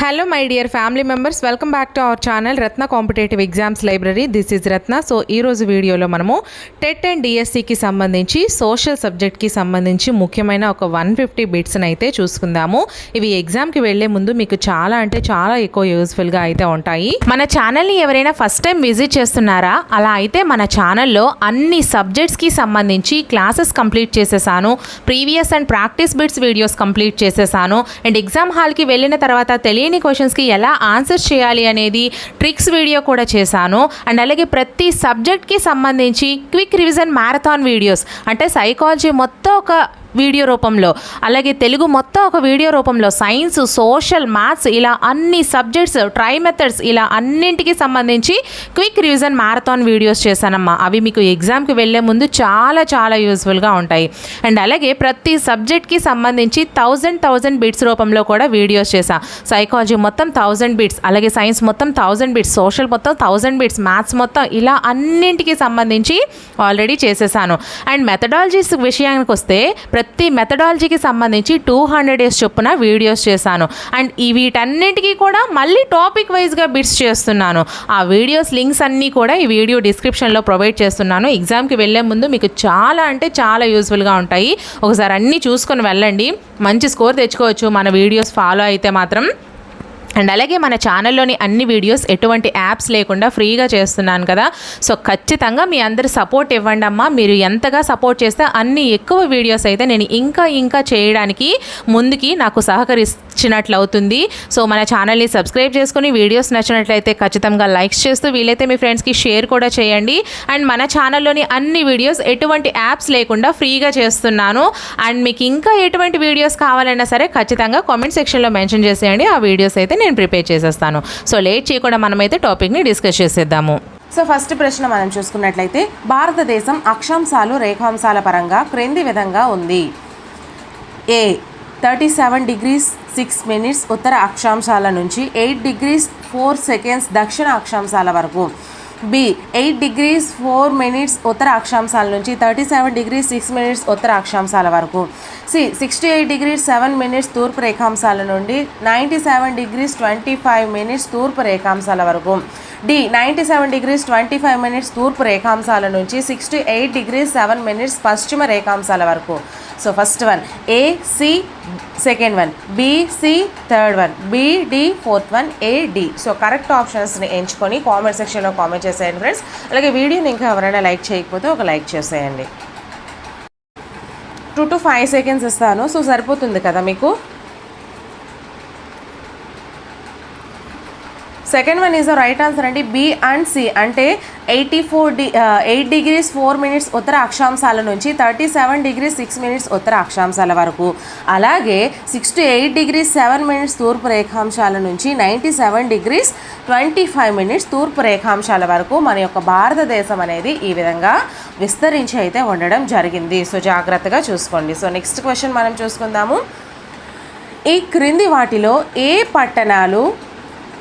Hello my dear family members, welcome back to our channel Ratna Competitive Exams Library. This is Ratna. So ee roju video lo manamu TET and DSC ki sambandhinchi social subject ki sambandhinchi mukyamaina oka 150 bits ni aithe chusukundamu. Ivi exam ki velle mundu meeku chaala ante chaala ekko useful ga aithe untayi. Mana channel ni evaraina first time visit chestunnara ala aithe mana channel lo anni subjects ki sambandhinchi classes complete chesesanu, previous and practice bits videos complete chesesanu and exam hall ki vellina tarvata తెలియని క్వశ్చన్స్కి ఎలా answers చేయాలి అనేది tricks video కూడా చేశాను. And అలాగే ప్రతి సబ్జెక్ట్కి సంబంధించి క్విక్ రివిజన్ మ్యారథాన్ వీడియోస్ అంటే సైకాలజీ మొత్తం ఒక వీడియో రూపంలో, అలాగే తెలుగు మొత్తం ఒక వీడియో రూపంలో, సైన్స్, సోషల్, మ్యాథ్స్ ఇలా అన్ని సబ్జెక్ట్స్, ట్రై మెథడ్స్ ఇలా అన్నింటికి సంబంధించి క్విక్ రివిజన్ మ్యారథాన్ వీడియోస్ చేశానమ్మా. అవి మీకు ఎగ్జామ్కి వెళ్ళే ముందు చాలా చాలా యూస్ఫుల్గా ఉంటాయి. అండ్ అలాగే ప్రతి సబ్జెక్ట్కి సంబంధించి 1000 బిట్స్ రూపంలో కూడా వీడియోస్ చేశా. సైకాలజీ మొత్తం 1000 బిట్స్, అలాగే సైన్స్ మొత్తం 1000 బిట్స్, సోషల్ మొత్తం 1000 బిట్స్, మ్యాథ్స్ మొత్తం ఇలా అన్నింటికి సంబంధించి ఆల్రెడీ చేసేసాను. అండ్ మెథడాలజీస్ విషయానికి వస్తే ప్రతి మెథడాలజీకి సంబంధించి 200 డేస్ చొప్పున వీడియోస్ చేశాను. అండ్ వీటన్నిటికీ కూడా మళ్ళీ టాపిక్ వైజ్గా బిట్స్ చేస్తున్నాను. ఆ వీడియోస్ లింక్స్ అన్నీ కూడా ఈ వీడియో డిస్క్రిప్షన్లో ప్రొవైడ్ చేస్తున్నాను. ఎగ్జామ్కి వెళ్ళే ముందు మీకు చాలా అంటే చాలా యూస్ఫుల్గా ఉంటాయి. ఒకసారి అన్నీ చూసుకొని వెళ్ళండి, మంచి స్కోర్ తెచ్చుకోవచ్చు మన వీడియోస్ ఫాలో అయితే మాత్రం. అండ్ అలాగే మన ఛానల్లోని అన్ని వీడియోస్ ఎటువంటి యాప్స్ లేకుండా ఫ్రీగా చేస్తున్నాను కదా. సో ఖచ్చితంగా మీ అందరి సపోర్ట్ ఇవ్వండి అమ్మా. మీరు ఎంతగా సపోర్ట్ చేస్తే అన్ని ఎక్కువ వీడియోస్ అయితే నేను ఇంకా చేయడానికి ముందుకి నాకు సహకరించినట్లు అవుతుంది. సో మన ఛానల్ని సబ్స్క్రైబ్ చేసుకుని వీడియోస్ నచ్చినట్లయితే ఖచ్చితంగా లైక్స్ చేస్తూ వీలైతే మీ ఫ్రెండ్స్కి షేర్ కూడా చేయండి. అండ్ మన ఛానల్లోని అన్ని వీడియోస్ ఎటువంటి యాప్స్ లేకుండా ఫ్రీగా చేస్తున్నాను. అండ్ మీకు ఇంకా ఎటువంటి వీడియోస్ కావాలన్నా సరే ఖచ్చితంగా కామెంట్ సెక్షన్లో మెన్షన్ చేసేయండి. ఆ వీడియోస్ అయితే నేను ప్రిపేర్ చేసేస్తాను. సో లేట్ చేయకుండా మనమైతే టాపిక్ని డిస్కస్ చేసేద్దాము. సో ఫస్ట్ ప్రశ్న మనం చూసుకున్నట్లయితే భారతదేశం అక్షాంశాలు రేఖాంశాల పరంగా క్రింది విధంగా ఉంది. ఏ 37 degrees 6 minutes ఉత్తర అక్షాంశాల నుంచి 8 degrees 4 seconds దక్షిణ అక్షాంశాల వరకు. బి 8 degrees 4 minutes ఉత్తర అక్షాంశాల నుంచి 37 degrees 6 minutes ఉత్తర అక్షాంశాల వరకు. సి 68 degrees 7 minutes తూర్పు రేఖాంశాల నుండి 97 degrees 25 minutes తూర్పు రేఖాంశాల వరకు. డి 97 degrees 25 minutes తూర్పు రేఖాంశాల నుంచి 68 degrees 7 minutes పశ్చిమ రేఖాంశాల వరకు. So first one A C, second one B C, third one B D, fourth one A D. So correct ఆప్షన్స్ని ఎంచుకొని కామెంట్ సెక్షన్లో కామెంట్ చేసేయండి ఫ్రెండ్స్. అలాగే వీడియోని ఇంకా ఎవరైనా లైక్ చేయకపోతే ఒక లైక్ చేసేయండి. 2 to 5 seconds ఇస్తాను. సో సరిపోతుంది కదా మీకు. Second one is the right answer అండి. బి అండ్ సి అంటే 8 degrees 4 minutes ఉత్తర అక్షాంశాల నుంచి 37 degrees 6 minutes ఉత్తర అక్షాంశాల వరకు. అలాగే 68 degrees 7 minutes తూర్పు రేఖాంశాల నుంచి 97 degrees 25 minutes తూర్పు రేఖాంశాల వరకు మన యొక్క భారతదేశం అనేది ఈ విధంగా విస్తరించి అయితే ఉండడం జరిగింది. సో జాగ్రత్తగా చూసుకోండి. సో నెక్స్ట్ క్వశ్చన్ మనం చూసుకుందాము. ఈ క్రింది వాటిలో ఏ పట్టణాలు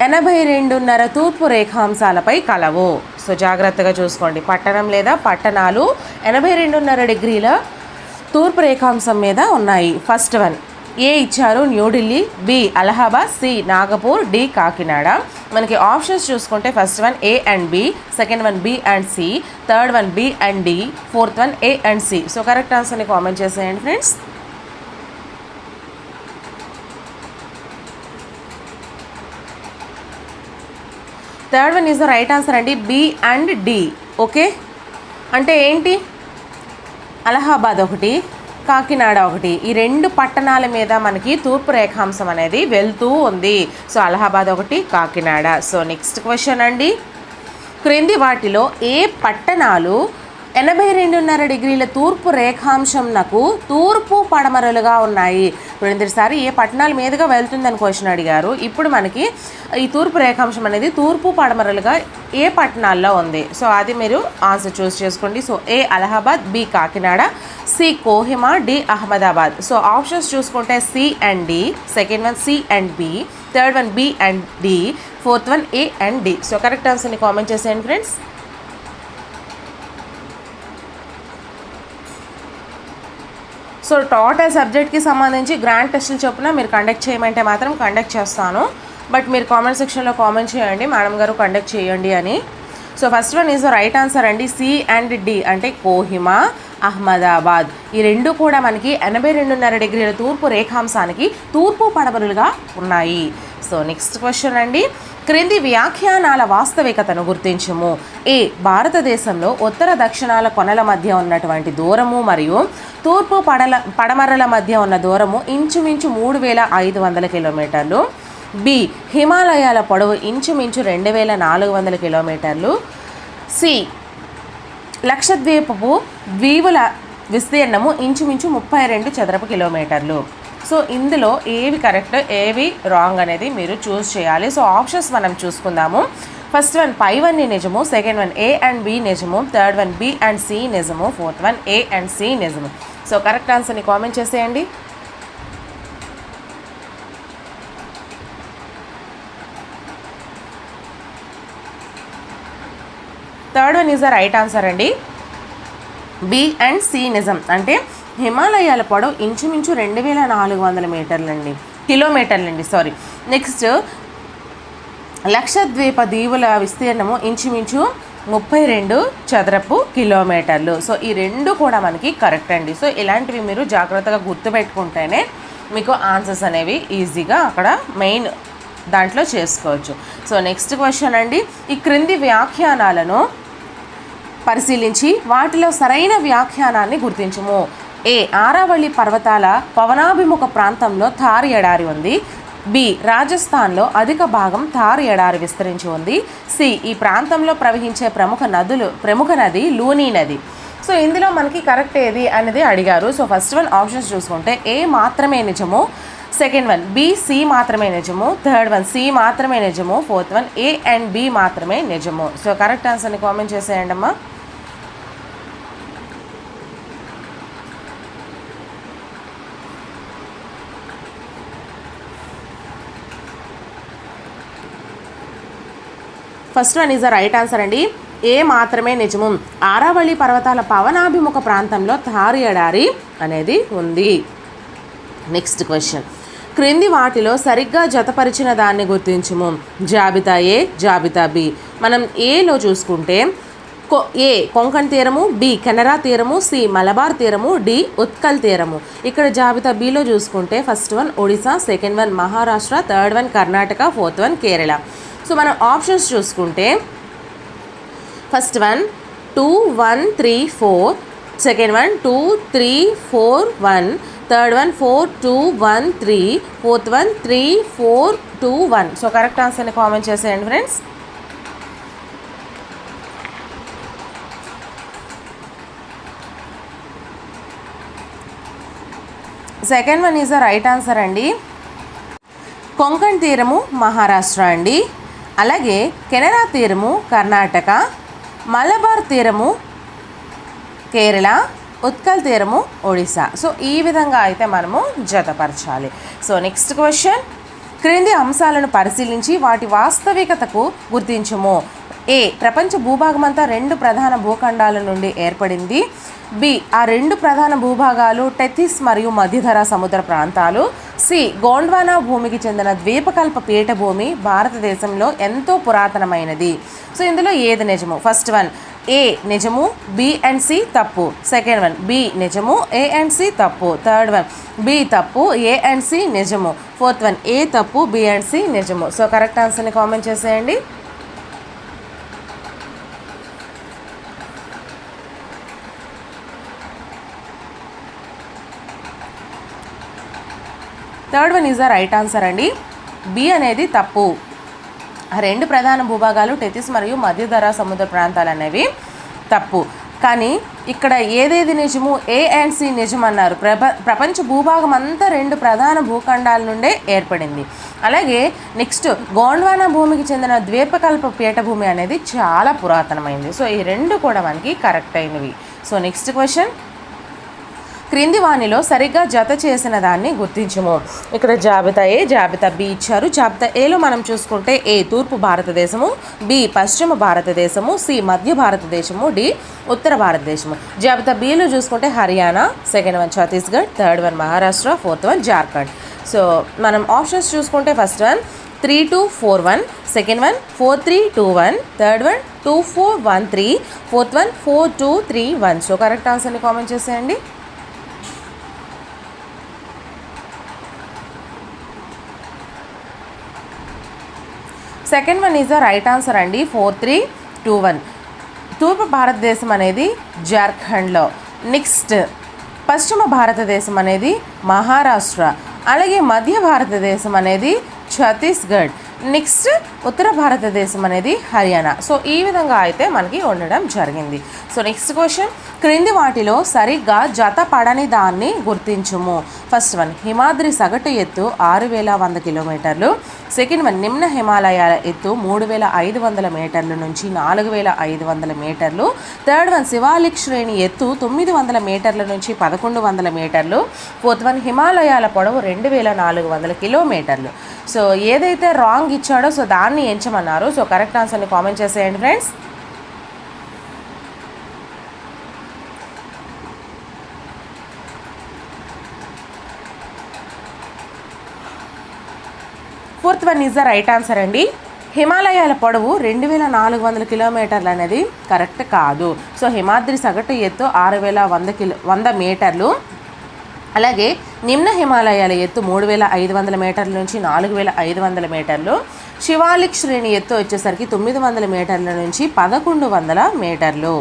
82.5 తూర్పు రేఖాంశాలపై కలవు? సో జాగ్రత్తగా చూసుకోండి. పట్టణం లేదా పట్టణాలు 82.5 డిగ్రీల తూర్పు రేఖాంశం మీద ఉన్నాయి. ఫస్ట్ వన్ ఏ ఇచ్చారు New Delhi, B Allahabad, C Nagpur, D Kakinada. మనకి ఆప్షన్స్ చూసుకుంటే first one A and B, second one B and C, third one B and D, fourth one A and C. So correct ఆన్సర్ని కామెంట్ చేసేయండి friends. Third one is the right answer అండి. B and D. Okay, అంటే ఏంటి? అలహాబాద్ ఒకటి, కాకినాడ ఒకటి, ఈ రెండు పట్టణాల మీద మనకి తూర్పు రేఖాంశం అనేది వెళ్తూ ఉంది. సో అలహాబాద్ ఒకటి, కాకినాడ. సో నెక్స్ట్ క్వశ్చన్ అండి. క్రింది వాటిలో ఏ పట్టణాలు 82.5 డిగ్రీల తూర్పు రేఖాంశంనకు తూర్పు పడమరలుగా ఉన్నాయి? రెండుసారి ఏ పట్టణాల మీదుగా వెళ్తుందని క్వశ్చన్ అడిగారు. ఇప్పుడు మనకి ఈ తూర్పు రేఖాంశం అనేది తూర్పు పడమరలుగా ఏ పట్టణాల్లో ఉంది? సో అది మీరు ఆన్సర్ చూస్ చేసుకోండి. So A Allahabad, B Kakinada, C Kohima, D Ahmedabad. So options చూసుకుంటే C and D, second one C and B, third one B and D, fourth one A and D. So correct ఆన్సర్ని కామెంట్ చేసేయండి friends. So total సబ్జెక్ట్కి సంబంధించి grand టెస్టులు చొప్పున మీరు conduct చేయమంటే మాత్రం కండక్ట్ చేస్తాను. బట్ మీరు కామెంట్ సెక్షన్లో కామెంట్ చేయండి మేడం గారు కండక్ట్ చేయండి అని. So first one is right answer అండి. సి అండ్ డి అంటే కోహిమా, అహ్మదాబాద్ ఈ రెండు కూడా మనకి 82.5 డిగ్రీల తూర్పు రేఖాంశానికి తూర్పు పడమరలుగా ఉన్నాయి. సో నెక్స్ట్ క్వశ్చన్ అండి. క్రింది వ్యాఖ్యానాల వాస్తవికతను గుర్తించము. ఏ భారతదేశంలో ఉత్తర దక్షిణాల కొనల మధ్య ఉన్నటువంటి దూరము మరియు తూర్పు పడమరల మధ్య ఉన్న దూరము ఇంచుమించు 3500 కిలోమీటర్లు. బి హిమాలయాల పొడవు ఇంచుమించు 2400 కిలోమీటర్లు. సి లక్షద్వీపపు ద్వీపుల విస్తీర్ణము ఇంచుమించు 32 చదరపు కిలోమీటర్లు. సో ఇందులో ఏవి కరెక్ట్ ఏవి రాంగ్ అనేది మీరు చూస్ చేయాలి. సో ఆప్షన్స్ మనం చూసుకుందాము. ఫస్ట్ వన్ పైవన్నీ నిజము, second one A and B నిజము, third one B and C నిజము, fourth one A and C నిజము. సో కరెక్ట్ ఆన్సర్ని కామెంట్ చేసేయండి. Third one is the right answer అండి. బి అండ్ సి నిజం అంటే హిమాలయాల పొడవు ఇంచుమించు 2400 కిలోమీటర్లండి సారీ. నెక్స్ట్ లక్షద్వీప దీవుల విస్తీర్ణము ఇంచుమించు 32 చదరపు కిలోమీటర్లు. సో ఈ రెండు కూడా మనకి కరెక్ట్ అండి. సో ఇలాంటివి మీరు జాగ్రత్తగా గుర్తుపెట్టుకుంటేనే మీకు ఆన్సర్స్ అనేవి ఈజీగా అక్కడ మెయిన్ దాంట్లో చేసుకోవచ్చు. సో నెక్స్ట్ క్వశ్చన్ అండి. ఈ క్రింది వ్యాఖ్యానాలను పరిశీలించి వాటిలో సరైన వ్యాఖ్యానాన్ని గుర్తించము. ఏ ఆరావళి పర్వతాల పవనాభిముఖ ప్రాంతంలో థార్ ఎడారి ఉంది. బి రాజస్థాన్లో అధిక భాగం థార్ ఎడారి విస్తరించి ఉంది. సి ఈ ప్రాంతంలో ప్రవహించే ప్రముఖ నది లూనీ నది. సో ఇందులో మనకి కరెక్ట్ ఏది అనేది అడిగారు. సో ఫస్ట్ వన్ ఆప్షన్స్ చూసుకుంటే ఏ మాత్రమే నిజము, సెకండ్ వన్ బి సి మాత్రమే నిజము, థర్డ్ వన్ సి మాత్రమే నిజము, fourth one A and B మాత్రమే నిజము. సో కరెక్ట్ ఆన్సర్ని కామెంట్ చేసేయండి అమ్మా. First one is the right answer అండి. ఏ మాత్రమే నిజము. ఆరావళి పర్వతాల పవనాభిముఖ ప్రాంతంలో థార్ ఎడారి అనేది ఉంది. Next question. క్రింది వాటిలో సరిగ్గా జతపరిచిన దాన్ని గుర్తించుము. జాబితా ఏ, జాబితా బి. మనం ఏలో చూసుకుంటే ఏ కొంకణ్ తీరము, బి కెనరా తీరము, సి మలబార్ తీరము, డి ఉత్కల్ తీరము. ఇక్కడ జాబితా బిలో చూసుకుంటే first one Odisha, second one Maharashtra, third one Karnataka, fourth one Kerala. So మనం ఆప్షన్స్ చూసుకుంటే first one 2 1 3 4, second one 2 3 4 1, third one 4 2 1 3, fourth one 3 4 2 1. So correct ఆన్సర్ని కామెంట్ చేసేయండి friends. Second one is the right answer అండి. కొంకణ్ తీరము మహారాష్ట్ర అండి, అలాగే కెనరా తీరము కర్ణాటక, మలబార్ తీరము కేరళ, ఉత్కల్ తీరము ఒడిశా. సో ఈ విధంగా అయితే మనము జతపరచాలి. So next question. క్రింది అంశాలను పరిశీలించి వాటి వాస్తవికతకు గుర్తించుము. ఏ ప్రపంచ భూభాగమంతా 2 ప్రధాన భూఖండాల నుండి ఏర్పడింది. బి ఆ 2 ప్రధాన భూభాగాలు టెథిస్ మరియు మధ్యధరా సముద్ర ప్రాంతాలు. సి గోండ్వానా భూమికి చెందిన ద్వీపకల్ప పీఠభూమి భారతదేశంలో ఎంతో పురాతనమైనది. సో ఇందులో ఏది నిజము. ఫస్ట్ వన్ ఏ నిజము, బి అండ్ సి తప్పు, సెకండ్ వన్ బి నిజము, ఏ అండ్ సి తప్పు, థర్డ్ వన్ బి తప్పు, ఏ అండ్ సి నిజము, ఫోర్త్ వన్ ఏ తప్పు, బి అండ్ సి నిజము. సో కరెక్ట్ ఆన్సర్ని కామెంట్ చేసేయండి. Third one is the right answer అండి. బి అనేది తప్పు. 2 ప్రధాన భూభాగాలు టెథిస్ మరియు మధ్యధరా సముద్ర ప్రాంతాలు అనేవి తప్పు. కానీ ఇక్కడ ఏదేది నిజము, ఏ అండ్ సి నిజం అన్నారు. ప్రపంచ భూభాగం అంతా 2 ప్రధాన భూఖండాల నుండే ఏర్పడింది. అలాగే నెక్స్ట్ గోండ్వానా భూమికి చెందిన ద్వీపకల్ప పీఠభూమి అనేది చాలా పురాతనమైంది. సో ఈ 2 కూడా మనకి కరెక్ట్ అయినవి. So next question. క్రింది వానిలో సరిగ్గా జత చేసిన దాన్ని గుర్తించము. ఇక్కడ జాబితా ఏ, జాబితా బి ఇచ్చారు. జాబితా ఏలో మనం చూసుకుంటే ఏ తూర్పు భారతదేశము, బి పశ్చిమ భారతదేశము, సి మధ్య భారతదేశము, డి ఉత్తర భారతదేశము. జాబితా బిలో చూసుకుంటే Haryana, second one Chhattisgarh, third one Maharashtra, fourth one Jharkhand. So మనం ఆప్షన్స్ చూసుకుంటే first one 3241, second one 4321, third one 2413, fourth one 4231. So correct ఆన్సర్ని కామెంట్ చేసేయండి. Second one is the right answer అండి, 4321. తూర్పు భారతదేశం అనేది జార్ఖండ్లో, నెక్స్ట్ పశ్చిమ భారతదేశం అనేది మహారాష్ట్ర, అలాగే మధ్య భారతదేశం అనేది ఛత్తీస్గఢ్, నెక్స్ట్ ఉత్తర భారతదేశం అనేది హర్యానా. సో ఈ విధంగా అయితే మనకి ఉండడం జరిగింది. సో నెక్స్ట్ క్వశ్చన్, క్రింది వాటిలో సరిగ్గా జత పడని దాన్ని గుర్తించుము. ఫస్ట్ వన్ హిమాద్రి సగటు ఎత్తు 6100 కిలోమీటర్లు, సెకండ్ వన్ నిమ్న హిమాలయాల ఎత్తు 3500 మీటర్ల నుంచి 4500 మీటర్లు, థర్డ్ వన్ శివాలిక్ శ్రేణి ఎత్తు 900 మీటర్ల నుంచి 1100 మీటర్లు, ఫోర్త్ వన్ హిమాలయాల పొడవు 2400 కిలోమీటర్లు. సో ఏదైతే రాంగ్ ఇచ్చాడో సో దాన్ని ఎంచమన్నారు. సో కరెక్ట్ ఆన్సర్ని కామెంట్ చేసేయండి friends. Fourth one is the right answer అండి. హిమాలయాల పొడవు 2400 కిలోమీటర్లు అనేది కరెక్ట్ కాదు. సో హిమాద్రి సగటు ఎత్తు 6100 మీటర్లు, అలాగే నిమ్న హిమాలయాల ఎత్తు 3500 మీటర్ల నుంచి 4500 మీటర్లు, శివాలిక్ శ్రేణి ఎత్తు వచ్చేసరికి 900 మీటర్ల నుంచి 1100 మీటర్లు.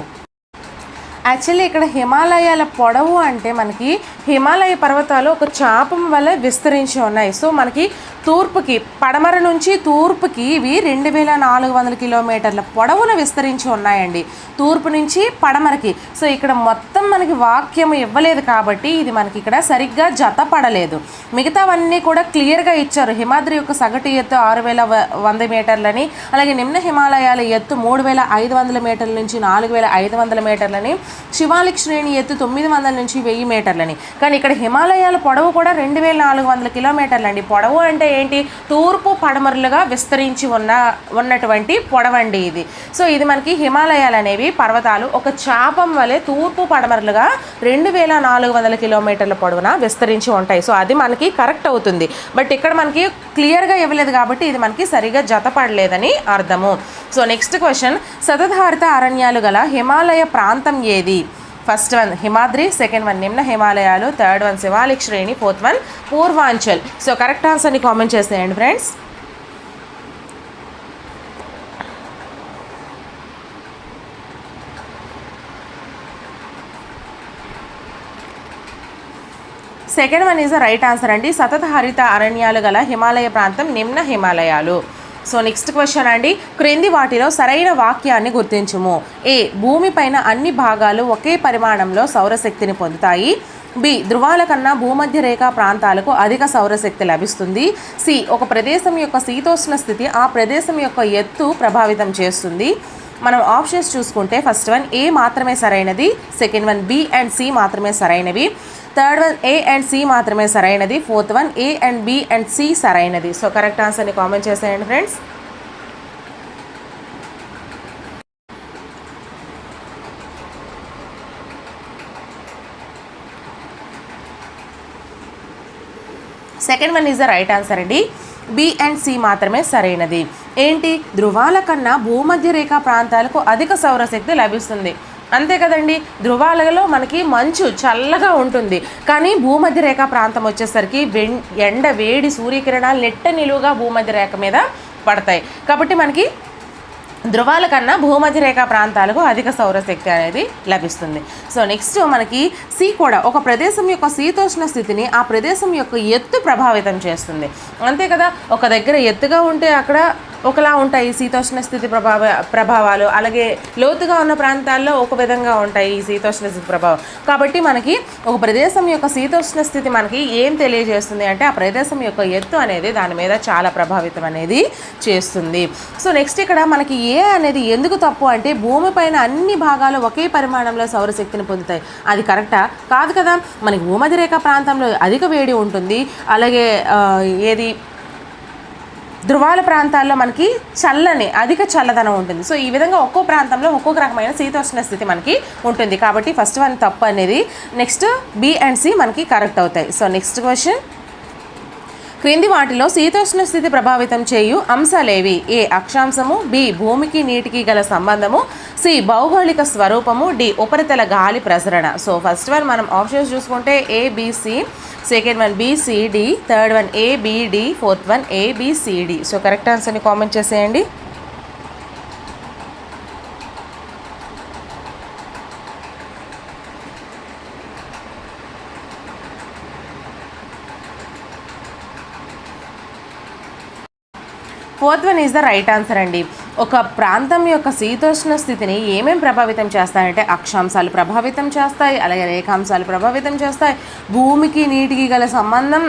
యాక్చువల్లీ ఇక్కడ హిమాలయాల పొడవు అంటే మనకి హిమాలయ పర్వతాలు ఒక చాపం వల్ల విస్తరించి ఉన్నాయి. సో మనకి తూర్పుకి, పడమర నుంచి తూర్పుకి ఇవి 2400 కిలోమీటర్ల పొడవున విస్తరించి ఉన్నాయండి, తూర్పు నుంచి పడమరకి. సో ఇక్కడ మొత్తం మనకి వాక్యం ఇవ్వలేదు కాబట్టి ఇది మనకి ఇక్కడ సరిగ్గా జత పడలేదు. మిగతావన్నీ కూడా క్లియర్గా ఇచ్చారు. హిమాద్రి యొక్క సగటు ఎత్తు 6100 మీటర్లని, అలాగే నిమ్న హిమాలయాల ఎత్తు 3500 మీటర్ల నుంచి 4500 మీటర్లని, శివాలిక్ శ్రేణి ఎత్తు 900 నుంచి 1000 మీటర్లని. కానీ ఇక్కడ హిమాలయాల పొడవు కూడా 2400 కిలోమీటర్లు అండి. పొడవు అంటే ఏంటి? తూర్పు పడమరలుగా విస్తరించి ఉన్నటువంటి పొడవండి ఇది. సో ఇది మనకి హిమాలయాలు అనేవి పర్వతాలు ఒక చాపం వలె తూర్పు పడమరలుగా 2400 కిలోమీటర్ల పొడవున విస్తరించి ఉంటాయి. సో అది మనకి కరెక్ట్ అవుతుంది. బట్ ఇక్కడ మనకి క్లియర్గా ఇవ్వలేదు కాబట్టి ఇది మనకి సరిగా జతపడలేదని అర్థము. సో నెక్స్ట్ క్వశ్చన్, సతతహరిత అరణ్యాలు గల హిమాలయ ప్రాంతం ఏది? First one Himadri, second one నిమ్న హిమాలయాలు, థర్డ్ వన్ శివాలిక్ శ్రేణి, fourth one Purvanchal. So correct ఆన్సర్ని కామెంట్ చేసేయండి friends. Second one is the right answer అండి. సతత హరిత అరణ్యాలు గల హిమాలయ ప్రాంతం నిమ్న హిమాలయాలు. సో నెక్స్ట్ క్వశ్చన్ అండి, క్రింది వాటిలో సరైన వాక్యాన్ని గుర్తించుము. ఏ, భూమిపైన అన్ని భాగాలు ఒకే పరిమాణంలో సౌరశక్తిని పొందుతాయి. బి, ధృవాల కన్నా భూమధ్య రేఖా ప్రాంతాలకు అధిక సౌరశక్తి లభిస్తుంది. సి, ఒక ప్రదేశం యొక్క శీతోష్ణ స్థితి ఆ ప్రదేశం యొక్క ఎత్తు ప్రభావితం చేస్తుంది. మనం ఆప్షన్స్ చూసుకుంటే ఫస్ట్ వన్ ఏ మాత్రమే సరైనది, second one B and C మాత్రమే సరైనవి, third one A and C మాత్రమే సరైనది, fourth one A and B and C సరైనది. సో కరెక్ట్ ఆన్సర్ని కామెంట్ చేసేయండి friends. Second one is the right answer అండి. బి అండ్ సి మాత్రమే సరైనది. ఏంటి? ధృవాల కన్నా భూమధ్య రేఖా ప్రాంతాలకు అధిక సౌరశక్తి లభిస్తుంది. అంతే కదండి, ధృవాలలో మనకి మంచు చల్లగా ఉంటుంది, కానీ భూమధ్య రేఖ ప్రాంతం వచ్చేసరికి ఎండ వేడి సూర్యకిరణాలు నెట్ట నిలువుగా భూమధ్య రేఖ మీద పడతాయి. కాబట్టి మనకి ధృవాల కన్నా భూమధ్య రేఖా ప్రాంతాలకు అధిక సౌరశక్తి అనేది లభిస్తుంది. సో నెక్స్ట్ మనకి సి కూడా ఒక ప్రదేశం యొక్క శీతోష్ణ స్థితిని ఆ ప్రదేశం యొక్క ఎత్తు ప్రభావితం చేస్తుంది. అంతే కదా, ఒక దగ్గర ఎత్తుగా ఉంటే అక్కడ ఒకలా ఉంటాయి శీతోష్ణ స్థితి ప్రభావాలు, అలాగే లోతుగా ఉన్న ప్రాంతాల్లో ఒక విధంగా ఉంటాయి ఈ శీతోష్ణ స్థితి ప్రభావం. కాబట్టి మనకి ఒక ప్రదేశం యొక్క శీతోష్ణ స్థితి మనకి ఏం తెలియజేస్తుంది అంటే ఆ ప్రదేశం యొక్క ఎత్తు అనేది దాని మీద చాలా ప్రభావితం అనేది చేస్తుంది. సో నెక్స్ట్ ఇక్కడ మనకి ఏ అనేది ఎందుకు తప్పు అంటే భూమిపైన అన్ని భాగాలు ఒకే పరిమాణంలో సౌరశక్తిని పొందుతాయి. అది కరెక్టా? కాదు కదా. మనకి భూమధ్య రేఖ ప్రాంతంలో అధిక వేడి ఉంటుంది, అలాగే ఏది ధృవాల ప్రాంతాల్లో మనకి అధిక చల్లదనం ఉంటుంది. సో ఈ విధంగా ఒక్కో ప్రాంతంలో ఒక్కొక్క రకమైన శీతోష్ణ స్థితి మనకి ఉంటుంది. కాబట్టి ఫస్ట్ వన్ తప్పు అనేది. నెక్స్ట్ బి అండ్ సి మనకి కరెక్ట్ అవుతాయి. సో నెక్స్ట్ క్వశ్చన్, క్రింది వాటిలో శీతోష్ణ స్థితి ప్రభావితం చేయు అంశాలేవి? ఏ అక్షాంశము, బి భూమికి నీటికి గల సంబంధము, సి భౌగోళిక స్వరూపము, డి ఉపరితల గాలి ప్రసరణ. సో ఫస్ట్ వన్ మనం ఆప్షన్స్ చూసుకుంటే A B C, second one B C D, third one ABD, fourth one A B C D. So correct ఆన్సర్ని కామెంట్ చేసేయండి. Fourth one is the right answer అండి. ఒక ప్రాంతం యొక్క శీతోష్ణ స్థితిని ఏమేం ప్రభావితం చేస్తాయంటే అక్షాంశాలు ప్రభావితం చేస్తాయి, అలాగే రేఖాంశాలు ప్రభావితం చేస్తాయి, భూమికి నీటికి గల సంబంధం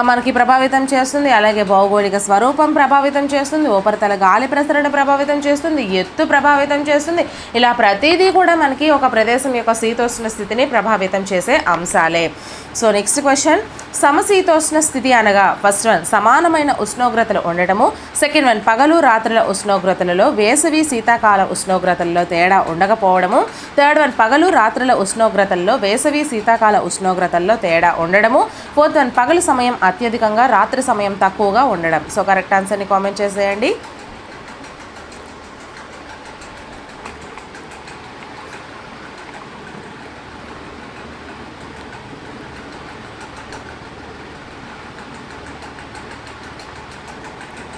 మనకి ప్రభావితం చేస్తుంది, అలాగే భౌగోళిక స్వరూపం ప్రభావితం చేస్తుంది, ఉపరితల గాలి ప్రసరణ ప్రభావితం చేస్తుంది, ఎత్తు ప్రభావితం చేస్తుంది. ఇలా ప్రతిదీ కూడా మనకి ఒక ప్రదేశం యొక్క శీతోష్ణ స్థితిని ప్రభావితం చేసే అంశాలే. సో నెక్స్ట్ క్వశ్చన్, సమశీతోష్ణ స్థితి అనగా ఫస్ట్ వన్ సమానమైన ఉష్ణోగ్రతలు ఉండటము, సెకండ్ వన్ పగలు రాత్రుల ఉష్ణోగ్రతలలో వేసవి శీతాకాల ఉష్ణోగ్రతల్లో తేడా ఉండకపోవడము, థర్డ్ వన్ పగలు రాత్రుల ఉష్ణోగ్రతల్లో వేసవి శీతాకాల ఉష్ణోగ్రతల్లో తేడా ఉండడము, ఫోర్త్ వన్ పగలు సమయం అత్యధికంగా రాత్రి సమయం తక్కువగా ఉండడం. సో కరెక్ట్ ఆన్సర్ని కామెంట్ చేసేయండి.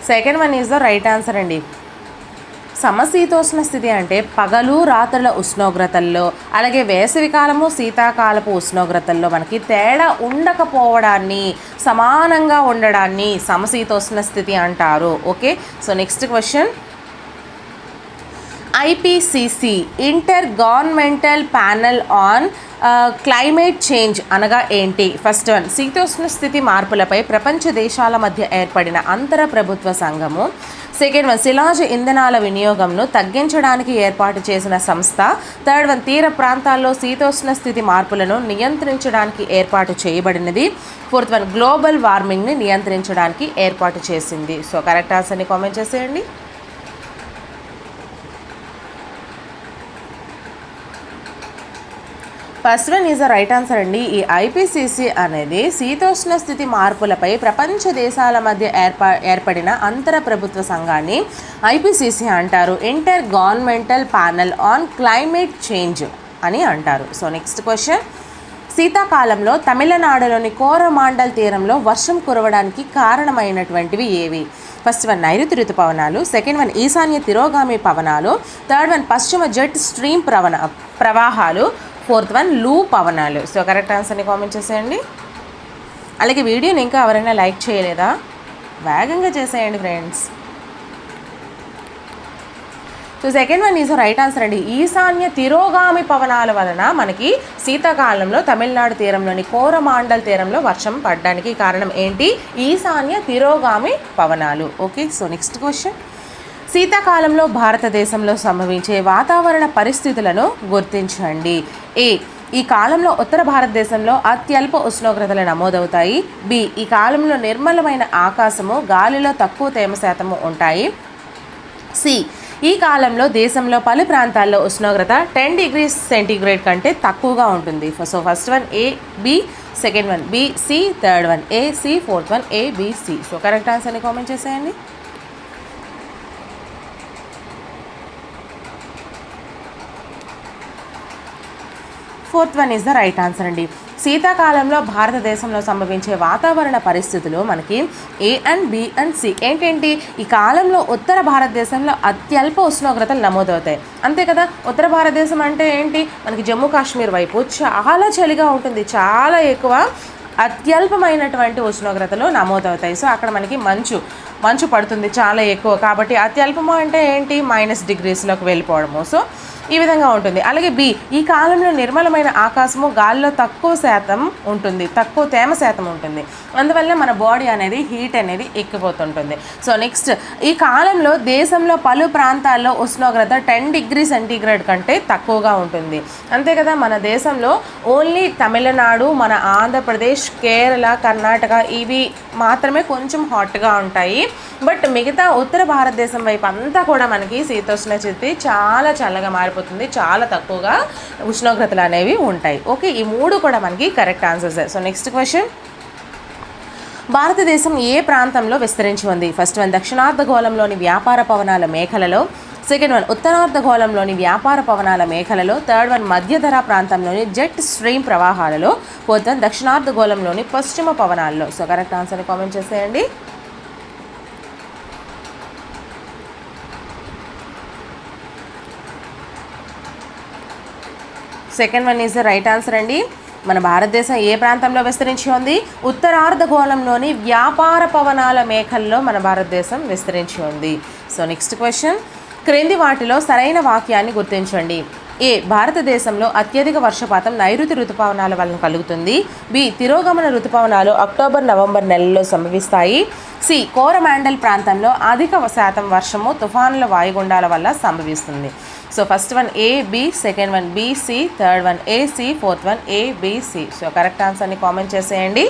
Second one is the right answer అండి. సమశీతోష్ణ స్థితి అంటే పగలు రాత్రుల ఉష్ణోగ్రతల్లో అలాగే వేసవికాలము శీతాకాలపు ఉష్ణోగ్రతల్లో మనకి తేడా ఉండకపోవడాన్ని, సమానంగా ఉండడాన్ని సమశీతోష్ణ స్థితి అంటారు. Okay, so next question, IPCC inter governmental panel on climate change అనగా ఏంటి? ఫస్ట్ వన్ శీతోష్ణ స్థితి మార్పులపై ప్రపంచ దేశాల మధ్య ఏర్పడిన అంతర ప్రభుత్వ సంఘము, సెకండ్ వన్ శిలాజ ఇంధనాల వినియోగంను తగ్గించడానికి ఏర్పాటు చేసిన సంస్థ, థర్డ్ వన్ తీర ప్రాంతాల్లో శీతోష్ణ స్థితి మార్పులను నియంత్రించడానికి ఏర్పాటు చేయబడినది, ఫోర్త్ వన్ గ్లోబల్ వార్మింగ్ని నియంత్రించడానికి ఏర్పాటు చేసింది. సో కరెక్ట్ ఆన్సర్ని కామెంట్ చేసేయండి. First one is the right answer అండి. ఈ ఐపీసీసీ అనేది శీతోష్ణ స్థితి మార్పులపై ప్రపంచ దేశాల మధ్య ఏర్పడిన అంతర ప్రభుత్వ సంఘాన్ని ఐపీసీసీ అంటారు. Inter governmental panel on climate change అని అంటారు. సో నెక్స్ట్ క్వశ్చన్, శీతాకాలంలో తమిళనాడులోని కోరమాండల్ తీరంలో వర్షం కురవడానికి కారణమైనటువంటివి ఏవి? ఫస్ట్ వన్ నైరుతి ఋతుపవనాలు, సెకండ్ వన్ ఈశాన్య తిరోగామి పవనాలు, థర్డ్ వన్ పశ్చిమ జెట్ స్ట్రీమ్ ప్రవాహాలు, ఫోర్త్ వన్ లూ పవనాలు. సో కరెక్ట్ ఆన్సర్ని కామెంట్ చేసేయండి. అలాగే వీడియోని ఇంకా ఎవరైనా లైక్ చేయలేదా? వేగంగా చేసేయండి friends. So second one is right answer అండి. ఈశాన్య తిరోగామి పవనాల వలన మనకి శీతాకాలంలో తమిళనాడు తీరంలోని కోరమాండల్ తీరంలో వర్షం పడడానికి కారణం ఏంటి? ఈశాన్య తిరోగామి పవనాలు. ఓకే, సో నెక్స్ట్ క్వశ్చన్, శీతాకాలంలో భారతదేశంలో సంభవించే వాతావరణ పరిస్థితులను గుర్తించండి. ఏ ఈ కాలంలో ఉత్తర భారతదేశంలో అత్యల్ప ఉష్ణోగ్రతలు నమోదవుతాయి, బి ఈ కాలంలో నిర్మలమైన ఆకాశము గాలిలో తక్కువ తేమ శాతము ఉంటాయి, సి ఈ కాలంలో దేశంలో పలు ప్రాంతాల్లో ఉష్ణోగ్రత 10 degrees సెంటీగ్రేడ్ కంటే తక్కువగా ఉంటుంది. So first one A B, second one B C, third one A C, fourth one A B C. So correct ఆన్సర్ని కామెంట్ చేసేయండి. Fourth one is the right answer అండి. శీతాకాలంలో భారతదేశంలో సంభవించే వాతావరణ పరిస్థితులు మనకి A and B and C ఏంటేంటి? ఈ కాలంలో ఉత్తర భారతదేశంలో అత్యల్ప ఉష్ణోగ్రతలు నమోదవుతాయి. అంతే కదా, ఉత్తర భారతదేశం అంటే ఏంటి? మనకి జమ్మూ కాశ్మీర్ వైపు చాలా చలిగా ఉంటుంది, చాలా ఎక్కువ అత్యల్పమైనటువంటి ఉష్ణోగ్రతలు నమోదవుతాయి. సో అక్కడ మనకి మంచు పడుతుంది చాలా ఎక్కువ, కాబట్టి అత్యల్పము అంటే ఏంటి? -degreesలోకి వెళ్ళిపోవడము. సో ఈ విధంగా ఉంటుంది. అలాగే బి ఈ కాలంలో నిర్మలమైన ఆకాశము గాలిలో తక్కువ తేమ శాతం ఉంటుంది, అందువల్ల మన బాడీ అనేది హీట్ అనేది ఎక్కిపోతుంటుంది. సో నెక్స్ట్ ఈ కాలంలో దేశంలో పలు ప్రాంతాల్లో ఉష్ణోగ్రత 10 degrees సెంటీగ్రేడ్ కంటే తక్కువగా ఉంటుంది. అంతే కదా, మన దేశంలో ఓన్లీ తమిళనాడు, మన ఆంధ్రప్రదేశ్, కేరళ, కర్ణాటక ఇవి మాత్రమే కొంచెం హాట్గా ఉంటాయి. బట్ మిగతా ఉత్తర భారతదేశం వైపు అంతా కూడా మనకి శీతోష్ణ స్థితి చాలా చల్లగా మారిపోతుంది, చాలా తక్కువగా ఉష్ణోగ్రతలు అనేవి ఉంటాయి. ఓకే, ఈ మూడు కూడా మనకి correct answers. So next question, భారతదేశం ఏ ప్రాంతంలో విస్తరించి ఉంది? ఫస్ట్ వన్ దక్షిణార్ధగోళంలోని వ్యాపార పవనాల మేఖలలో, సెకండ్ వన్ ఉత్తరార్ధగోళంలోని వ్యాపార పవనాల మేఖలలో, థర్డ్ వన్ మధ్యధరా ప్రాంతంలోని జెట్ స్ట్రీమ్ ప్రవాహాలలో, ఫోర్త్ వన్ దక్షిణార్ధగోళంలోని పశ్చిమ పవనాల్లో. సో కరెక్ట్ ఆన్సర్ని కామెంట్ చేసేయండి. Second one is the right answer అండి. మన భారతదేశం ఏ ప్రాంతంలో విస్తరించి ఉంది? ఉత్తరార్ధగోళంలోని వ్యాపార పవనాల మేఖల్లో మన భారతదేశం విస్తరించి ఉంది. సో నెక్స్ట్ క్వశ్చన్, క్రింది వాటిలో సరైన వాక్యాన్ని గుర్తించండి. ఏ భారతదేశంలో అత్యధిక వర్షపాతం నైరుతి ఋతుపవనాల వలన కలుగుతుంది. బి తిరోగమన ఋతుపవనాలు అక్టోబర్ నవంబర్ నెలల్లో సంభవిస్తాయి. సి కోరమాండల్ ప్రాంతంలో అధిక శాతం వర్షము తుఫానుల వాయుగుండాల వల్ల సంభవిస్తుంది. So first one A B, second one B C, third one A C, fourth one A B C. So correct ఆన్సర్ని కామెంట్ చేసేయండి.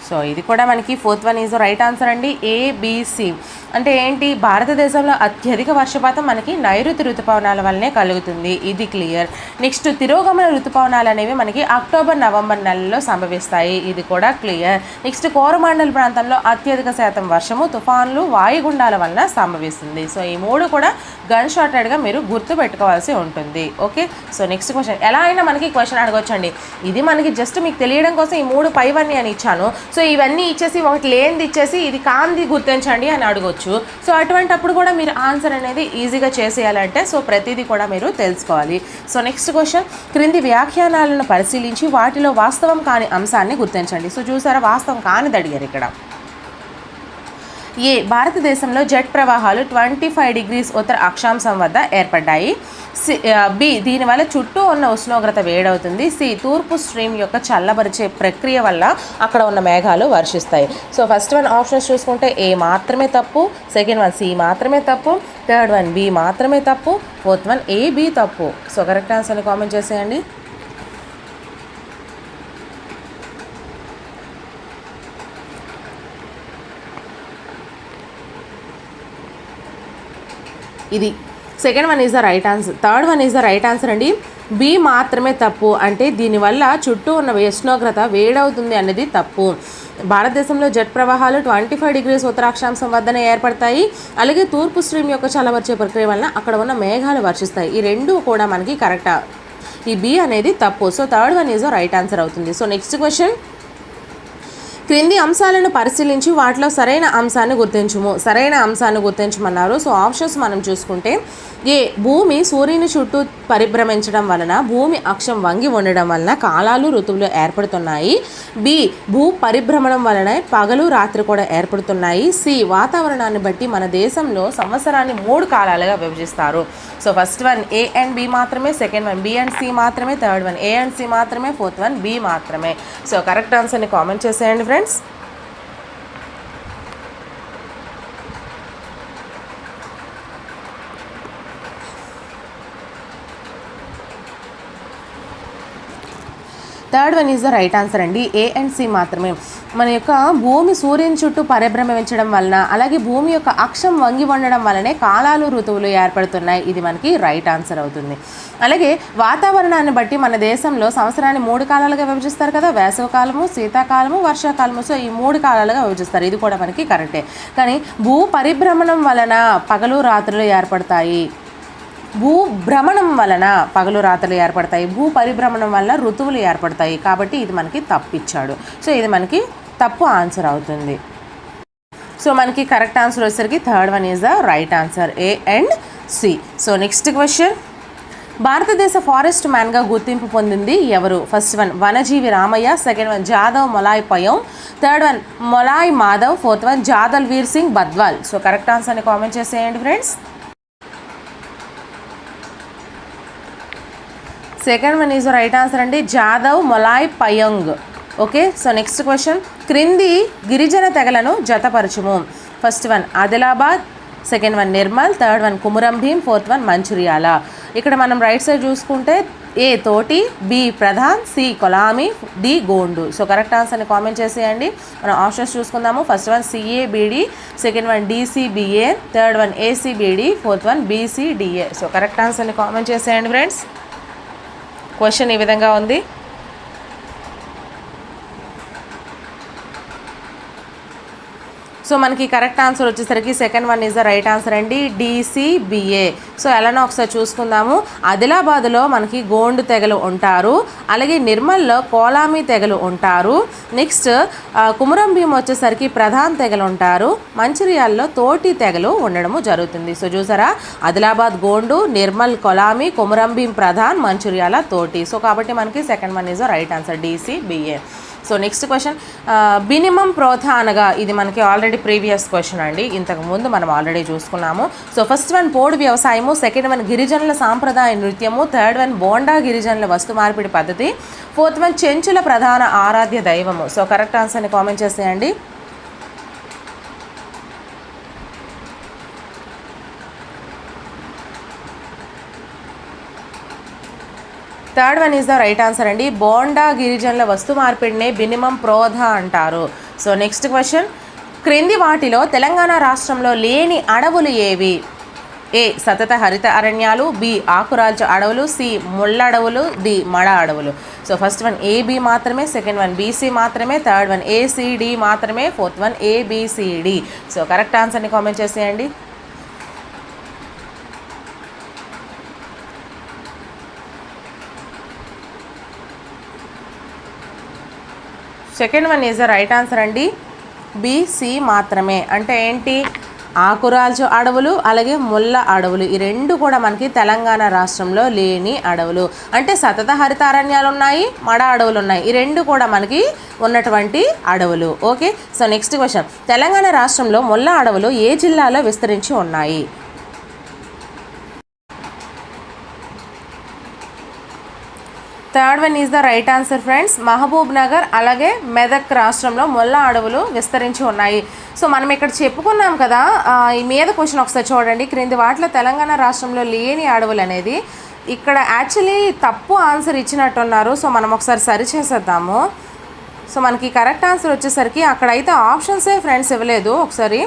సో ఇది కూడా మనకి fourth one is right answer అండి. ఏబిసి అంటే ఏంటి? భారతదేశంలో అత్యధిక వర్షపాతం మనకి నైరుతి ఋతుపవనాల వల్లనే కలుగుతుంది, ఇది క్లియర్. నెక్స్ట్ తిరోగమన ఋతుపవనాలు అనేవి మనకి అక్టోబర్ నవంబర్ నెలల్లో సంభవిస్తాయి, ఇది కూడా క్లియర్. నెక్స్ట్ కోరమాండల్ ప్రాంతంలో అత్యధిక శాతం వర్షము తుఫాన్లు వాయుగుండాల వలన సంభవిస్తుంది. సో ఈ మూడు కూడా గన్ షార్టెడ్గా మీరు గుర్తు పెట్టుకోవాల్సి ఉంటుంది. ఓకే, సో నెక్స్ట్ క్వశ్చన్ ఎలా అయినా మనకి క్వశ్చన్ అడగొచ్చండి. ఇది మనకి జస్ట్ మీకు తెలియడం కోసం ఈ మూడు పైవన్నీ అని ఇచ్చాను. సో ఇవన్నీ ఇచ్చేసి ఒకటి లేనిది ఇచ్చేసి ఇది కాంది గుర్తించండి అని అడగొచ్చు. సో అటువంటప్పుడు కూడా మీరు ఆన్సర్ అనేది ఈజీగా చేసేయాలంటే సో ప్రతిదీ కూడా మీరు తెలుసుకోవాలి. సో నెక్స్ట్ క్వశ్చన్, క్రింది వ్యాఖ్యానాలను పరిశీలించి వాటిలో వాస్తవం కాని అంశాన్ని గుర్తించండి. సో చూసారా, వాస్తవం కానిది అడిగారు ఇక్కడ. ఏ భారతదేశంలో జెట్ ప్రవాహాలు 25 డిగ్రీస్ ఉత్తర అక్షాంశం వద్ద ఏర్పడ్డాయి. బి దీనివల్ల చుట్టూ ఉన్న ఉష్ణోగ్రత వేడవుతుంది. సి తూర్పు స్ట్రీమ్ యొక్క చల్లబరిచే ప్రక్రియ వల్ల అక్కడ ఉన్న మేఘాలు వర్షిస్తాయి. సో ఫస్ట్ వన్ ఆప్షన్స్ చూసుకుంటే ఏ మాత్రమే తప్పు, సెకండ్ వన్ సి మాత్రమే తప్పు, థర్డ్ వన్ బి మాత్రమే తప్పు, ఫోర్త్ వన్ ఏ బి తప్పు. సో కరెక్ట్ ఆన్సర్ని కామెంట్ చేసేయండి. ఇది second one is the right answer. Third one is the right answer అండి. బి మాత్రమే తప్పు, అంటే దీనివల్ల చుట్టూ ఉన్న ఉష్ణోగ్రత వేడవుతుంది అనేది తప్పు. భారతదేశంలో జెట్ ప్రవాహాలు 25 డిగ్రీస్ ఉత్తరాక్షాంశం వద్దనే ఏర్పడతాయి. అలాగే తూర్పు స్ట్రీమ్ యొక్క చల్లబరిచే ప్రక్రియ వలన అక్కడ ఉన్న మేఘాలు వర్షిస్తాయి. ఈ రెండు కూడా మనకి కరెక్టా? ఈ బి అనేది తప్పు. So third one is the right answer అవుతుంది. సో నెక్స్ట్ క్వశ్చన్, క్రింది అంశాలను పరిశీలించి వాటిలో సరైన అంశాన్ని గుర్తించుము. సరైన అంశాన్ని గుర్తించమన్నారు. సో ఆప్షన్స్ మనం చూసుకుంటే ఏ భూమి సూర్యుని చుట్టూ పరిభ్రమించడం వలన భూమి అక్షం వంగి ఉండడం వలన కాలాలు ఋతువులు ఏర్పడుతున్నాయి. బి భూ పరిభ్రమణం వలన పగలు రాత్రి కూడా ఏర్పడుతున్నాయి. సి వాతావరణాన్ని బట్టి మన దేశంలో సంవత్సరాన్ని 3 కాలాలుగా విభజిస్తారు. So first one A and B మాత్రమే, second one B and C మాత్రమే, third one A and C మాత్రమే, ఫోర్త్ వన్ బి మాత్రమే. సో కరెక్ట్ ఆన్సర్ని కామెంట్ చేసేయండి friends. Third one is the right answer అండి. ఏ అండ్ సి మాత్రమే. మన యొక్క భూమి సూర్యుని చుట్టూ పరిభ్రమించడం వలన అలాగే భూమి యొక్క అక్షం వంగి ఉండడం వలనే కాలాలు ఋతువులు ఏర్పడుతున్నాయి, ఇది మనకి రైట్ ఆన్సర్ అవుతుంది. అలాగే వాతావరణాన్ని బట్టి మన దేశంలో సంవత్సరాన్ని 3 కాలాలుగా విభజిస్తారు కదా, వేసవకాలము, శీతాకాలము, వర్షాకాలము. సో ఈ 3 కాలాలుగా విభజిస్తారు, ఇది కూడా మనకి కరెక్టే. కానీ భూ పరిభ్రమణం వలన పగలు రాత్రులు ఏర్పడతాయి, భూభ్రమణం వలన పగలు రాత్రులు ఏర్పడతాయి, భూ పరిభ్రమణం వలన ఋతువులు ఏర్పడతాయి. కాబట్టి ఇది మనకి తప్పిచ్చాడు. సో ఇది మనకి తప్పు ఆన్సర్ అవుతుంది. సో మనకి కరెక్ట్ ఆన్సర్ వచ్చేసరికి third one is the right answer, A and C. So next question, భారతదేశ ఫారెస్ట్ మ్యాన్గా గుర్తింపు పొందింది ఎవరు? First one Vanajeevi Ramaiah, second one Jadav Molai Payeng, third one Molai Madhav, fourth one Jadal Veer Singh Badwal. So correct ఆన్సర్ని కామెంట్ చేసేయండి friends. Second one is right answer అండి, Jadav Molai Payeng. Okay, so next question, క్రింది గిరిజన తెగలను జతపరచుము. First one Adilabad, second one Nirmal, third one Kumuram Bheem, fourth one Mancherial. ఇక్కడ మనం రైట్ సైడ్ చూసుకుంటే A Thoti, B Pradhan, C Kolami, D Gond. So correct ఆన్సర్ని కామెంట్ చేసేయండి. మనం ఆప్షన్స్ చూసుకుందాము. First one CABD, second one DCBA, third one A C B D, fourth one B C D A. So correct ఆన్సర్ని comment చేసేయండి friends. Question ఈ విధంగా ఉంది. సో మనకి కరెక్ట్ ఆన్సర్ వచ్చేసరికి second one is the right answer అండి, DCBA. సో ఎలానో ఒకసారి చూసుకుందాము. ఆదిలాబాద్లో మనకి గోండు తెగలు ఉంటారు, అలాగే నిర్మల్లో కోలామి తెగలు ఉంటారు, నెక్స్ట్ కుమురం భీం వచ్చేసరికి ప్రధాన్ తెగలు ఉంటారు, మంచిర్యాలలో తోటి తెగలు ఉండడము జరుగుతుంది. సో చూసారా, ఆదిలాబాద్ గోండు, నిర్మల్ కొలామి, కుమురం భీం ప్రధాన్, మంచిర్యాల తోటి. సో కాబట్టి మనకి second one is the right answer, DCBA. So next question, బినిమం ప్రోథా అనగా, ఇది మనకి ఆల్రెడీ ప్రీవియస్ క్వశ్చన్ అండి, ఇంతకుముందు మనం ఆల్రెడీ చూసుకున్నాము. సో ఫస్ట్ వన్ పోడు వ్యవసాయము, సెకండ్ వన్ గిరిజనుల సాంప్రదాయ నృత్యము, థర్డ్ వన్ బోండా గిరిజనుల వస్తు మార్పిడి పద్ధతి, ఫోర్త్ వన్ చెంచుల ప్రధాన ఆరాధ్య దైవము. సో కరెక్ట్ ఆన్సర్ని కామెంట్ చేసేయండి. Third one is the right answer అండి, బోండా గిరిజనుల వస్తు మార్పిడినే బినిమం ప్రోధ అంటారు. సో నెక్స్ట్ క్వశ్చన్, క్రింది వాటిలో తెలంగాణ రాష్ట్రంలో లేని అడవులు ఏవి? A సతత హరిత అరణ్యాలు, B ఆకురాల్చు అడవులు, C ముళ్ళ అడవులు, D మడ అడవులు. సో ఫస్ట్ వన్ AB మాత్రమే, సెకండ్ వన్ BC మాత్రమే, థర్డ్ వన్ ACD మాత్రమే, fourth one ABCD. So correct ఆన్సర్ని కామెంట్ చేసేయండి. Second one is the right answer అండి, BC మాత్రమే. అంటే ఏంటి, ఆకురాల్చు అడవులు అలాగే ముళ్ళ అడవులు, ఈ రెండు కూడా మనకి తెలంగాణ రాష్ట్రంలో లేని అడవులు. అంటే సతత హరితారణ్యాలు ఉన్నాయి, మడ అడవులు ఉన్నాయి, ఈ రెండు కూడా మనకి ఉన్నటువంటి అడవులు. Okay. So next question, Telangana రాష్ట్రంలో ముళ్ళ అడవులు ఏ జిల్లాలో విస్తరించి ఉన్నాయి? Third one is the right answer friends, Mahabubnagar అలాగే మెదక్ రాష్ట్రంలో ముళ్ళ అడవులు విస్తరించి ఉన్నాయి. సో మనం ఇక్కడ చెప్పుకున్నాం కదా, ఈ మీద క్వశ్చన్ ఒకసారి చూడండి, క్రింది వాటిలో తెలంగాణ రాష్ట్రంలో లేని అడవులు అనేది ఇక్కడ యాక్చువల్లీ తప్పు ఆన్సర్ ఇచ్చినట్టున్నారు. సో మనం ఒకసారి సరి చేసేద్దాము. సో మనకి కరెక్ట్ ఆన్సర్ వచ్చేసరికి అక్కడైతే ఆప్షన్సే ఫ్రెండ్స్ ఇవ్వలేదు. ఒకసారి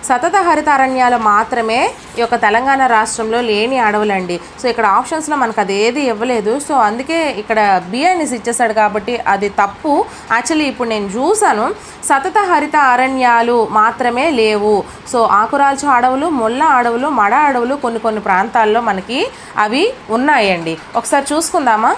సతత హరితారణ్యాలు మాత్రమే ఈ యొక్క తెలంగాణ రాష్ట్రంలో లేని అడవులండి. సో ఇక్కడ ఆప్షన్స్లో మనకు అది ఏది ఇవ్వలేదు. సో అందుకే ఇక్కడ బి అనేసి ఇచ్చేసాడు కాబట్టి అది తప్పు. యాక్చువల్లీ ఇప్పుడు నేను చూసాను, సతత హరిత అరణ్యాలు మాత్రమే లేవు. సో ఆకురాల్చు అడవులు, ముళ్ళ అడవులు, మడ అడవులు కొన్ని ప్రాంతాల్లో మనకి అవి ఉన్నాయండి. ఒకసారి చూసుకుందామా.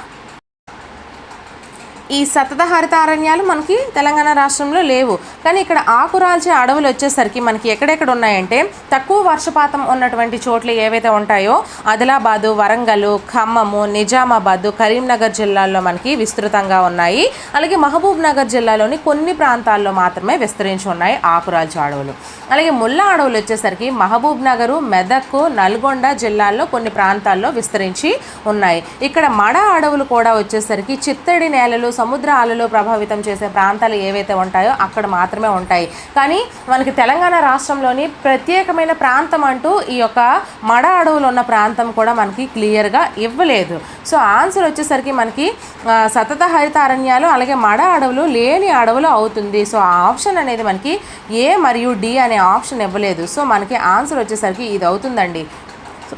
ఈ సతత హరిత అరణ్యాలు మనకి తెలంగాణ రాష్ట్రంలో లేవు, కానీ ఇక్కడ ఆకురాల్చే అడవులు వచ్చేసరికి మనకి ఎక్కడెక్కడ ఉన్నాయంటే తక్కువ వర్షపాతం ఉన్నటువంటి చోట్ల ఏవైతే ఉంటాయో ఆదిలాబాదు, వరంగల్, ఖమ్మము, నిజామాబాదు, కరీంనగర్ జిల్లాల్లో మనకి విస్తృతంగా ఉన్నాయి. అలాగే మహబూబ్ నగర్ జిల్లాలోని కొన్ని ప్రాంతాల్లో మాత్రమే విస్తరించి ఉన్నాయి ఆకురాల్చే అడవులు. అలాగే ముళ్ళ అడవులు వచ్చేసరికి మహబూబ్ నగరు, మెదక్, నల్గొండ జిల్లాల్లో కొన్ని ప్రాంతాల్లో విస్తరించి ఉన్నాయి. ఇక్కడ మడ అడవులు కూడా వచ్చేసరికి చిత్తడి నేలలు, సముద్ర అలలు ప్రభావితం చేసే ప్రాంతాలు ఏవైతే ఉంటాయో అక్కడ మాత్రమే ఉంటాయి. కానీ మనకి తెలంగాణ రాష్ట్రంలోని ప్రత్యేకమైన ప్రాంతం అంటూ ఈ యొక్క మడ అడవులు ఉన్న ప్రాంతం కూడా మనకి క్లియర్గా ఇవ్వలేదు. సో ఆన్సర్ వచ్చేసరికి మనకి సతత హరిత అరణ్యాలు అలాగే మడ అడవులు లేని అడవులు అవుతుంది. సో ఆ ఆప్షన్ అనేది మనకి A మరియు D అనే ఆప్షన్ ఇవ్వలేదు. సో మనకి ఆన్సర్ వచ్చేసరికి ఇది అవుతుందండి.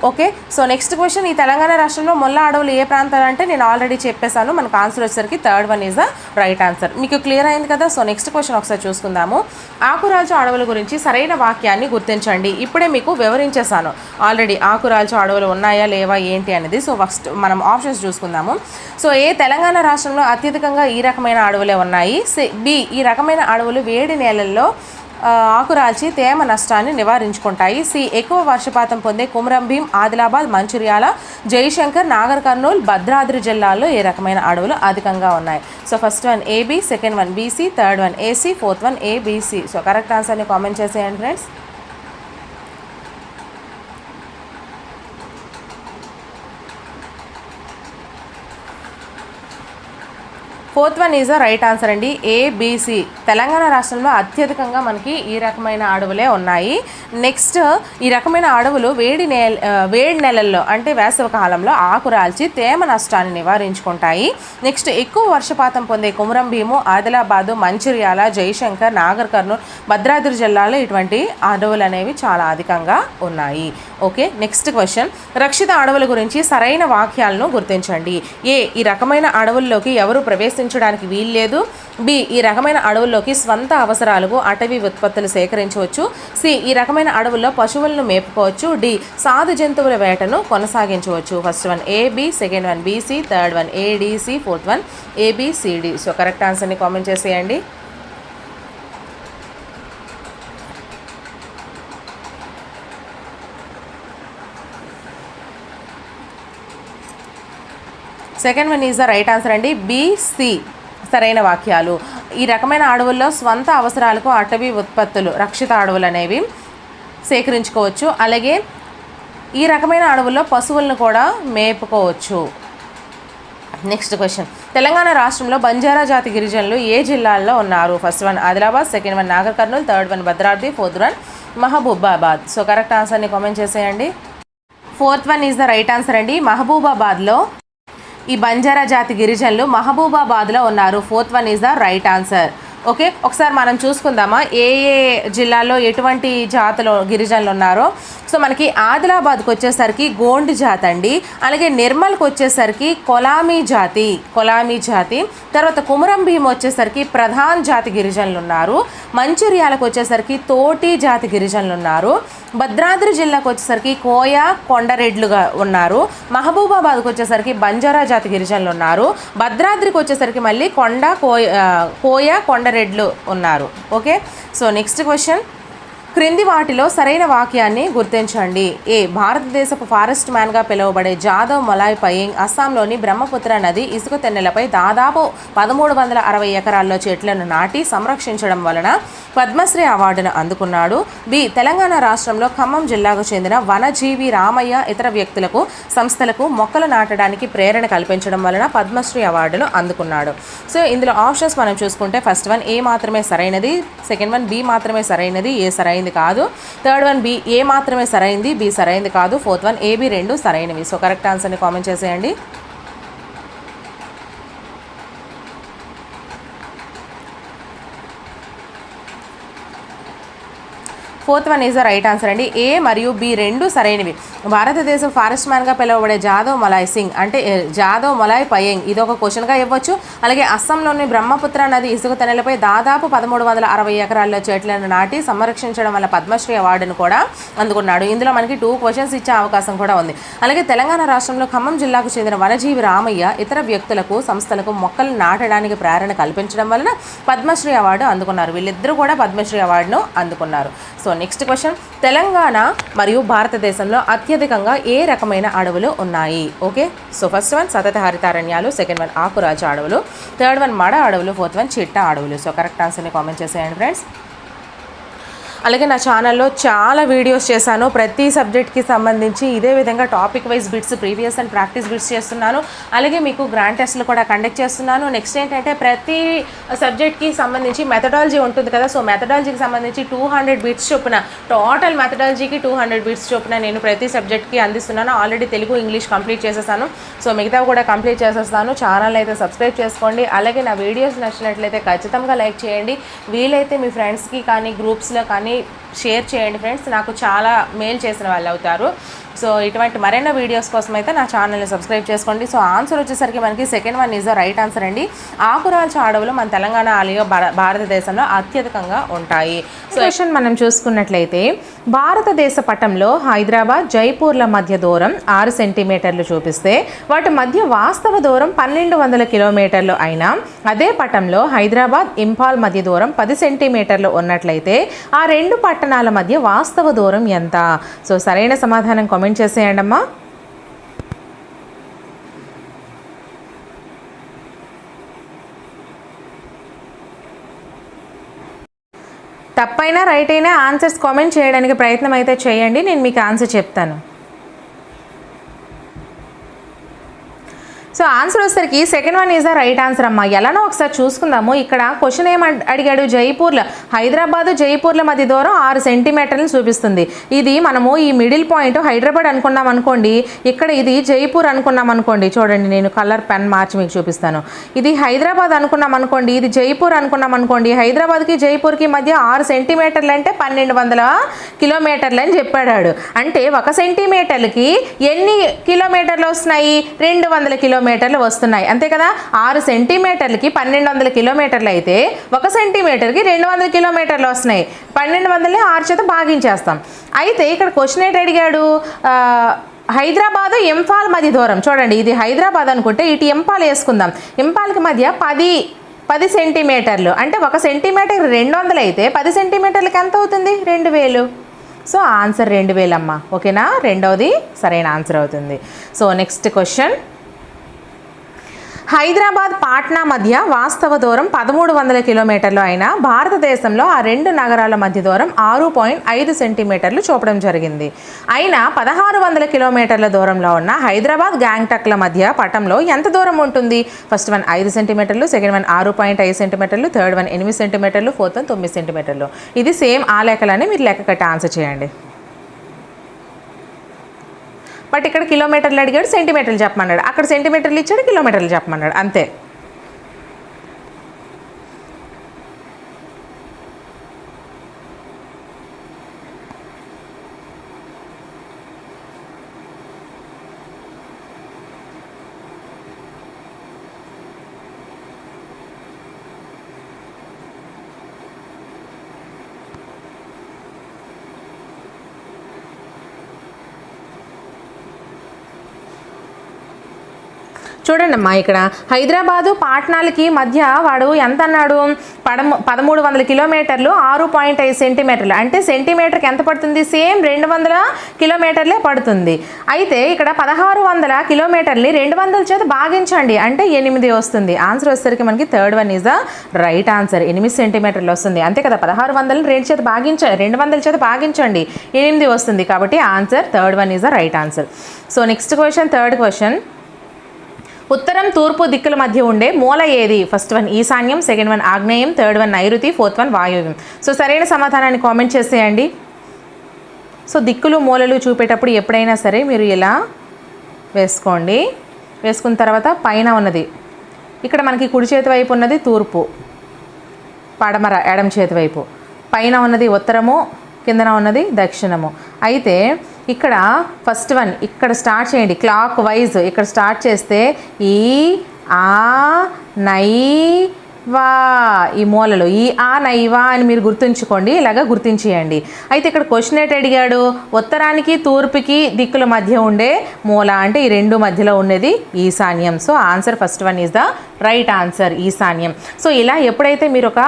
ఓకే. సో నెక్స్ట్ క్వశ్చన్, ఈ తెలంగాణ రాష్ట్రంలో ముళ్ళ అడవులు ఏ ప్రాంతాలు అంటే నేను ఆల్రెడీ చెప్పేశాను. మనకు ఆన్సర్ వచ్చేసరికి third one is the right answer. మీకు క్లియర్ అయింది కదా. సో నెక్స్ట్ క్వశ్చన్ ఒకసారి చూసుకుందాము. ఆకురాల్చు అడవుల గురించి సరైన వాక్యాన్ని గుర్తించండి. ఇప్పుడే మీకు వివరించేశాను ఆల్రెడీ ఆకురాల్చు అడవులు ఉన్నాయా లేవా ఏంటి అనేది. సో ఫస్ట్ మనం ఆప్షన్స్ చూసుకుందాము. సో ఏ తెలంగాణ రాష్ట్రంలో అత్యధికంగా ఈ రకమైన అడవులే ఉన్నాయి. B ఈ రకమైన అడవులు వేడి నేలల్లో ఆకురాల్చి తేమ నష్టాన్ని నివారించుకుంటాయి. C ఎక్కువ వర్షపాతం పొందే కుమురం భీం, ఆదిలాబాద్, మంచిర్యాల, జయశంకర్, నాగర్ కర్నూల్, భద్రాద్రి జిల్లాల్లో ఏ రకమైన అడవులు అధికంగా ఉన్నాయి. So first one AB, second one BC, third one AC, fourth one ABC. So correct ఆన్సర్ని కామెంట్ చేసేయండి friends. Fourth one is the right answer అండి, ఏబిసి. తెలంగాణ రాష్ట్రంలో అత్యధికంగా మనకి ఈ రకమైన అడవులే ఉన్నాయి. నెక్స్ట్, ఈ రకమైన అడవులు వేడి నెలల్లో అంటే వేసవి కాలంలో ఆకురాల్చి తేమ నష్టాన్ని నివారించుకుంటాయి. నెక్స్ట్, ఎక్కువ వర్షపాతం పొందే కుమరం భీము, ఆదిలాబాదు, మంచిర్యాల, జయశంకర్, నాగర్ కర్నూలు, భద్రాద్రి జిల్లాలో ఇటువంటి అడవులు అనేవి చాలా అధికంగా ఉన్నాయి. ఓకే, నెక్స్ట్ క్వశ్చన్, రక్షిత అడవుల గురించి సరైన వాక్యాలను గుర్తించండి. ఏ, ఈ రకమైన అడవుల్లోకి ఎవరు ప్రవేశించడానికి వీల్లేదు. బి, ఈ రకమైన అడవుల్లోకి స్వంత అవసరాలకు అటవీ ఉత్పత్తులు సేకరించవచ్చు. సి, ఈ రకమైన అడవుల్లో పశువులను మేపుకోవచ్చు. డి, సాధు జంతువుల వేటను కొనసాగించవచ్చు. First one A B, second one B C, third one A D C, fourth one A B C D. So correct ఆన్సర్ని కామెంట్ చేసేయండి. Second one is the right answer అండి, బిసి సరైన వాక్యాలు. ఈ రకమైన అడవుల్లో స్వంత అవసరాలకు అటవీ ఉత్పత్తులు, రక్షిత అడవులు అనేవి సేకరించుకోవచ్చు. అలాగే ఈ రకమైన అడవుల్లో పశువులను కూడా మేపుకోవచ్చు. నెక్స్ట్ క్వశ్చన్, తెలంగాణ రాష్ట్రంలో బంజారా జాతి గిరిజనులు ఏ జిల్లాల్లో ఉన్నారు? First one Adilabad, second one Nagar Kurnool, third one Bhadradri, fourth one Mahabubabad. So correct ఆన్సర్ని కామెంట్ చేసేయండి. Fourth one is the right answer అండి, మహబూబాబాద్లో ఈ బంజారా జాతి గిరిజనులు మహబూబాబాద్లో ఉన్నారు. Fourth one is the right answer. Okay, ఒకసారి మనం చూసుకుందామా ఏ ఏ జిల్లాల్లో ఎటువంటి జాతులు గిరిజనులు ఉన్నారో. సో మనకి ఆదిలాబాద్కి వచ్చేసరికి గోండ్ జాతి అండి. అలాగే నిర్మల్కి వచ్చేసరికి కొలామీ జాతి. తర్వాత కుమరం భీం వచ్చేసరికి ప్రధాన్ జాతి గిరిజనులు ఉన్నారు. మంచిర్యాలకు వచ్చేసరికి తోటి జాతి గిరిజనులు ఉన్నారు. భద్రాద్రి జిల్లాకు వచ్చేసరికి కోయా కొండరెడ్లుగా ఉన్నారు. మహబూబాబాద్కి వచ్చేసరికి బంజారా జాతి గిరిజనులు ఉన్నారు. భద్రాద్రికి వచ్చేసరికి మళ్ళీ కోయా కొండరెడ్లు ఉన్నారు. ఓకే, సో నెక్స్ట్ క్వశ్చన్, క్రింది వాటిలో సరైన వాక్యాన్ని గుర్తించండి. ఏ, భారతదేశపు ఫారెస్ట్ మ్యాన్గా పిలువబడే జాదవ్ మొలాయ్ పయింగ్ అస్సాంలోని బ్రహ్మపుత్ర నది ఇసుక తెన్నెలపై దాదాపు 1360 ఎకరాల్లో చెట్లను నాటి సంరక్షించడం వలన పద్మశ్రీ అవార్డును అందుకున్నాడు. బి, తెలంగాణ రాష్ట్రంలో ఖమ్మం జిల్లాకు చెందిన వనజీవి రామయ్య ఇతర వ్యక్తులకు, సంస్థలకు మొక్కలు నాటడానికి ప్రేరణ కల్పించడం వలన పద్మశ్రీ అవార్డును అందుకున్నాడు. సో ఇందులో ఆప్షన్స్ మనం చూసుకుంటే ఫస్ట్ వన్ ఏ మాత్రమే సరైనది, సెకండ్ వన్ బి మాత్రమే సరైనది, ఏ సరైనది కాదు, థర్డ్ వన్ బి ఏ మాత్రమే సరైనది, బి సరైనది కాదు, ఫోర్త్ వన్ ఏబి రెండు సరైనవి. సో కరెక్ట్ ఆన్సర్ని కామెంట్ చేసేయండి. Fourth one is the right answer అండి, ఏ మరియు బి రెండు సరైనవి. భారతదేశం ఫారెస్ట్ మ్యాన్గా పిలువబడే జాదవ్ మొలాయ్ సింగ్ అంటే జాదవ్ మొలాయ్ పయింగ్ ఇది ఒక క్వశ్చన్గా ఇవ్వచ్చు. అలాగే అస్సాంలోని బ్రహ్మపుత్ర నది ఇసుక తెనెలపై దాదాపు 1360 ఎకరాల్లో చెట్లను నాటి సంరక్షించడం వల్ల పద్మశ్రీ అవార్డును కూడా అందుకున్నాడు. ఇందులో మనకి 2 క్వశ్చన్స్ ఇచ్చే అవకాశం కూడా ఉంది. అలాగే తెలంగాణ రాష్ట్రంలో ఖమ్మం జిల్లాకు చెందిన వనజీవి రామయ్య ఇతర వ్యక్తులకు, సంస్థలకు మొక్కలు నాటడానికి ప్రేరణ కల్పించడం వలన పద్మశ్రీ అవార్డు అందుకున్నారు. వీళ్ళిద్దరూ కూడా పద్మశ్రీ అవార్డును అందుకున్నారు. సో నెక్స్ట్ క్వశ్చన్, తెలంగాణ మరియు భారతదేశంలో అత్యధికంగా ఏ రకమైన అడవులు ఉన్నాయి? ఓకే, సో ఫస్ట్ వన్ సతత హరితారణ్యాలు, సెకండ్ వన్ ఆకురాజు అడవులు, థర్డ్ వన్ మడ అడవులు, ఫోర్త్ వన్ చిట్ట అడవులు. సో కరెక్ట్ ఆన్సర్ని కామెంట్ చేసేయండి ఫ్రెండ్స్. అలాగే నా ఛానల్లో చాలా వీడియోస్ చేశాను ప్రతి సబ్జెక్ట్కి సంబంధించి. ఇదే విధంగా topic wise bits, previous and practice bits చేస్తున్నాను. అలాగే మీకు గ్రాండ్ టెస్ట్లు కూడా కండక్ట్ చేస్తున్నాను. నెక్స్ట్ ఏంటంటే ప్రతి సబ్జెక్ట్కి సంబంధించి మెథడాలజీ ఉంటుంది కదా, సో మెథడాలజీకి సంబంధించి 200 బిట్స్ చొప్పున, టోటల్ మెథడాలజీకి 200 బిట్స్ చొప్పున నేను ప్రతి సబ్జెక్ట్కి అందిస్తున్నాను. ఆల్రెడీ తెలుగు, ఇంగ్లీష్ కంప్లీట్ చేసేసాను. సో మిగతా కూడా కంప్లీట్ చేసేస్తాను. ఛానల్ అయితే సబ్స్క్రైబ్ చేసుకోండి. అలాగే నా వీడియోస్ నచ్చినట్లయితే ఖచ్చితంగా లైక్ చేయండి. వీలైతే మీ ఫ్రెండ్స్కి కానీ, గ్రూప్స్లో కానీ షేర్ చేయండి ఫ్రెండ్స్. నాకు చాలా మేలు చేసిన వాళ్ళు అవుతారు. సో ఇటువంటి మరెన్నో వీడియోస్ కోసం అయితే నా ఛానల్ని సబ్స్క్రైబ్ చేసుకోండి. సో ఆన్సర్ వచ్చేసరికి మనకి second one is the right answer అండి. ఆకురాల్చు అడవులు మన తెలంగాణ అలాగే భారతదేశంలో అత్యధికంగా ఉంటాయి. సో క్వశ్చన్ మనం చూసుకున్నట్లయితే భారతదేశ పటంలో హైదరాబాద్, జైపూర్ల మధ్య దూరం 6 సెంటీమీటర్లు చూపిస్తే వాటి మధ్య వాస్తవ దూరం 1200 కిలోమీటర్లు అయినా అదే పటంలో హైదరాబాద్, ఇంఫాల్ మధ్య దూరం 10 సెంటీమీటర్లు ఉన్నట్లయితే ఆ రెండు పట్టణాల మధ్య వాస్తవ దూరం ఎంత? సో సరైన సమాధానం కామెంట్ చేసేయండి అమ్మా. తప్పైనా రైట్ అయినా ఆన్సర్స్ కామెంట్ చేయడానికి ప్రయత్నం అయితే చేయండి, నేను మీకు ఆన్సర్ చెప్తాను. సో సో ఆన్సర్ వచ్చేసరికి second one is the right answer అమ్మా. ఎలానో ఒకసారి చూసుకుందాము. ఇక్కడ క్వశ్చన్ అడిగాడు, జైపూర్లో హైదరాబాదు జైపూర్ల మధ్య దూరం 6 సెంటీమీటర్లు చూపిస్తుంది. ఇది మనము ఈ మిడిల్ పాయింట్ హైదరాబాద్ అనుకున్నాం అనుకోండి, ఇక్కడ ఇది జైపూర్ అనుకున్నాం అనుకోండి. చూడండి, నేను కలర్ పెన్ మార్చి మీకు చూపిస్తాను. ఇది హైదరాబాద్ అనుకున్నాం అనుకోండి, ఇది జైపూర్ అనుకున్నాం అనుకోండి. హైదరాబాద్కి జైపూర్కి మధ్య 6 సెంటీమీటర్లు అంటే 1200 కిలోమీటర్లు అని చెప్పాడు. అంటే 1 సెంటీమీటర్లకి ఎన్ని కిలోమీటర్లు వస్తున్నాయి? 200 కిలోమీటర్లు వస్తున్నాయి, అంతే కదా. 6 సెంటీమీటర్లకి 1200 కిలోమీటర్లు అయితే 1 సెంటీమీటర్కి 200 కిలోమీటర్లు వస్తున్నాయి. 1200ని 6 చేత భాగించేస్తాం. అయితే ఇక్కడ క్వశ్చన్ ఏంటి అడిగాడు, హైదరాబాదు ఇంఫాల్ మధ్య దూరం. చూడండి, ఇది హైదరాబాద్ అనుకుంటే ఇటు ఇంఫాల్ వేసుకుందాం. ఇంఫాల్కి మధ్య 10 సెంటీమీటర్లు అంటే 1 సెంటీమీటర్ 200 అయితే 10 సెంటీమీటర్లకి ఎంత అవుతుంది? 2000. సో ఆన్సర్ 2000 అమ్మ. ఓకేనా, రెండవది సరైన ఆన్సర్ అవుతుంది. So next question, Hyderabad Patna మధ్య వాస్తవ దూరం 1300 కిలోమీటర్లు అయినా భారతదేశంలో ఆ 2 నగరాల మధ్య దూరం 6.5 సెంటీమీటర్లు చూపడం జరిగింది. అయినా 1600 కిలోమీటర్ల దూరంలో ఉన్న హైదరాబాద్ గ్యాంగ్టక్ల మధ్య పటంలో ఎంత దూరం ఉంటుంది? ఫస్ట్ వన్ 5 సెంటీమీటర్లు, సెకండ్ వన్ 6.5 సెంటీమీటర్లు, థర్డ్ వన్ 8 సెంటీమీటర్లు, ఫోర్త్ వన్ 9 సెంటీమీటర్లు. ఇది సేమ్ ఆ లెక్కలని మీరు లెక్క కట్టి ఆన్సర్ చేయండి. బట్ ఇక్కడ కిలోమీటర్లు అడిగాడు, సెంటీమీటర్లు చెప్పమన్నాడు. అక్కడ సెంటీమీటర్లు ఇచ్చాడు, కిలోమీటర్లు చెప్పమన్నాడు, అంతే. చూడండి అమ్మా, ఇక్కడ హైదరాబాదు పాట్నాలకి మధ్య వాడు ఎంత అన్నాడు? 1300 కిలోమీటర్లు 6.5 సెంటీమీటర్లు అంటే సెంటీమీటర్కి ఎంత పడుతుంది? సేమ్ 200 కిలోమీటర్లే పడుతుంది. అయితే ఇక్కడ 1600 కిలోమీటర్ని 200 చేత భాగించండి అంటే 8 వస్తుంది. ఆన్సర్ వచ్చేసరికి మనకి third one is the right answer. 8 సెంటీమీటర్లు వస్తుంది, అంతే కదా. 1600 200 చేత భాగించండి 8 వస్తుంది. కాబట్టి answer third one is the right answer. So next question, third question, ఉత్తరం తూర్పు దిక్కుల మధ్య ఉండే మూల ఏది? ఫస్ట్ వన్ ఈశాన్యం, సెకండ్ వన్ ఆగ్నేయం, థర్డ్ వన్ నైరుతి, ఫోర్త్ వన్ వాయువ్యం. సో సరైన సమాధానాన్ని కామెంట్ చేసేయండి. సో దిక్కులు మూలలు చూపేటప్పుడు ఎప్పుడైనా సరే మీరు ఇలా వేసుకోండి. వేసుకున్న తర్వాత పైన ఉన్నది ఇక్కడ మనకి కుడి చేతి వైపు ఉన్నది తూర్పు, పడమర ఎడమ చేతి వైపు, పైన ఉన్నది ఉత్తరము, కిందన ఉన్నది దక్షిణము. అయితే ఇక్కడ ఫస్ట్ వన్ ఇక్కడ స్టార్ట్ చేయండి క్లాక్ వైజ్. ఇక్కడ స్టార్ట్ చేస్తే ఈ ఆ నై వా ఈ మూలలు ఈ ఆ నైవా అని మీరు గుర్తుంచుకోండి, ఇలాగా గుర్తించేయండి. అయితే ఇక్కడ క్వశ్చన్ ఏంటి అడిగాడు? ఉత్తరానికి తూర్పుకి దిక్కుల మధ్య ఉండే మూల అంటే ఈ 2 మధ్యలో ఉండేది ఈశాన్యం. So answer first one is the right answer, ఈశాన్యం. సో ఇలా ఎప్పుడైతే మీరు ఒక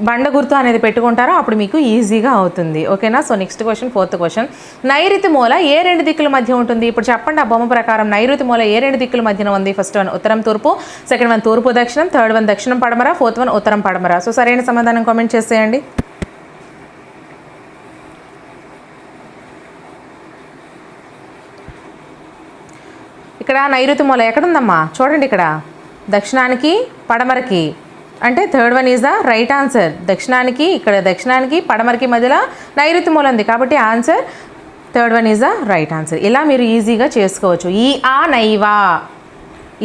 బండ గుర్తు అనేది పెట్టుకుంటారో అప్పుడు మీకు ఈజీగా అవుతుంది. ఓకేనా. So next question, fourth question, నైరుతి మూల ఏ 2 దిక్కుల మధ్య ఉంటుంది? ఇప్పుడు చెప్పండి ఆ బొమ్మ ప్రకారం నైరుతి మూల ఏ 2 దిక్కుల మధ్యన ఉంది? ఫస్ట్ వన్ ఉత్తరం తూర్పు, సెకండ్ వన్ తూర్పు దక్షిణం, థర్డ్ వన్ దక్షిణం పడమర, ఫోర్త్ వన్ ఉత్తరం పడమర. సో సరైన సమాధానం కామెంట్ చేసేయండి. ఇక్కడ నైరుతి మూల ఎక్కడుందమ్మా? చూడండి, ఇక్కడ దక్షిణానికి పడమరకి అంటే third one is the right answer. దక్షిణానికి ఇక్కడ దక్షిణానికి పడమరకి మధ్యలో నైరుతి మూల ఉంది కాబట్టి answer third one is the right answer. ఇలా మీరు ఈజీగా చేసుకోవచ్చు. ఈ ఆ నైవా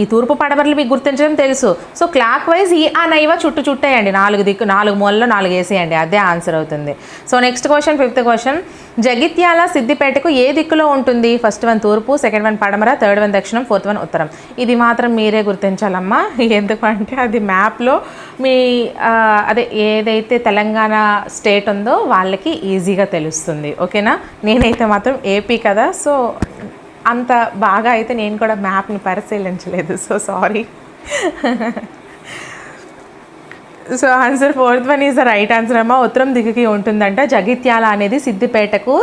ఈ తూర్పు పడమరలు మీకు గుర్తించడం తెలుసు. సో క్లాక్ వైజ్ ఈ ఆ నైవా చుట్టేయండి, 4 మూలలో 4 వేసేయండి, అదే ఆన్సర్ అవుతుంది. So next question, fifth question, Jagtial సిద్దిపేటకు ఏ దిక్కులో ఉంటుంది? ఫస్ట్ వన్ తూర్పు, సెకండ్ వన్ పడమర, థర్డ్ వన్ దక్షిణం, ఫోర్త్ వన్ ఉత్తరం. ఇది మాత్రం మీరే గుర్తించాలమ్మా, ఎందుకంటే అది మ్యాప్లో మీ అదే ఏదైతే తెలంగాణ స్టేట్ ఉందో వాళ్ళకి ఈజీగా తెలుస్తుంది. ఓకేనా. నేనైతే మాత్రం ఏపీ కదా, సో అంత బాగా అయితే నేను కూడా మ్యాప్ని పరిశీలించలేదు, so sorry. So answer fourth one is the right answer అమ్మ. ఉత్తరం దిక్కుకి ఉంటుందంట. జగిత్యాల అనేది సిద్దిపేటకు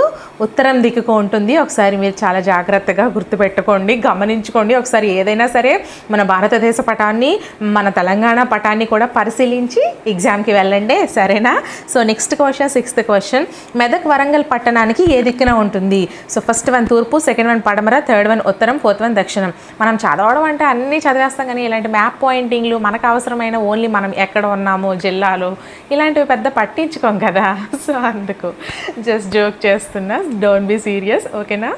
ఉత్తరం దిక్కుకు ఉంటుంది. ఒకసారి మీరు చాలా జాగ్రత్తగా గుర్తుపెట్టుకోండి, గమనించుకోండి. ఒకసారి ఏదైనా సరే మన భారతదేశ పటాన్ని, మన తెలంగాణ పటాన్ని కూడా పరిశీలించి ఎగ్జామ్కి వెళ్ళండి, సరేనా? So next question, sixth question. Medak Warangal పట్టణానికి ఏ దిక్కున ఉంటుంది? సో ఫస్ట్ వన్ తూర్పు, సెకండ్ వన్ పడమర, థర్డ్ వన్ ఉత్తరం, ఫోర్త్ వన్ దక్షిణం. మనం చదవడం అంటే అన్నీ చదివేస్తాం, కానీ ఇలాంటి మ్యాప్ పాయింటింగ్లు మనకు అవసరమైన ఓన్లీ మనం ఎక్కడ ఉన్నాము, జిల్లాలు, ఇలాంటివి పెద్ద పట్టించుకోం కదా. సో అందుకు జస్ట్ జోక్ చేస్తున్నా, డోంట్ బీ సీరియస్, ఓకేనా?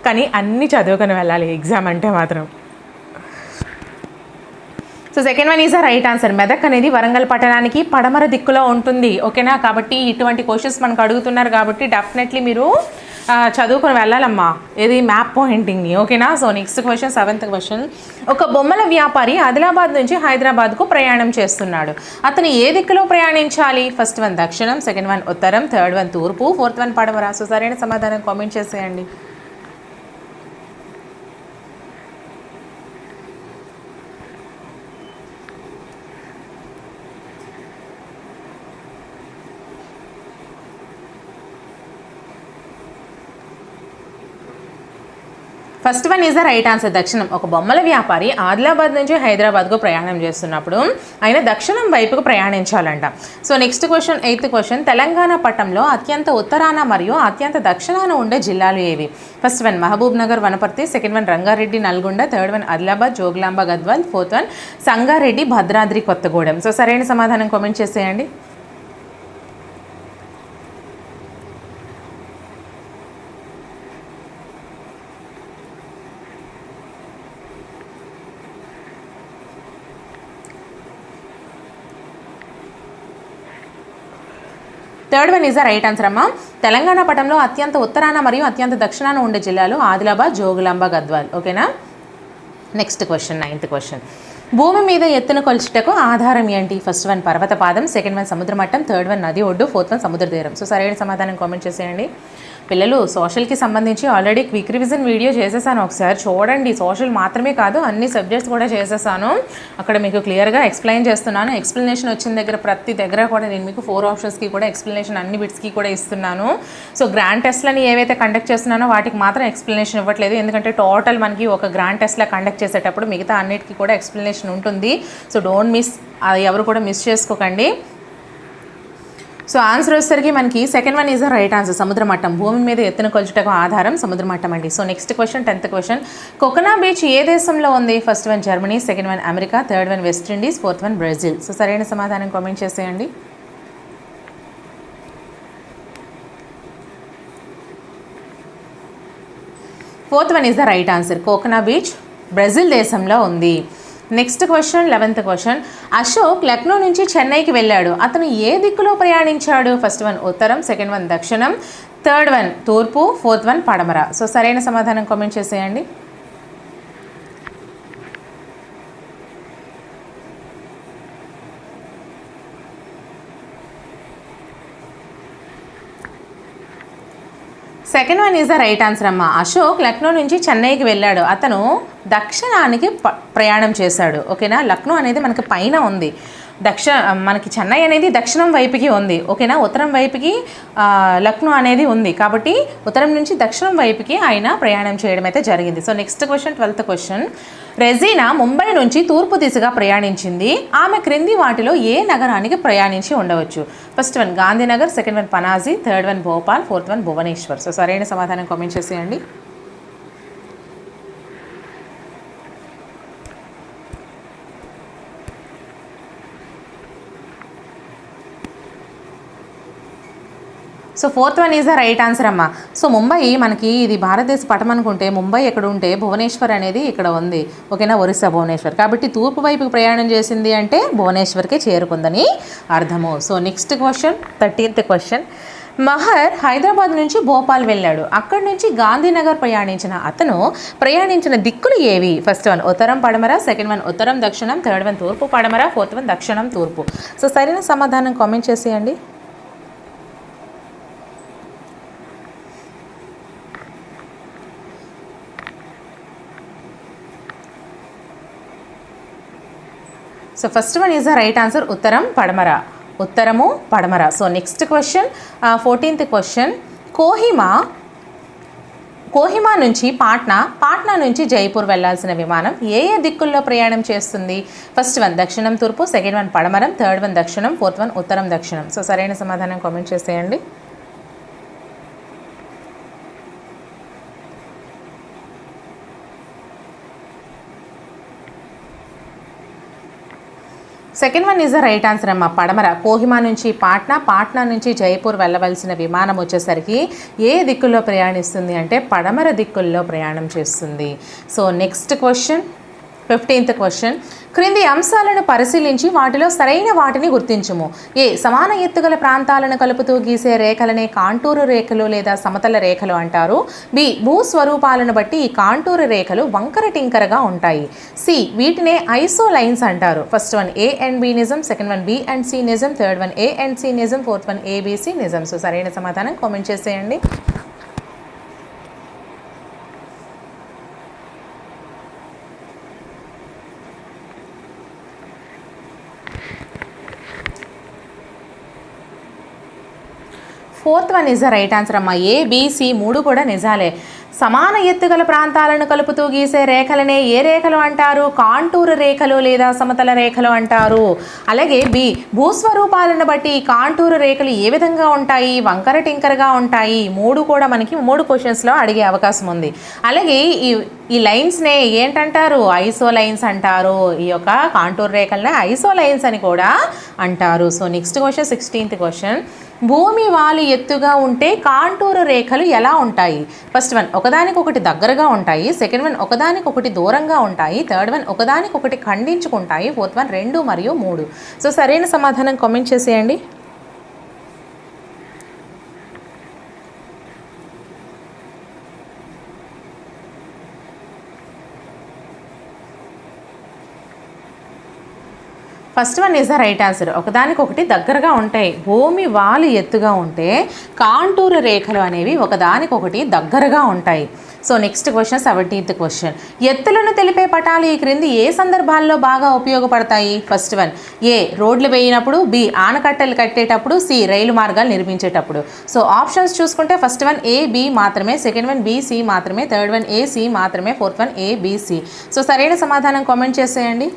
కానీ అన్నీ చదువుకొని వెళ్ళాలి ఎగ్జామ్ అంటే మాత్రం. So second one is the right answer. Medak అనేది వరంగల్ పట్టణానికి పడమర దిక్కులో ఉంటుంది, ఓకేనా? కాబట్టి ఇటువంటి క్వశ్చన్స్ మనకు అడుగుతున్నారు కాబట్టి డెఫినెట్లీ మీరు చదువుకొని వెళ్ళాలమ్మా, ఇది మ్యాప్ పాయింటింగ్ని, ఓకేనా? So next question, seventh question. ఒక బొమ్మల వ్యాపారి ఆదిలాబాద్ నుంచి హైదరాబాద్కు ప్రయాణం చేస్తున్నాడు. అతను ఏ దిక్కులో ప్రయాణించాలి? ఫస్ట్ వన్ దక్షిణం, సెకండ్ వన్ ఉత్తరం, థర్డ్ వన్ తూర్పు, ఫోర్త్ వన్ పడమర. సో సరైన సమాధానం కామెంట్ చేసేయండి. First one is the right answer, దక్షిణం. ఒక బొమ్మల వ్యాపారి ఆదిలాబాద్ నుంచి హైదరాబాద్కు ప్రయాణం చేస్తున్నప్పుడు ఆయన దక్షిణం వైపుకు ప్రయాణించాలంట. So next question, eighth question. Telangana పట్టంలో అత్యంత ఉత్తరాన మరియు అత్యంత దక్షిణాన ఉండే జిల్లాలు ఏవి? First one Mahabubnagar Wanaparthy, second one Rangareddy Nalgonda, third one Adilabad Jogulamba Gadwal, fourth one Sangareddy Bhadradri Kothagudem. So సరైన సమాధానం కామెంట్ చేసేయండి. Third one is the right answer అమ్మా. తెలంగాణ పటంలో అత్యంత ఉత్తరాన మరియు అత్యంత దక్షిణాన ఉండే జిల్లాలు ఆదిలాబాద్ జోగులాంబ గద్వాల్, ఓకేనా? Next question, ninth question. భూమి మీద ఎత్తును కొలుచుటకు ఆధారం ఏంటి? ఫస్ట్ వన్ పర్వతపాదం, సెకండ్ వన్ సముద్ర మట్టం, థర్డ్ వన్ నది ఒడ్డు, ఫోర్త్ వన్ సముద్ర తీరం. సో సరైన సమాధానం కామెంట్ చేసేయండి. పిల్లలు, సోషల్కి సంబంధించి ఆల్రెడీ క్విక్ రివిజన్ వీడియో చేసేసాను, ఒకసారి చూడండి. సోషల్ మాత్రమే కాదు, అన్ని సబ్జెక్ట్స్ కూడా చేసేసాను. అక్కడ మీకు క్లియర్గా ఎక్స్ప్లెయిన్ చేస్తున్నాను. ఎక్స్ప్లెనేషన్ వచ్చిన దగ్గర ప్రతి దగ్గర కూడా నేను మీకు 4 ఆప్షన్స్కి కూడా ఎక్స్ప్లెనేషన్ అన్ని బిట్స్కి కూడా ఇస్తున్నాను. సో గ్రాండ్ టెస్ట్లని ఏవైతే కండక్ట్ చేస్తున్నానో వాటికి మాత్రం ఎక్స్ప్లెనేషన్ ఇవ్వట్లేదు, ఎందుకంటే టోటల్ మనకి ఒక గ్రాండ్ టెస్ట్లా కండక్ట్ చేసేటప్పుడు మిగతా అన్నిటికీ కూడా ఎక్స్ప్లెనేషన్ ఉంటుంది. సో డోంట్ మిస్, అది ఎవరు కూడా మిస్ చేసుకోకండి. సో ఆన్సర్ వచ్చేసరికి మనకి second one is the right answer, సముద్ర మట్టం. భూమి మీద ఎత్తున కొలుచుటకు ఆధారం సముద్ర మట్టం అండి. So next question, 10th question. కొకనా బీచ్ ఏ దేశంలో ఉంది? First one Germany, second one America, third one West Indies, fourth one Brazil. So సరైన సమాధానం కామెంట్ చేసేయండి. Fourth one is the right answer, కోకనా బీచ్ బ్రెజిల్ దేశంలో ఉంది. Next question, 11th question. Ashok Lucknow నుంచి చెన్నైకి వెళ్ళాడు. అతను ఏ దిక్కులో ప్రయాణించాడు? ఫస్ట్ వన్ ఉత్తరం, సెకండ్ వన్ దక్షిణం, థర్డ్ వన్ తూర్పు, ఫోర్త్ వన్ పడమర. సో సరైన సమాధానం కామెంట్ చేసేయండి. Second one is the right answer అమ్మ. అశోక్ లక్నో నుంచి చెన్నైకి వెళ్ళాడు. అతను దక్షిణానికి ప్రయాణం చేశాడు, ఓకేనా? లక్నో అనేది మనకి పైన ఉంది, మనకి చెన్నై అనేది దక్షిణం వైపుకి ఉంది, ఓకేనా? ఉత్తరం వైపుకి లక్నో అనేది ఉంది, కాబట్టి ఉత్తరం నుంచి దక్షిణం వైపుకి ఆయన ప్రయాణం చేయడం అయితే జరిగింది. So next question, 12th question. Regina Mumbai నుంచి తూర్పు దిశగా ప్రయాణించింది. ఆమె క్రింది వాటిలో ఏ నగరానికి ప్రయాణించి ఉండవచ్చు? First one Gandhinagar, second one Panaji, third one Bhopal, fourth one Bhubaneswar. So సరైన సమాధానం కామెంట్ చేసేయండి. So fourth one is the right answer అమ్మ. సో ముంబై మనకి ఇది భారతదేశ పటం అనుకుంటే ముంబై ఎక్కడ ఉంటే భువనేశ్వర్ అనేది ఇక్కడ ఉంది, ఓకేనా? ఒరిస్సా భువనేశ్వర్. కాబట్టి తూర్పు వైపుకి ప్రయాణం చేసింది అంటే భువనేశ్వర్కే చేరుకుందని అర్థము. So next question, 13th question. మహర్ హైదరాబాద్ నుంచి భోపాల్ వెళ్ళాడు. అక్కడి నుంచి గాంధీనగర్ ప్రయాణించిన అతను ప్రయాణించిన దిక్కులు ఏవి? ఫస్ట్ వన్ ఉత్తరం పడమర, సెకండ్ వన్ ఉత్తరం దక్షిణం, థర్డ్ వన్ తూర్పు పడమర, ఫోర్త్ వన్ దక్షిణం తూర్పు. సో సరైన సమాధానం కామెంట్ చేసేయండి. So first one is the right answer, ఉత్తరం పడమర, ఉత్తరము పడమర. So next question 14th question, Kohima నుంచి పాట్నా నుంచి జైపూర్ వెళ్లాల్సిన విమానం ఏ దిక్కుల్లో ప్రయాణం చేస్తుంది? ఫస్ట్ వన్ దక్షిణం తూర్పు, సెకండ్ వన్ పడమరం, థర్డ్ వన్ దక్షిణం, ఫోర్త్ వన్ ఉత్తరం దక్షిణం. సో సరైన సమాధానం కామెంట్ చేసేయండి. Second one is the right answer అమ్మ, పడమర. కోహిమా నుంచి పాట్నా నుంచి జైపూర్ వెళ్ళవలసిన విమానం వచ్చేసరికి ఏ దిక్కుల్లో ప్రయాణిస్తుంది అంటే పడమర దిక్కుల్లో ప్రయాణం చేస్తుంది. So next question 15th question, క్రింది అంశాలను పరిశీలించి వాటిలో సరైన వాటిని గుర్తించుము. ఏ సమాన ఎత్తుగల ప్రాంతాలను కలుపుతూ గీసే రేఖలనే కాంటూరు రేఖలు లేదా సమతల రేఖలు అంటారు. బి భూస్వరూపాలను బట్టి ఈ కాంటూరు రేఖలు వంకర టింకరగా ఉంటాయి. సి వీటినే ఐసోలైన్స్ అంటారు. First one A and B నిజం, second one B and C నిజం, third one A and C నిజం, ఫోర్త్ వన్ ఏబిసి నిజం. సో సరైన సమాధానం కామెంట్ చేసేయండి. Fourth one is the right answer అమ్మ, ఏబిసి మూడు కూడా నిజాలే. సమాన ఎత్తుగల ప్రాంతాలను కలుపుతూ గీసే రేఖలనే ఏ రేఖలు అంటారు? కాంటూరు రేఖలు లేదా సమతల రేఖలు అంటారు. అలాగే బి భూస్వరూపాలను బట్టి కాంటూరు రేఖలు ఏ విధంగా ఉంటాయి? వంకర టింకరగా ఉంటాయి. మూడు కూడా మనకి 3 క్వశ్చన్స్లో అడిగే అవకాశం ఉంది. అలాగే ఈ లైన్స్నే ఏంటంటారు? ఐసోలైన్స్ అంటారు. ఈ యొక్క కాంటూర్ రేఖలనే ఐసోలైన్స్ అని కూడా అంటారు. So next question 16th question, భూమి వాలు ఎత్తుగా ఉంటే కాంటూరు రేఖలు ఎలా ఉంటాయి? ఫస్ట్ వన్ ఒకదానికొకటి దగ్గరగా ఉంటాయి, సెకండ్ వన్ ఒకదానికొకటి దూరంగా ఉంటాయి, థర్డ్ వన్ ఒకదానికొకటి ఖండించుకుంటాయి, ఫోర్త్ వన్ 2 మరియు 3. సో సరైన సమాధానం కామెంట్ చేసేయండి. First one is the right answer, ఒకదానికొకటి దగ్గరగా ఉంటాయి. భూమి వాలు ఎత్తుగా ఉంటే కాంటూరు రేఖలు అనేవి ఒకదానికొకటి దగ్గరగా ఉంటాయి. So next question 17th question, ఎత్తులను తెలిపే పటాలు ఈ క్రింది ఏ సందర్భాల్లో బాగా ఉపయోగపడతాయి? ఫస్ట్ వన్ ఏ రోడ్లు వేయినప్పుడు, బి ఆనకట్టలు కట్టేటప్పుడు, సి రైలు మార్గాలు నిర్మించేటప్పుడు. సో ఆప్షన్స్ చూసుకుంటే ఫస్ట్ వన్ ఏ బి మాత్రమే, సెకండ్ వన్ బి సి మాత్రమే, థర్డ్ వన్ ఏ సి మాత్రమే, fourth one A B C. So సరైన సమాధానం కామెంట్ చేసేయండి.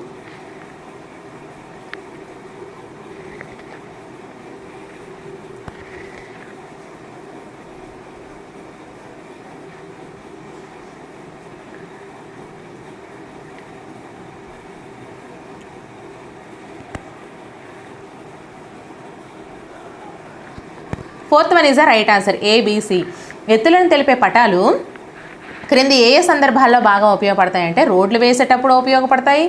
Fourth one is the right answer, A B C. ఎత్తులను తెలిపే పటాలు క్రింది ఏ సందర్భాల్లో బాగా ఉపయోగపడతాయి అంటే రోడ్లు వేసేటప్పుడు ఉపయోగపడతాయి,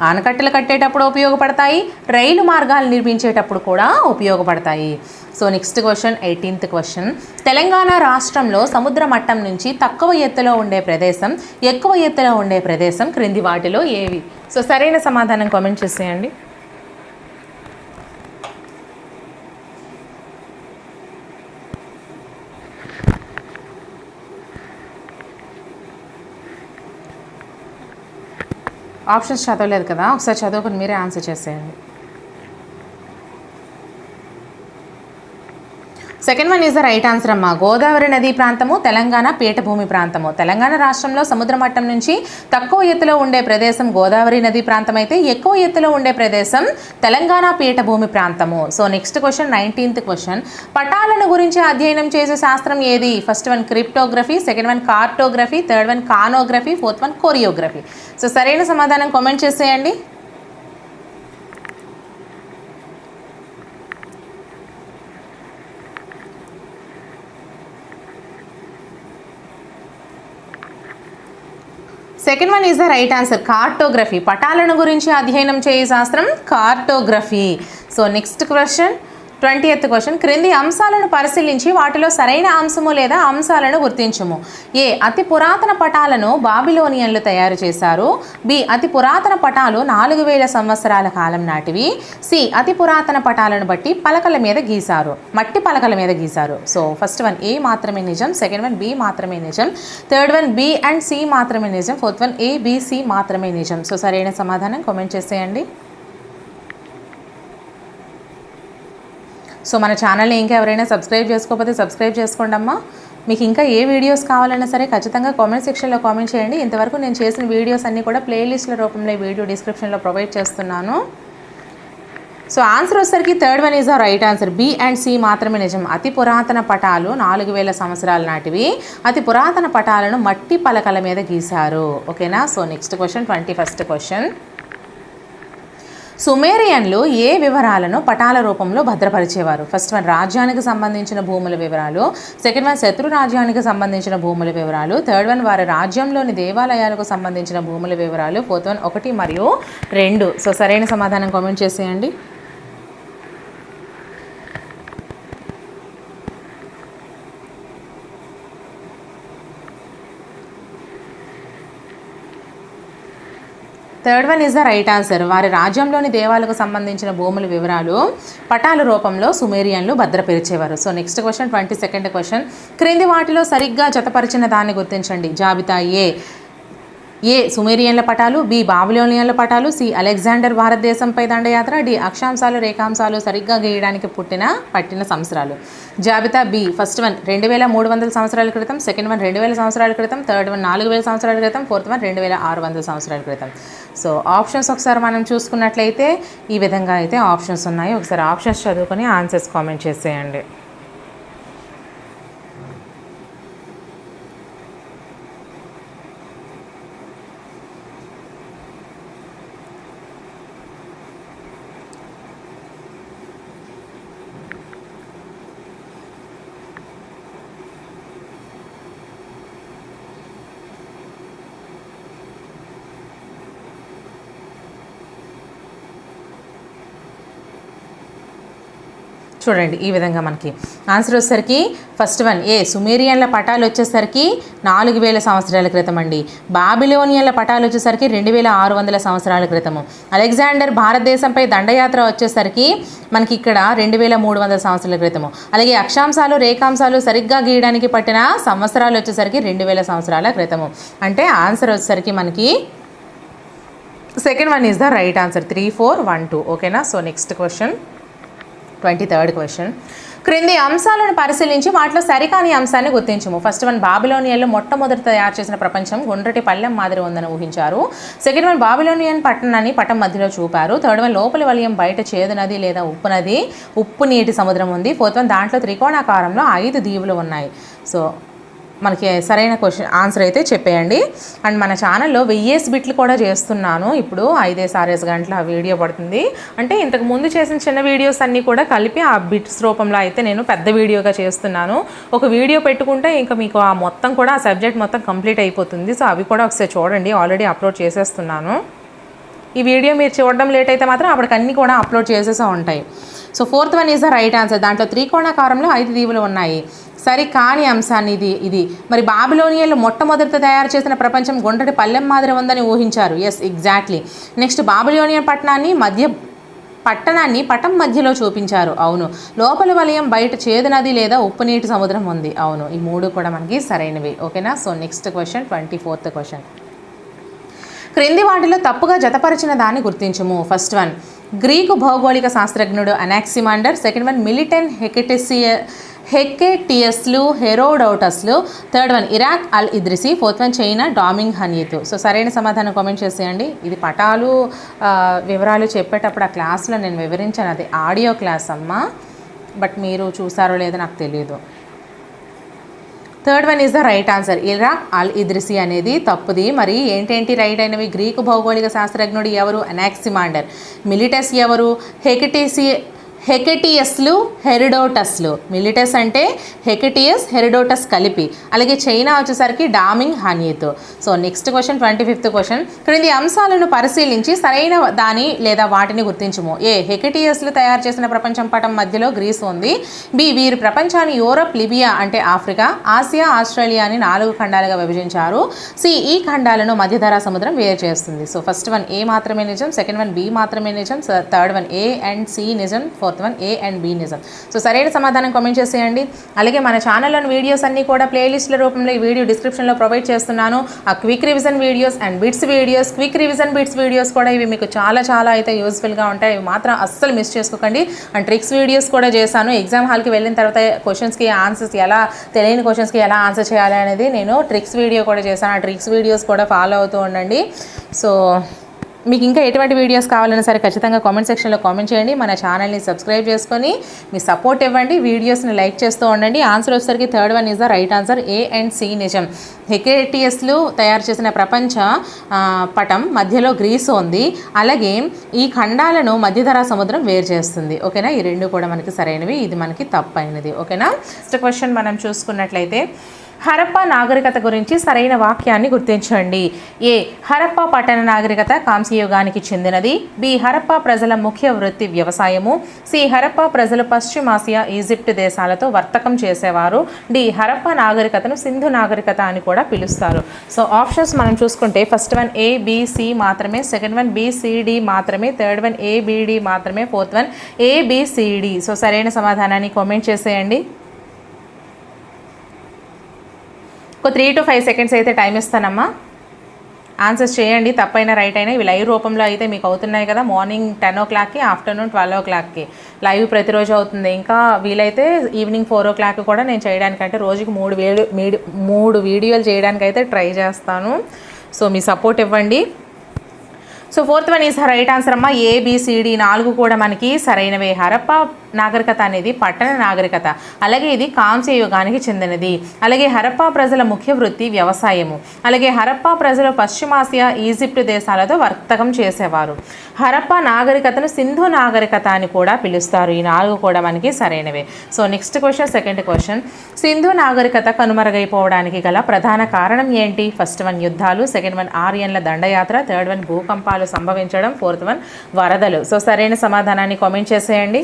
ఆనకట్టలు కట్టేటప్పుడు ఉపయోగపడతాయి, రైలు మార్గాలు నిర్మించేటప్పుడు కూడా ఉపయోగపడతాయి. So next question 18th question, Telangana రాష్ట్రంలో సముద్ర మట్టం నుంచి తక్కువ ఎత్తులో ఉండే ప్రదేశం, ఎక్కువ ఎత్తులో ఉండే ప్రదేశం క్రింది వాటిలో ఏవి? సో సరైన సమాధానం కామెంట్ చేసేయండి. ఆప్షన్స్ చదవలేదు కదా, ఒకసారి చదువుకుని మీరే ఆన్సర్ చేసేయండి. Second one is the right answer అమ్మ, గోదావరి నదీ ప్రాంతము, తెలంగాణ పీఠభూమి ప్రాంతము. తెలంగాణ రాష్ట్రంలో సముద్ర మట్టం నుంచి తక్కువ ఎత్తులో ఉండే ప్రదేశం గోదావరి నదీ ప్రాంతం అయితే ఎక్కువ ఎత్తులో ఉండే ప్రదేశం తెలంగాణ పీఠభూమి ప్రాంతము. So next question 19th question, పటాలను గురించి అధ్యయనం చేసే శాస్త్రం ఏది? First one cryptography, second one cartography, third one canography, fourth one choreography. So సరైన సమాధానం కామెంట్ చేసేయండి. Second one is the right answer, cartography. పటాలను గురించి అధ్యయనం చేయ శాస్త్రం cartography. So next question 20th question, క్రింది అంశాలను పరిశీలించి వాటిలో సరైన అంశము లేదా అంశాలను గుర్తించుము. ఏ అతి పురాతన పటాలను బాబిలోనియన్లు తయారు చేశారు, బి అతి పురాతన పటాలు 4000 సంవత్సరాల కాలం నాటివి, సి అతి పురాతన పటాలను బట్టి పలకల మీద గీశారు, మట్టి పలకల మీద గీశారు. సో ఫస్ట్ వన్ ఏ మాత్రమే నిజం, సెకండ్ వన్ బి మాత్రమే నిజం, third one B and C మాత్రమే నిజం, fourth one A B C మాత్రమే నిజం. సో సరైన సమాధానం కామెంట్ చేసేయండి. సో మన ఛానల్ని ఇంకా ఎవరైనా సబ్స్క్రైబ్ చేసుకోకపోతే సబ్స్క్రైబ్ చేసుకోండి అమ్మా. మీకు ఇంకా ఏ వీడియోస్ కావాలన్నా సరే ఖచ్చితంగా కామెంట్ సెక్షన్లో కామెంట్ చేయండి. ఇంతవరకు నేను చేసిన వీడియోస్ అన్నీ కూడా ప్లేలిస్ట్ల రూపంలో వీడియో డిస్క్రిప్షన్లో ప్రొవైడ్ చేస్తున్నాను. సో ఆన్సర్ వచ్చేసరికి third one is the right answer. B and C మాత్రమే నిజం. అతి పురాతన పటాలు 4000 సంవత్సరాల నాటివి. అతి పురాతన పటాలను మట్టి పలకల మీద గీశారు. ఓకేనా. So next question, 21st question. సుమేరియన్లు ఏ వివరాలను పటాల రూపంలో భద్రపరిచేవారు? ఫస్ట్ వన్ రాజ్యానికి సంబంధించిన భూముల వివరాలు, సెకండ్ వన్ శత్రు రాజ్యానికి సంబంధించిన భూముల వివరాలు, థర్డ్ వన్ వారి రాజ్యంలోని దేవాలయాలకు సంబంధించిన భూముల వివరాలు, ఫోర్త్ వన్ 1 మరియు 2. సో సరైన సమాధానం కామెంట్ చేసేయండి. Third one is the right answer. వారి రాజ్యంలోని దేవాలకు సంబంధించిన భూముల వివరాలు పటాల రూపంలో సుమేరియన్లు భద్రపరిచేవారు. So next question, 22nd question. క్రింది వాటిలో సరిగ్గా జతపరిచిన దాన్ని గుర్తించండి. జాబితా ఏ సుమేరియన్ల పటాలు, బి బాబిలోనియన్ల పటాలు, సి అలెగ్జాండర్ భారతదేశంపై దండయాత్ర, డి అక్షాంశాలు రేఖాంశాలు సరిగ్గా గీయడానికి పట్టిన సంవత్సరాలు. జాబితా బి. ఫస్ట్ వన్ 2300 సంవత్సరాల క్రితం, సెకండ్ వన్ 2000 సంవత్సరాల క్రితం, థర్డ్ వన్ 4000 సంవత్సరాల క్రితం, ఫోర్త్ వన్ 2600 సంవత్సరాల క్రితం. సో ఆప్షన్స్ ఒకసారి మనం చూసుకున్నట్లయితే ఈ విధంగా అయితే ఆప్షన్స్ ఉన్నాయి. ఒకసారి ఆప్షన్స్ చదువుకొని ఆన్సర్స్ కామెంట్ చేసేయండి. చూడండి ఈ విధంగా మనకి ఆన్సర్ వచ్చేసరికి ఫస్ట్ వన్ ఏ సుమేరియన్ల పటాలు వచ్చేసరికి 4000 సంవత్సరాల క్రితం అండి. బాబిలోనియన్ల పటాలు వచ్చేసరికి 2600 సంవత్సరాల క్రితము. అలెగ్జాండర్ భారతదేశంపై దండయాత్ర వచ్చేసరికి మనకి ఇక్కడ 2300 సంవత్సరాల క్రితము. అలాగే అక్షాంశాలు రేఖాంశాలు సరిగ్గా గీయడానికి పట్టిన సంవత్సరాలు వచ్చేసరికి 2000 సంవత్సరాల క్రితము. అంటే ఆన్సర్ వచ్చేసరికి మనకి second one is the right answer. 3, 4, 1, 2. ఓకేనా. So next question, 23rd question. క్రింది అంశాలను పరిశీలించి వాటిలో సరికాని అంశాన్ని గుర్తించము. ఫస్ట్ వన్ బాబిలోనియన్లు మొట్టమొదటి తయారు చేసిన ప్రపంచం గుండ్రటి పళ్ళెం మాదిరి ఉందని ఊహించారు. సెకండ్ వన్ బాబిలోనియన్ పట్టణాన్ని పటం మధ్యలో చూపారు. థర్డ్ వన్ లోపలి వలయం బయట చేదు నది లేదా ఉప్పు నీటి సముద్రం ఉంది. ఫోర్త్ వన్ దాంట్లో త్రికోణాకారంలో 5 దీవులు ఉన్నాయి. సో మనకి సరైన క్వశ్చన్ ఆన్సర్ అయితే చెప్పేయండి. అండ్ మన ఛానల్లో 1000 బిట్లు కూడా చేస్తున్నాను. ఇప్పుడు 5-6 గంటల వీడియో పడుతుంది. అంటే ఇంతకు ముందు చేసిన చిన్న వీడియోస్ అన్నీ కూడా కలిపి ఆ బిట్స్ రూపంలో అయితే నేను పెద్ద వీడియోగా చేస్తున్నాను. ఒక వీడియో పెట్టుకుంటే ఇంకా మీకు ఆ మొత్తం కూడా ఆ సబ్జెక్ట్ మొత్తం కంప్లీట్ అయిపోతుంది. సో అవి కూడా ఒకసారి చూడండి, ఆల్రెడీ అప్లోడ్ చేసేస్తున్నాను. ఈ వీడియో మీరు చూడడం లేట్ అయితే మాత్రం అప్పటికి అన్నీ కూడా అప్లోడ్ చేసేసే ఉంటాయి. So fourth one is the right answer. దాంట్లో త్రికోణాకారంలో 5 దీవులు ఉన్నాయి. సరి కాని అంశాన్ని ఇది మరి బాబిలోనియన్లు మొట్టమొదట తయారు చేసిన ప్రపంచం గుండ్రటి పళ్ళెం మాదిరి ఉందని ఊహించారు. Yes, exactly. నెక్స్ట్ బాబిలోనియన్ పట్టణాన్ని పటం మధ్యలో చూపించారు. అవును. లోపల వలయం బయట చేదు నది లేదా ఉప్పు నీటి సముద్రం ఉంది. అవును. ఈ 3 కూడా మనకి సరైనవి. ఓకేనా. So next question, 24th question. క్రింది వాటిలో తప్పుగా జతపరిచిన దాన్ని గుర్తించము. ఫస్ట్ వన్ గ్రీకు భౌగోళిక శాస్త్రజ్ఞుడు అనాక్సిమాండర్, సెకండ్ వన్ మిలిటన్ హెకెటియస్లు హెరోడోటస్లు, third one Iraq al Idrisi, fourth one China డామింగ్ హనీతు. సో సరైన సమాధానం కామెంట్ చేసేయండి. ఇది పటాలు వివరాలు చెప్పేటప్పుడు ఆ క్లాస్లో నేను వివరించాను, అది ఆడియో క్లాస్ అమ్మ. బట్ మీరు చూసారో లేదో నాకు తెలియదు. Third one is the right answer. Iraq al Idrisi అనేది తప్పుది. మరి ఏంటేంటి రైట్ అయినవి? గ్రీకు భౌగోళిక శాస్త్రజ్ఞుడు ఎవరు? అనాక్సిమాండర్. మిలిటస్ ఎవరు? హెకెటియస్లు హెరిడోటస్లు. మిలిటస్ అంటే హెకెటియస్ హెరిడోటస్ కలిపి. అలాగే చైనా వచ్చేసరికి డామింగ్ హనీతు. So next question, 25th question. క్రింది అంశాలను పరిశీలించి సరైన దాని లేదా వాటిని గుర్తించము. ఏ హెకెటియస్లు తయారు చేసిన ప్రపంచం పటం మధ్యలో గ్రీస్ ఉంది. బి వీరు ప్రపంచాన్ని యూరప్, లిబియా అంటే ఆఫ్రికా, ఆసియా, ఆస్ట్రేలియా అని 4 ఖండాలుగా విభజించారు. సి ఈ ఖండాలను మధ్యధరా సముద్రం వేరు చేస్తుంది. సో ఫస్ట్ వన్ ఏ మాత్రమే నిజం, సెకండ్ వన్ బి మాత్రమే నిజం, third one A and C నిజం, fourth one A and B నిజం. సో సరైన సమాధానం కామెంట్ చేసేయండి. అలాగే మన ఛానల్లోని వీడియోస్ అన్నీ కూడా ప్లేలిస్ట్ల రూపంలో ఈ వీడియో డిస్క్రిప్షన్లో ప్రొవైడ్ చేస్తున్నాను. ఆ quick revision videos and bits videos, quick revision bits videos కూడా ఇవి మీకు చాలా చాలా అయితే యూస్ఫుల్గా ఉంటాయి. ఇవి మాత్రం అస్సలు మిస్ చేసుకోకండి. అండ్ ట్రిక్స్ వీడియోస్ కూడా చేశాను. ఎగ్జామ్ హాల్కి వెళ్ళిన తర్వాత క్వశ్చన్స్కి ఆన్సర్స్ ఎలా, తెలియని క్వశ్చన్స్కి ఎలా ఆన్సర్ చేయాలి అనేది నేను ట్రిక్స్ వీడియో కూడా చేశాను. ఆ ట్రిక్స్ వీడియోస్ కూడా ఫాలో అవుతూ ఉండండి. సో మీకు ఇంకా ఎటువంటి వీడియోస్ కావాలన్నా సరే ఖచ్చితంగా కామెంట్ సెక్షన్లో కామెంట్ చేయండి. మన ఛానల్ని సబ్స్క్రైబ్ చేసుకొని మీ సపోర్ట్ ఇవ్వండి. వీడియోస్ని లైక్ చేస్తూ ఉండండి. ఆన్సర్ వచ్చేసరికి third one is the right answer, A and C నిజం. హెకేటియస్లు తయారు చేసిన ప్రపంచ పటం మధ్యలో గ్రీసు ఉంది. అలాగే ఈ ఖండాలను మధ్యధరా సముద్రం వేరు చేస్తుంది. ఓకేనా, ఈ రెండు కూడా మనకి సరైనవి, ఇది మనకి తప్పైనది. ఓకేనా, నెక్స్ట్ క్వశ్చన్ మనం చూసుకున్నట్లయితే హరప్పా నాగరికత గురించి సరైన వాక్యాన్ని గుర్తించండి. ఏ, హరప్పా పట్టణ నాగరికత కాంస్య యుగానికి చెందినది. బి, హరప్పా ప్రజల ముఖ్య వృత్తి వ్యవసాయము. సి, హరప్పా ప్రజలు పశ్చిమాసియా, ఈజిప్ట్ దేశాలతో వర్తకం చేసేవారు. డి, హరప్పా నాగరికతను సింధు నాగరికత అని కూడా పిలుస్తారు. సో ఆప్షన్స్ మనం చూసుకుంటే first one A, B, C మాత్రమే, second one B, C, D మాత్రమే, third one A, B, D మాత్రమే, fourth one A, B, C, D. So సరైన సమాధానాన్ని కామెంట్ చేసేయండి. ఒక 3 to 5 సెకండ్స్ అయితే టైం ఇస్తానమ్మా. ఆన్సర్స్ చేయండి, తప్పైనా రైట్ అయినా. ఇవి లైవ్ రూపంలో అయితే మీకు అవుతున్నాయి కదా. మార్నింగ్ 10 o'clockకి, ఆఫ్టర్నూన్ 12 o'clockకి లైవ్ ప్రతిరోజు అవుతుంది. ఇంకా వీలైతే ఈవినింగ్ 4 o'clock కూడా నేను చేయడానికంటే రోజుకి 3 వీడియోలు చేయడానికైతే ట్రై చేస్తాను. సో మీ సపోర్ట్ ఇవ్వండి. So fourth one is right answer అమ్మా. ఏబిసిడి 4 కూడా మనకి సరైనవే. హరప్పా నాగరికత అనేది పట్టణ నాగరికత, అలాగే ఇది కాంస్య యుగానికి చెందినది. అలాగే హరప్పా ప్రజల ముఖ్య వృత్తి వ్యవసాయము. అలాగే హరప్పా ప్రజలు పశ్చిమాసియా, ఈజిప్ట్ దేశాలతో వర్తకం చేసేవారు. హరప్పా నాగరికతను సింధు నాగరికత అని కూడా పిలుస్తారు. ఈ 4 కూడా మనకి సరైనవే. So next question, second question, Sindhu నాగరికత కనుమరుగైపోవడానికి గల ప్రధాన కారణం ఏంటి? ఫస్ట్ వన్ యుద్ధాలు, సెకండ్ వన్ ఆర్యన్ల దండయాత్ర, థర్డ్ వన్ భూకంపాలు సంభవించడం, ఫోర్త్ వన్ వరదలు. సో సరైన సమాధానాన్ని కామెంట్ చేసేయండి.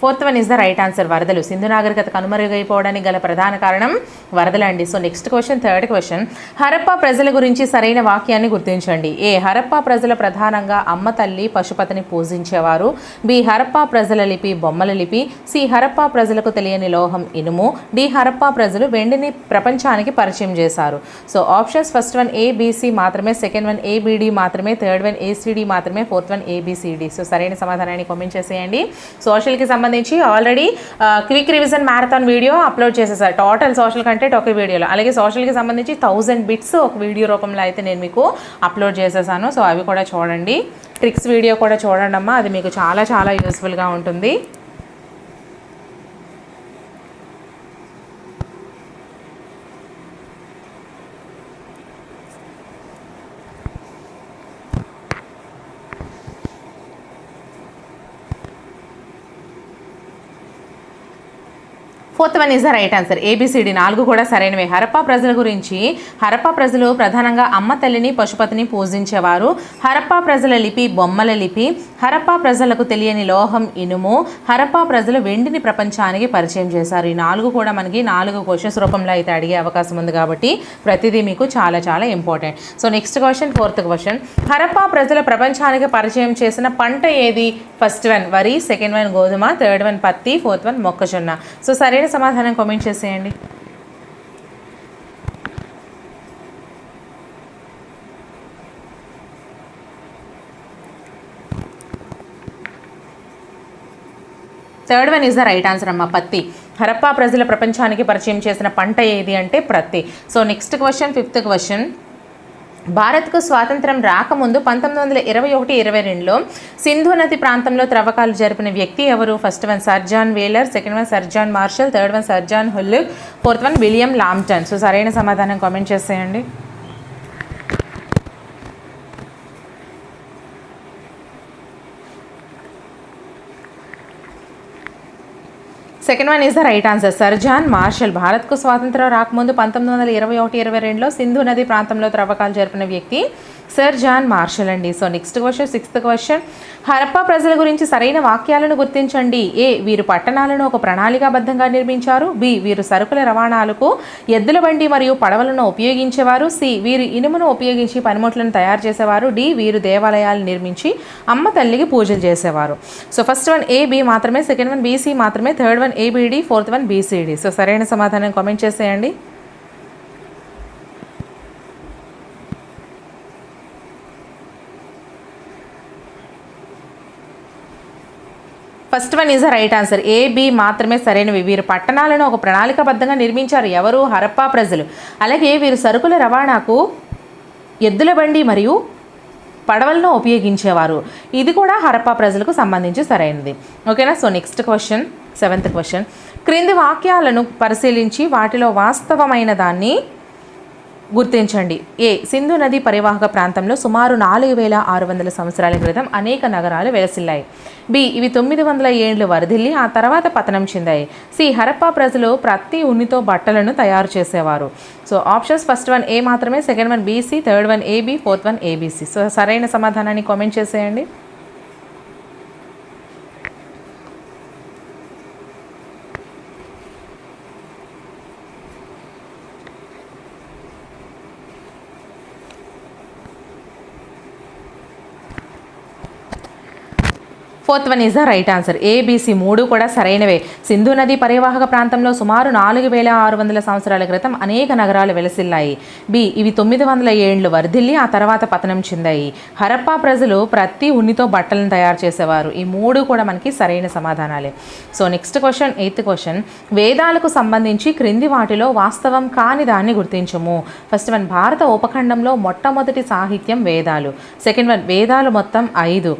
Fourth one is the right answer, వరదలు. సింధు నాగరికత కనుమరుగైపోవడానికి గల ప్రధాన కారణం వరదలు అండి. So next question, third question, Harappa ప్రజల గురించి సరైన వాక్యాన్ని గుర్తించండి. ఏ, హరప్పా ప్రజలు ప్రధానంగా అమ్మ తల్లి పశుపతిని పూజించేవారు. బి, హరప్పా ప్రజల లిపి బొమ్మల లిపి. సి, హరప్పా ప్రజలకు తెలియని లోహం ఇనుము. డి, హరప్పా ప్రజలు వెండిని ప్రపంచానికి పరిచయం చేశారు. So options first one A B C మాత్రమే, సెకండ్ వన్ ఏబిడి మాత్రమే, థర్డ్ వన్ ఏసిడి మాత్రమే, ఫోర్త్ వన్ ఏబిసిడి. సో సరైన సమాధానాన్ని కామెంట్ చేసేయండి. సోషల్కి సంబంధించి already quick revision marathon video upload చేసేసారు. టోటల్ సోషల్ కంటెంట్ ఒక వీడియోలో, అలాగే సోషల్కి సంబంధించి 1000 బిట్స్ ఒక వీడియో రూపంలో అయితే నేను మీకు అప్లోడ్ చేసేసాను. సో అవి కూడా చూడండి. ట్రిక్స్ వీడియో కూడా చూడండి అమ్మా, అది మీకు చాలా చాలా యూస్ఫుల్గా ఉంటుంది. Fourth one is the right answer, A B C D 4 కూడా సరైనవే. హరప్పా ప్రజల గురించి, హరప్పా ప్రజలు ప్రధానంగా అమ్మ తల్లిని పశుపతిని పూజించేవారు. హరప్పా ప్రజల లిపి బొమ్మల లిపి. హరప్పా ప్రజలకు తెలియని లోహం ఇనుము. హరప్పా ప్రజలు వెండిని ప్రపంచానికి పరిచయం చేశారు. ఈ 4 కూడా మనకి 4 క్వశ్చన్స్ రూపంలో అయితే అడిగే అవకాశం ఉంది కాబట్టి ప్రతిదీ మీకు చాలా చాలా important. So next question, fourth question, Harappa ప్రజల ప్రపంచానికి పరిచయం చేసిన పంట ఏది? ఫస్ట్ వన్ వరి, సెకండ్ వన్ గోధుమ, థర్డ్ వన్ పత్తి, ఫోర్త్ వన్ మొక్కజొన్న. సో సరైన సమాధానం కామెంట్ చేసేయండి. Third one is the right answer అమ్మ, పత్తి. హరప్పా ప్రజల ప్రపంచానికి పరిచయం చేసిన పంట ఏది అంటే పత్తి. So next question, fifth question, భారత్కు స్వాతంత్రం రాకముందు 1921-22లో సింధు నది ప్రాంతంలో త్రవ్వకాలు జరిపిన వ్యక్తి ఎవరు? First one sir John Wheeler, second one sir John Marshall, third one sir John హుల్లుక్, fourth one William Lambton. So సరైన సమాధానం కామెంట్ చేసేయండి. Second one is the right answer. Sir John Marshall భారత్కు స్వాతంత్రం రాకముందు 1921-22 సింధు నది ప్రాంతంలో త్రవ్వకాలు జరిపిన వ్యక్తి సర్ జాన్ మార్షల్ అండి. So next question, sixth question, Harappa ప్రజల గురించి సరైన వాక్యాలను గుర్తించండి. ఏ, వీరు పట్టణాలను ఒక ప్రణాళికాబద్ధంగా నిర్మించారు. బి, వీరు సరుకుల రవాణాలకు ఎద్దుల బండి మరియు పడవలను ఉపయోగించేవారు. సి, వీరు ఇనుమును ఉపయోగించి పనిముట్లను తయారు చేసేవారు. డి, వీరు దేవాలయాలు నిర్మించి అమ్మ తల్లికి పూజలు చేసేవారు. So first one A, B మాత్రమే, సెకండ్ వన్ బీసీ మాత్రమే, third one ABD, fourth one B C D. So సరైన సమాధానం కామెంట్ చేసేయండి. First one is the right answer. A, B మాత్రమే సరైనవి. వీరు పట్టణాలను ఒక ప్రణాళికాబద్ధంగా నిర్మించారు. ఎవరు? హరప్పా ప్రజలు. అలాగే వీరు సరుకుల రవాణాకు ఎద్దుల బండి మరియు పడవలను ఉపయోగించేవారు. ఇది కూడా హరప్పా ప్రజలకు సంబంధించి సరైనది. ఓకేనా? So next question, seventh question, క్రింది వాక్యాలను పరిశీలించి వాటిలో వాస్తవమైన దాన్ని గుర్తించండి. ఏ, సింధు నది పరివాహక ప్రాంతంలో సుమారు 4600 సంవత్సరాల క్రితం అనేక నగరాలు వెలసిల్లాయి. బి, ఇవి 900 ఏండ్లు వరదిల్లి ఆ తర్వాత పతనం చెందాయి. సి, హరప్పా ప్రజలు ప్రతి ఉన్నితో బట్టలను తయారు చేసేవారు. So options, first one A మాత్రమే, second one BC, third one A B, fourth one A B C. So సరైన సమాధానాన్ని కామెంట్ చేసేయండి. Fourth one is the right answer. A B C మూడు కూడా సరైనవే. సింధు నది పరివాహక ప్రాంతంలో సుమారు 4600 సంవత్సరాల క్రితం అనేక నగరాలు వెలసిల్లాయి. బి, ఇవి 900 ఏండ్లు వరదిల్లి ఆ తర్వాత పతనం చెందాయి. హరప్పా ప్రజలు ప్రతి ఉన్నితో బట్టలను తయారు చేసేవారు. ఈ మూడు కూడా మనకి సరైన సమాధానాలే. So next question, eighth question, వేదాలకు సంబంధించి క్రింది వాటిలో వాస్తవం కాని దాన్ని గుర్తించము. ఫస్ట్ వన్, భారత ఉపఖండంలో మొట్టమొదటి సాహిత్యం వేదాలు. సెకండ్ వన్, వేదాలు మొత్తం 5.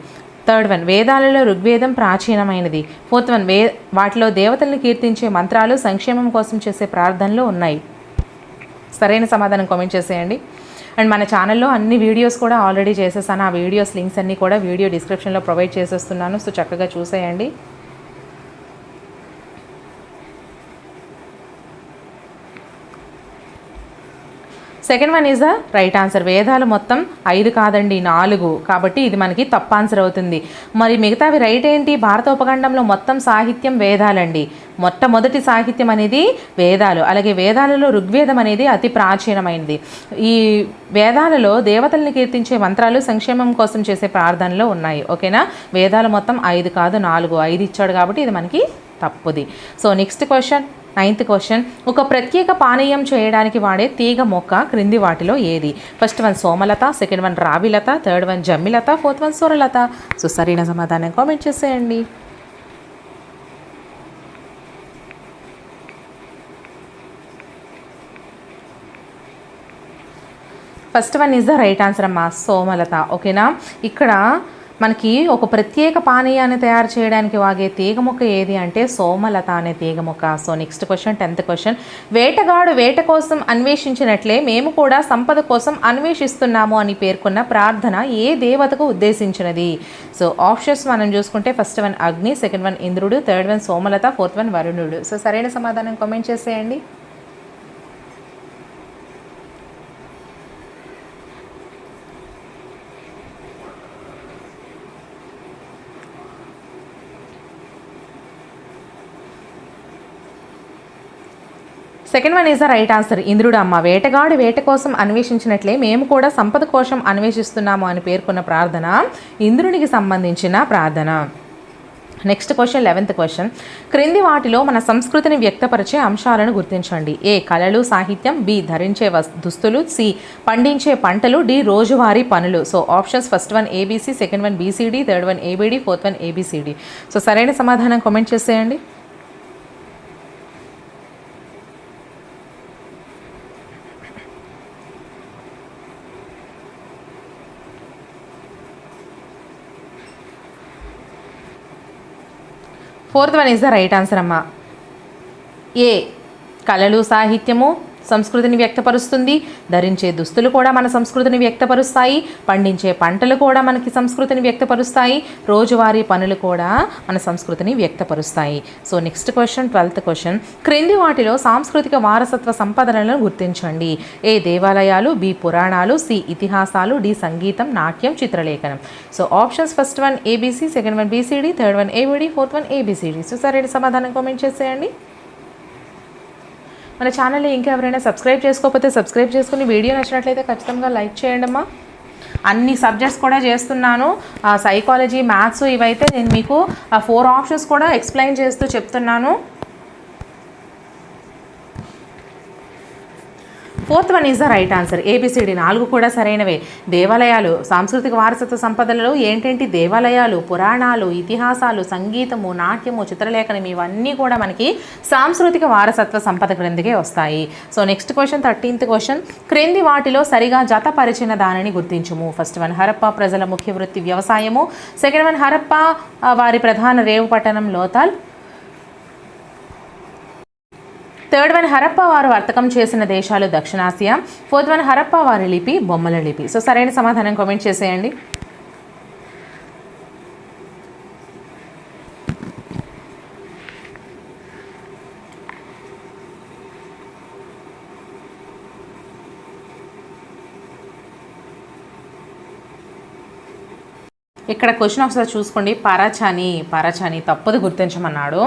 థర్డ్ వన్, వేదాలలో ఋగ్వేదం ప్రాచీనమైనది. ఫోర్త్ వన్, వాటిలో దేవతలను కీర్తించే మంత్రాలు సంక్షేమం కోసం చేసే ప్రార్థనలు ఉన్నాయి. సరైన సమాధానం కామెంట్ చేసేయండి. అండ్ మన ఛానల్లో అన్ని వీడియోస్ కూడా ఆల్రెడీ చేసేసాను. ఆ వీడియోస్ లింక్స్ అన్నీ కూడా వీడియో డిస్క్రిప్షన్లో ప్రొవైడ్ చేసేస్తున్నాను. సో చక్కగా చూసేయండి. Second one is the right answer. వేదాలు మొత్తం 5 కాదండి, 4. కాబట్టి ఇది మనకి తప్పు ఆన్సర్ అవుతుంది. మరి మిగతావి రైట్ ఏంటి? భారత ఉపఖండంలో మొత్తం సాహిత్యం వేదాలండి. మొట్టమొదటి సాహిత్యం అనేది వేదాలు. అలాగే వేదాలలో ఋగ్వేదం అనేది అతి ప్రాచీనమైనది. ఈ వేదాలలో దేవతల్ని కీర్తించే మంత్రాలు సంక్షేమం కోసం చేసే ప్రార్థనలు ఉన్నాయి. ఓకేనా? వేదాలు మొత్తం 5 కాదు, 4. 5 ఇచ్చాడు కాబట్టి ఇది మనకి తప్పుది. So next question, ninth question, ఒక ప్రత్యేక పానీయం చేయడానికి వాడే తీగ మొక్క క్రింది వాటిలో ఏది? ఫస్ట్ వన్ సోమలత, సెకండ్ వన్ రావిలత, థర్డ్ వన్ జమ్మిలత, ఫోర్త్ వన్ సూరలత. సో సరైన సమాధానం కామెంట్ చేసేయండి. First one is the right answer అమ్మా, సోమలత. ఓకేనా? ఇక్కడ మనకి ఒక ప్రత్యేక పానీయాన్ని తయారు చేయడానికి వాగే తీగ మొక్క ఏది అంటే సోమలత అనే తీగ మొక్క. So next question, 10th question, వేటగాడు వేట కోసం అన్వేషించినట్లే మేము కూడా సంపద కోసం అన్వేషిస్తున్నాము అని పేర్కొన్న ప్రార్థన ఏ దేవతకు ఉద్దేశించినది? సో ఆప్షన్స్ మనం చూసుకుంటే ఫస్ట్ వన్ అగ్ని, సెకండ్ వన్ ఇంద్రుడు, థర్డ్ వన్ సోమలత, ఫోర్త్ వన్ వరుణుడు. సో సరైన సమాధానం కామెంట్ చేసేయండి. Second one is the right answer. ఇంద్రుడు అమ్మ. వేటగాడు వేట కోసం అన్వేషించినట్లే మేము కూడా సంపద కోసం అన్వేషిస్తున్నాము అని పేర్కొన్న ప్రార్థన ఇంద్రునికి సంబంధించిన ప్రార్థన. నెక్స్ట్ క్వశ్చన్, 11th క్వశ్చన్, క్రింది వాటిలో మన సంస్కృతిని వ్యక్తపరిచే అంశాలను గుర్తించండి. ఏ, కళలు సాహిత్యం, బి ధరించే దుస్తులు, సి పండించే పంటలు, డి రోజువారీ పనులు. So options first one ABC, second one B C D, third one ABD, fourth one A B C D. So సరైన సమాధానం కామెంట్ చేసేయండి. Fourth one is the right answer అమ్మా. ఏ కళలు సాహిత్యము, సంస్కృతిని వ్యక్తపరుస్తుంది. ధరించే దుస్తులు కూడా మన సంస్కృతిని వ్యక్తపరుస్తాయి. పండించే పంటలు కూడా మనకి సంస్కృతిని వ్యక్తపరుస్తాయి. రోజువారీ పనులు కూడా మన సంస్కృతిని వ్యక్తపరుస్తాయి. So next question, 12th question. క్రింది వాటిలో సాంస్కృతిక వారసత్వ సంపదలను గుర్తించండి. ఏ దేవాలయాలు, బి పురాణాలు, సి ఇతిహాసాలు, డి సంగీతం, నాట్యం, చిత్రలేఖనం. So options, first one ABC, second one B C D, third one ABD, fourth one A B C D. So సరైన సమాధానం కామెంట్ చేసేయండి. మన ఛానల్ని ఇంకా ఎవరైనా సబ్స్క్రైబ్ చేసుకోకపోతే సబ్స్క్రైబ్ చేసుకుని వీడియో నచ్చినట్లయితే ఖచ్చితంగా లైక్ చేయండి అమ్మా. అన్ని సబ్జెక్ట్స్ కూడా చేస్తున్నాను. సైకాలజీ, మ్యాథ్స్ ఇవైతే నేను మీకు 4 ఆప్షన్స్ కూడా ఎక్స్ప్లెయిన్ చేస్తూ చెప్తున్నాను. 4th one is the right answer. A B C D 4 కూడా సరైనవే. దేవాలయాలు, సాంస్కృతిక వారసత్వ సంపదలలో ఏంటంటే దేవాలయాలు, పురాణాలు, ఇతిహాసాలు, సంగీతము, నాట్యము, చిత్రలేఖనం ఇవన్నీ కూడా మనకి సాంస్కృతిక వారసత్వ సంపద క్రిందకే వస్తాయి. So next question, 13th question. క్రింది వాటిలో సరిగా జతపరిచిన దానిని గుర్తించుము. ఫస్ట్ వన్ హరప్పా ప్రజల ముఖ్య వృత్తి వ్యవసాయము, సెకండ్ వన్ హరప్పా వారి ప్రధాన రేవు పట్టణం లోథల్, థర్డ్ వన్ హరప్పా వారు వర్తకం చేసిన దేశాలు దక్షిణాసియా, ఫోర్త్ వన్ హరప్పా వారి లిపి బొమ్మల లిపి. సో సరైన సమాధానం కామెంట్ చేసేయండి. ఇక్కడ క్వశ్చన్ ఒకసారి చూసుకోండి. పరచని తప్పదు గుర్తించమన్నాడు.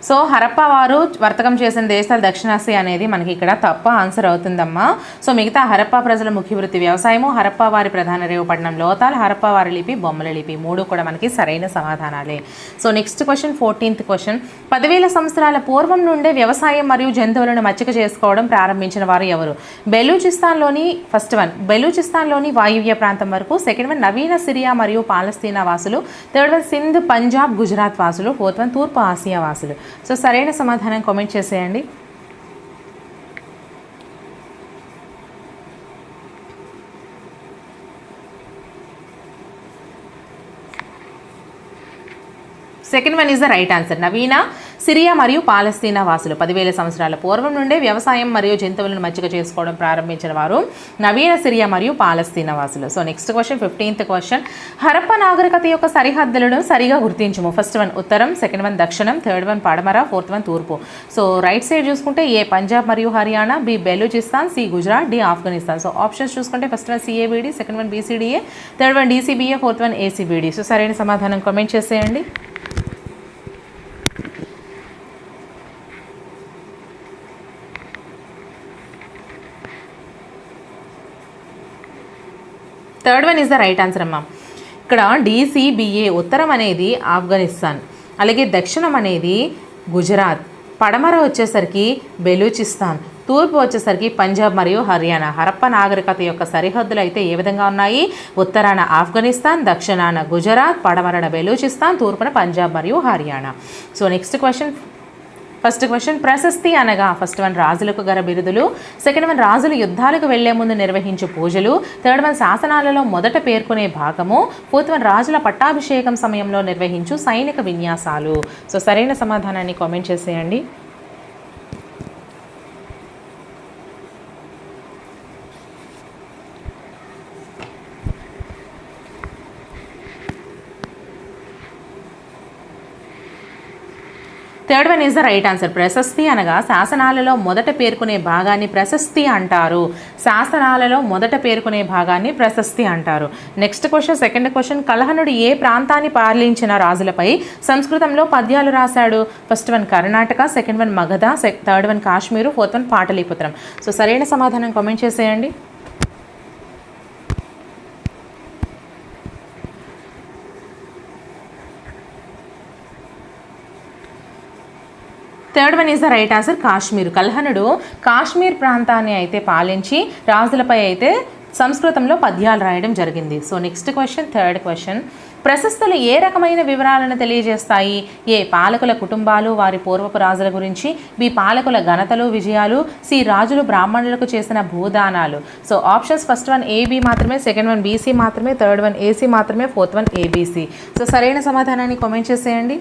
సో హరప్పా వారు వర్తకం చేసిన దేశాలు దక్షిణాసియా అనేది మనకి ఇక్కడ తప్ప ఆన్సర్ అవుతుందమ్మా. సో మిగతా హరప్పా ప్రజల ముఖ్య వృత్తి వ్యవసాయము, హరప్పా వారి ప్రధాన రేవు పట్టణం లోథల్, హరప్పా వారి లిపి బొమ్మల లిపి 3 కూడా మనకి సరైన సమాధానాలే. So next question, 14th question. 10,000 సంవత్సరాల పూర్వం నుండే వ్యవసాయం మరియు జంతువులను మచ్చిక చేసుకోవడం ప్రారంభించిన వారు ఎవరు? బెలూచిస్తాన్లోని ఫస్ట్ వన్ బెలూచిస్తాన్లోని వాయువ్య ప్రాంతం వరకు, సెకండ్ వన్ నవీన సిరియా మరియు పాలస్తీనా వాసులు, థర్డ్ వన్ సింధ్, పంజాబ్, గుజరాత్ వాసులు, ఫోర్త్ వన్ తూర్పు ఆసియా వాసులు. సో సరైన సమాధానం కామెంట్ చేసేయండి. Second one is the right answer. Naveena Syria మరియు పాలస్తీనా వాసులు 10,000 సంవత్సరాల పూర్వం నుండే వ్యవసాయం మరియు జంతువులను మచ్చిక చేసుకోవడం ప్రారంభించిన వారు నవీన సిరియా మరియు పాలస్తీనా వాసులు. So next question, 15th question. Harappa నాగరికత యొక్క సరిహద్దులను సరిగా గుర్తించము. ఫస్ట్ వన్ ఉత్తరం, సెకండ్ వన్ దక్షిణం, థర్డ్ వన్ పడమర, ఫోర్త్ వన్ తూర్పు. సో రైట్ సైడ్ చూసుకుంటే ఏ పంజాబ్ మరియు Haryana, B Baluchistan, C Gujarat, D Afghanistan. So options చూసుకుంటే first one CABD, second one B C D A, third one D C B A, fourth one A C B D. So సరైన సమాధానం కామెంట్ చేసేయండి. Third one is the right answer అమ్మా. ఇక్కడ DCBA ఉత్తరం అనేది ఆఫ్ఘనిస్తాన్, అలాగే దక్షిణం అనేది గుజరాత్, పడమర వచ్చేసరికి బెలూచిస్తాన్, తూర్పు వచ్చేసరికి పంజాబ్ మరియు హర్యానా. హరప్పా నాగరికత యొక్క సరిహద్దులు అయితే ఏ విధంగా ఉన్నాయి? ఉత్తరాన ఆఫ్ఘనిస్తాన్, దక్షిణాన గుజరాత్, పడమరన బెలూచిస్తాన్, తూర్పున పంజాబ్ మరియు Haryana. So next question, first question. ప్రశస్తి అనగా ఫస్ట్ వన్ రాజులకు గల బిరుదులు, సెకండ్ వన్ రాజులు యుద్ధాలకు వెళ్లే ముందు నిర్వహించే పూజలు, థర్డ్ వన్ శాసనాలలో మొదట పేర్కొనే భాగము, ఫోర్త్ వన్ రాజుల పట్టాభిషేకం సమయంలో నిర్వహించు సైనిక విన్యాసాలు. సో సరైన సమాధానాన్ని కామెంట్ చేసేయండి. Third one is the right answer. ప్రశస్తి అనగా శాసనాలలో మొదట పేర్కొనే భాగాన్ని ప్రశస్తి అంటారు. శాసనాలలో మొదట పేర్కొనే భాగాన్ని ప్రశస్తి అంటారు. Next question, second question. కల్హణుడు ఏ ప్రాంతాన్ని పాలించిన రాజులపై సంస్కృతంలో పద్యాలు రాశాడు? First one Karnataka, second one Magadha, third one Kashmir, fourth one పాటలీపుత్రం. సో సరైన సమాధానం కామెంట్ చేసేయండి. Third one is the right answer. Kashmir. కల్హణుడు కాశ్మీర్ ప్రాంతాన్ని అయితే పాలించి రాజులపై అయితే సంస్కృతంలో పద్యాలు రాయడం జరిగింది. So next question, third question. ప్రశస్తులు ఏ రకమైన వివరాలను తెలియజేస్తాయి? ఏ పాలకుల కుటుంబాలు వారి పూర్వపు రాజుల గురించి, బి పాలకుల ఘనతలు విజయాలు, సి రాజులు బ్రాహ్మణులకు చేసిన భూదానాలు. So options first one A B మాత్రమే, సెకండ్ వన్ బీసీ మాత్రమే, థర్డ్ వన్ ఏసీ మాత్రమే, ఫోర్త్ వన్ ఏబీసీ. సో సరైన సమాధానాన్ని కామెంట్ చేసేయండి.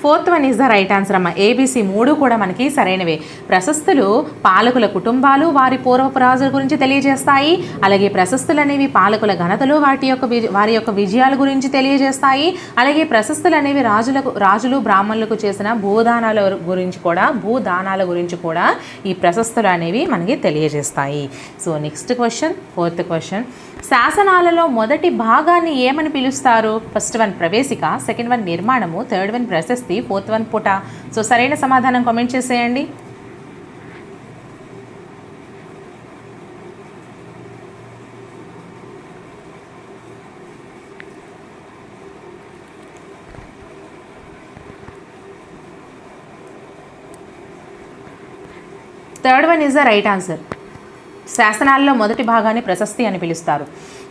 Fourth one is the right answer అమ్మ. ఏబిసి 3 కూడా మనకి సరైనవే. ప్రశస్తులు పాలకుల కుటుంబాలు వారి పూర్వపు రాజుల గురించి తెలియజేస్తాయి. అలాగే ప్రశస్తులు అనేవి పాలకుల ఘనతలు వారి యొక్క విజయాల గురించి తెలియజేస్తాయి. అలాగే ప్రశస్తులు అనేవి రాజులు బ్రాహ్మణులకు చేసిన భూదానాల గురించి కూడా ఈ ప్రశస్తులు అనేవి మనకి తెలియజేస్తాయి. So next question, fourth question, శాసనాలలో మొదటి భాగాన్ని ఏమని పిలుస్తారు? ఫస్ట్ వన్ ప్రవేశిక, సెకండ్ వన్ నిర్మాణము, థర్డ్ వన్ ప్రశస్తి, ఫోర్త్ వన్ పుట. సో సరైన సమాధానం కామెంట్ చేసేయండి. Third one is the right answer. శాసనాల్లో మొదటి భాగాన్ని ప్రశస్తి అని పిలుస్తారు.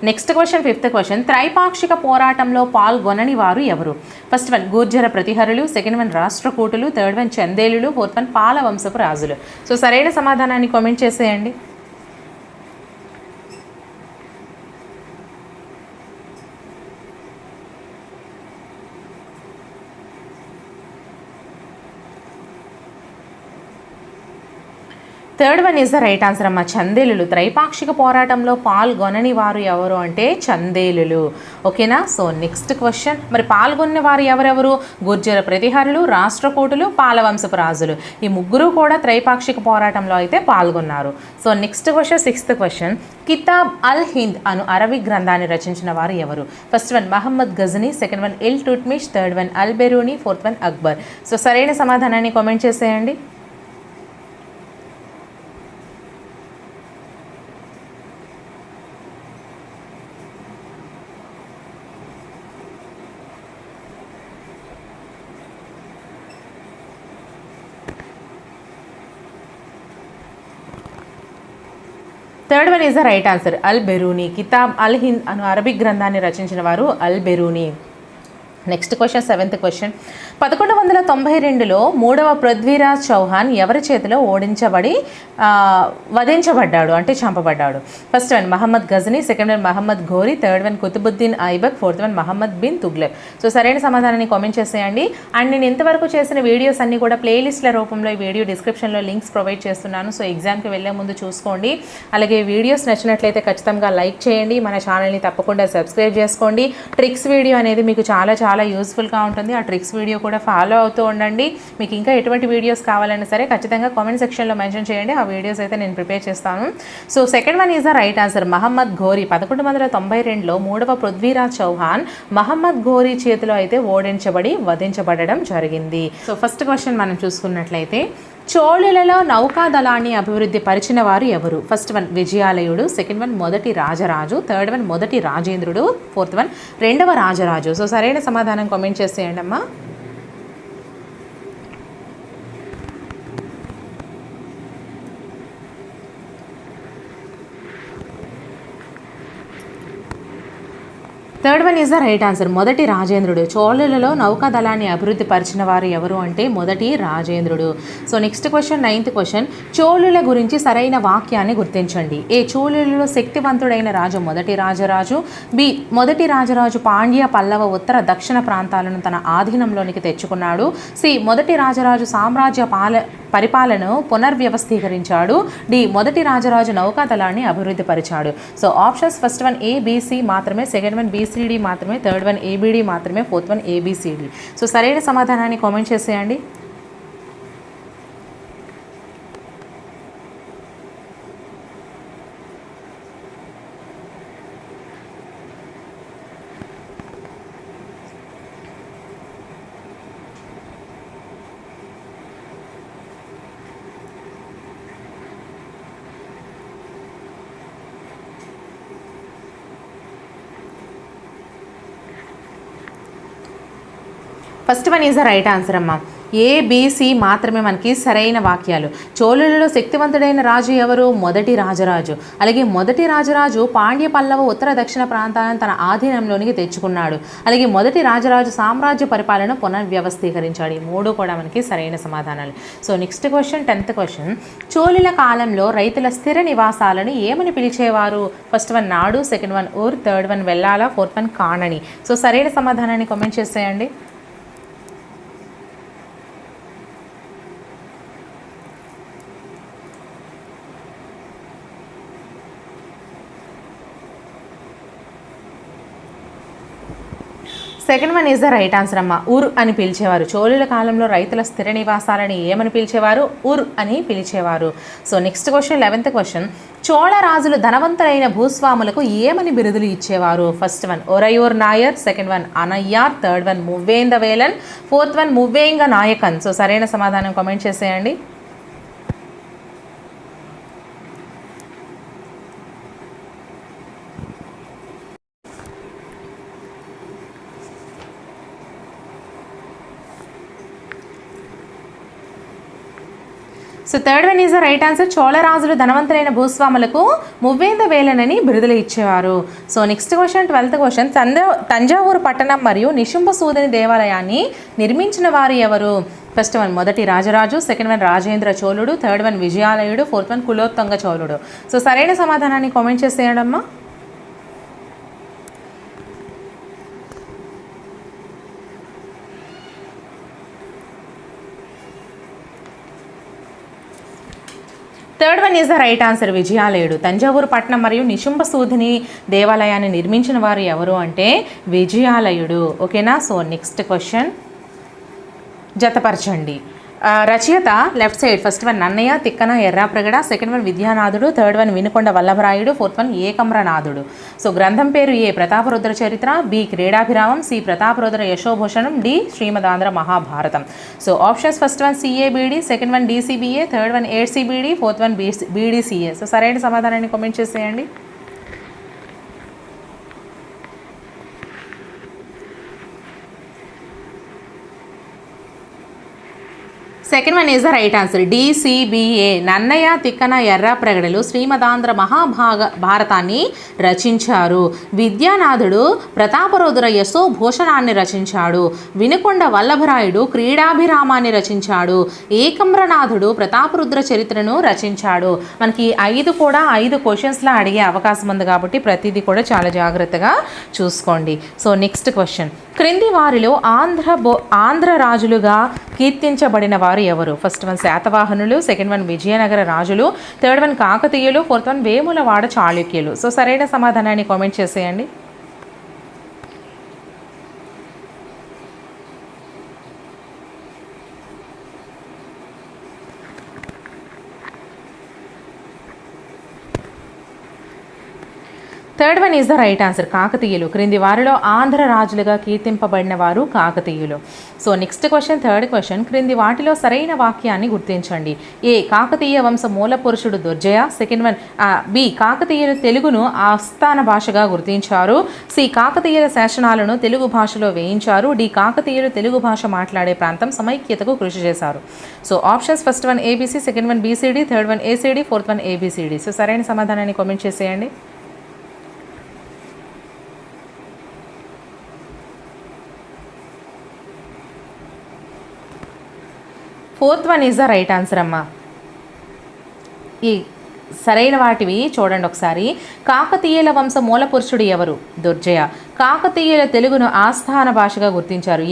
నెక్స్ట్ క్వశ్చన్, ఫిఫ్త్ క్వశ్చన్, త్రైపాక్షిక పోరాటంలో పాల్గొనని వారు ఎవరు? ఫస్ట్ వన్ గూర్జర ప్రతిహరులు, సెకండ్ వన్ రాష్ట్రకూటులు, థర్డ్ వన్ చందేలులు, ఫోర్త్ వన్ పాల వంశపు రాజులు. సో సరైన సమాధానాన్ని కామెంట్ చేసేయండి. Third one is the right answer అమ్మ. చందేలులు. త్రైపాక్షిక పోరాటంలో పాల్గొనని వారు ఎవరు అంటే చందేలులు. ఓకేనా? సో నెక్స్ట్ క్వశ్చన్, మరి పాల్గొన్న వారు ఎవరెవరు? గుర్జర ప్రతిహారులు, రాష్ట్రకూటులు, పాలవంశపు రాజులు. ఈ ముగ్గురు కూడా త్రైపాక్షిక పోరాటంలో అయితే పాల్గొన్నారు. So next question, sixth question, Kitab al Hind అను అరబిక్ గ్రంథాన్ని రచించిన వారు ఎవరు? First one Mahmud Ghazni, second one Iltutmish, third one al Biruni, fourth one Akbar. So సరైన సమాధానాన్ని కామెంట్ చేసేయండి. Third one is the right answer, al Biruni. Kitab al Hind అను Arabic గ్రంథాన్ని రచించిన వారు al Biruni. Next question, seventh question, 1192లో 3వ పృథ్వీరాజ్ చౌహాన్ ఎవరి చేతిలో వధించబడ్డాడు అంటే చంపబడ్డాడు? First one Mahmud Ghazni, second one Mohammed Ghori, third one Qutbuddin Aibak, fourth one Mohammed bin Tughlaq. So సరైన సమాధానాన్ని కామెంట్ చేసేయండి. అండ్ నేను ఇంతవరకు చేసిన వీడియోస్ అన్నీ కూడా ప్లేలిస్ట్ల రూపంలో ఈ వీడియో డిస్క్రిప్షన్లో లింక్స్ ప్రొవైడ్ చేస్తున్నాను. సో ఎగ్జామ్కి వెళ్ళే ముందు చూసుకోండి. అలాగే వీడియోస్ నచ్చినట్లయితే ఖచ్చితంగా లైక్ చేయండి. మన ఛానల్ని తప్పకుండా సబ్స్క్రైబ్ చేసుకోండి. ట్రిక్స్ వీడియో అనేది మీకు చాలా యూస్ఫుల్గా ఉంటుంది. ఆ ట్రిక్స్ వీడియో కూడా ఫాలో అవుతూ ఉండండి. మీకు ఇంకా ఎటువంటి వీడియోస్ కావాలన్నా సరే ఖచ్చితంగా కామెంట్ సెక్షన్లో మెన్షన్ చేయండి. ఆ వీడియోస్ అయితే నేను ప్రిపేర్ చేస్తాను. So second one is the right answer, Muhammad Ghori. 1192లో 3వ పృథ్వీరాజ్ చౌహాన్ మహమ్మద్ ఘోరీ చేతిలో అయితే వధించబడడం జరిగింది. సో ఫస్ట్ క్వశ్చన్ మనం చూసుకున్నట్లయితే, చోళులలో నౌకాదళాన్ని అభివృద్ధి పరిచిన వారు ఎవరు? ఫస్ట్ వన్ విజయాలయుడు, సెకండ్ వన్ మొదటి రాజరాజు, థర్డ్ వన్ మొదటి రాజేంద్రుడు, ఫోర్త్ వన్ రెండవ రాజరాజు. సో సరైన సమాధానం కామెంట్ చేసేయండి అమ్మా. Third one is the right answer, మొదటి రాజేంద్రుడు. చోళులలో నౌకాదళాన్ని అభివృద్ధి పరిచిన వారు ఎవరు అంటే మొదటి రాజేంద్రుడు. So next question, ninth question, చోళుల గురించి సరైన వాక్యాన్ని గుర్తించండి. ఏ చోళులలో శక్తివంతుడైన రాజు మొదటి రాజరాజు, బి మొదటి రాజరాజు పాండ్య పల్లవ ఉత్తర దక్షిణ ప్రాంతాలను తన ఆధీనంలోనికి తెచ్చుకున్నాడు, సి మొదటి రాజరాజు సామ్రాజ్య పరిపాలనను పునర్వ్యవస్థీకరించాడు, డి మొదటి రాజరాజు నౌకాదళాన్ని అభివృద్ధి పరిచాడు. So options first one A B C మాత్రమే, సెకండ్ వన్ బిసిడి మాత్రమే, థర్డ్ వన్ ఏబిడి మాత్రమే, ఫోర్త్ వన్ ఏబిసిడి. సో సరైన సమాధానాన్ని కామెంట్ చేసేయండి. First one is the right answer అమ్మా. ఏబిసి మాత్రమే మనకి సరైన వాక్యాలు. చోళులలో శక్తివంతుడైన రాజు ఎవరు? మొదటి రాజరాజు. అలాగే మొదటి రాజరాజు పాండ్య పల్లవ ఉత్తర దక్షిణ ప్రాంతాలను తన ఆధీనంలోనికి తెచ్చుకున్నాడు. అలాగే మొదటి రాజరాజు సామ్రాజ్య పరిపాలన పునర్వ్యవస్థీకరించాడు. ఈ మూడు కూడా మనకి సరైన సమాధానాలు. So next question, 10th question, చోళుల కాలంలో రైతుల స్థిర నివాసాలను ఏమని పిలిచేవారు? ఫస్ట్ వన్ నాడు, సెకండ్ వన్ ఊర్, థర్డ్ వన్ వెల్లాల, ఫోర్త్ వన్ కాణని. సో సరైన సమాధానాన్ని కామెంట్ చేసేయండి. Second one is the right answer అమ్మ. ఉర్ అని పిలిచేవారు. చోళుల కాలంలో రైతుల స్థిర నివాసాలని ఏమని పిలిచేవారు? ఉర్ అని పిలిచేవారు. So next question, 11th question. చోళ రాజులు ధనవంతులైన భూస్వాములకు ఏమని బిరుదులు ఇచ్చేవారు? ఫస్ట్ వన్ ఒరయూర్ నాయర్, సెకండ్ వన్ అనయ్యార్, థర్డ్ వన్ మువ్వేంద వేలన్, ఫోర్త్ వన్ మువ్వేంగ నాయకన్. సో సరైన సమాధానం కామెంట్ చేసేయండి. So third one is the right answer. చోళరాజులు ధనవంతులైన భూస్వాములకు మువ్వేంద వేలనని బిరుదులు ఇచ్చేవారు. So next question, 12th question. Thanjavur పట్టణం మరియు నిశుంభ సూదని దేవాలయాన్ని నిర్మించిన వారు ఎవరు? ఫస్ట్ వన్ మొదటి రాజరాజు, సెకండ్ వన్ రాజేంద్ర చోళుడు, థర్డ్ వన్ విజయాలయుడు, ఫోర్త్ వన్ కులోత్తుంగ చోళుడు. సో సరైన సమాధానాన్ని కామెంట్ చేసేయడమ్మా. Third one is the right answer, విజయాలయుడు. తంజావూరు పట్టణం మరియు నిశుంభ సూధిని దేవాలయాన్ని నిర్మించిన వారు ఎవరు అంటే విజయాలయుడు. ఓకేనా? సో నెక్స్ట్ క్వశ్చన్ జతపరచండి. రచయిత left side first one Nannaya Tikkana Errapragada, second one విద్యానాథుడు, థర్డ్ వన్ వినుకొండ వల్లభరాయుడు, ఫోర్త్ వన్ ఏకమ్రనాథుడు. సో గ్రంథం పేరు A Prataparudra Charitra, B Kridabhiramam, C Prataparudra Yashobhushanam, D Srimadandhra Mahabharatam. So options first one CABD, second one DCBA, third one ఏడ్సిబిడి, ఫోర్త్ వన్ బీడీసీఏ. సో సరైన సమాధానాన్ని కామెంట్ చేసేయండి. Second one is the right answer, D C B A. Nannaya Tikkana ఎర్రాప్రగడలు శ్రీమదాంధ్ర భారతాన్ని రచించారు. విద్యానాథుడు ప్రతాపరుద్ర యశోభూషణాన్ని రచించాడు. వినుకొండ వల్లభరాయుడు క్రీడాభిరామాన్ని రచించాడు. ఏకమ్రనాథుడు ప్రతాపరుద్ర చరిత్రను రచించాడు. మనకి 5 క్వశ్చన్స్లో అడిగే అవకాశం ఉంది కాబట్టి ప్రతిదీ కూడా చాలా జాగ్రత్తగా చూసుకోండి. So next question. క్రింది వారిలో ఆంధ్ర రాజులుగా కీర్తించబడిన వారు ఎవరు? ఫస్ట్ వన్ శాతవాహనులు, సెకండ్ వన్ విజయనగర రాజులు, థర్డ్ వన్ కాకతీయులు, ఫోర్త్ వన్ వేములవాడ చాళుక్యులు. సో సరైన సమాధానాన్ని కామెంట్ చేసేయండి. Third one is the right answer, కాకతీయులు. క్రింది వారిలో ఆంధ్ర రాజులుగా కీర్తింపబడిన వారు కాకతీయులు. So next question, third question. క్రింది వాటిలో సరైన వాక్యాన్ని గుర్తించండి. ఏ కాకతీయ వంశ మూల పురుషుడు దుర్జయ, సెకండ్ వన్ బి కాకతీయులు తెలుగును ఆస్థాన భాషగా గుర్తించారు, సి కాకతీయుల శాసనాలను తెలుగు భాషలో వేయించారు, డి కాకతీయులు తెలుగు భాష మాట్లాడే ప్రాంతం సమైక్యతకు కృషి చేశారు. So options first one ABC, second one BCD, third one A C D, fourth one A B C D. So సరైన సమాధానాన్ని కామెంట్ చేసేయండి. Fourth one is the right answer అమ్మా. ఈ సరైన వాటివి చూడండి ఒకసారి. కాకతీయుల వంశ మూల పురుషుడు ఎవరు? దుర్జయ. కాకతీయుల తెలుగును ఆస్థాన భాషగా గుర్తించారు.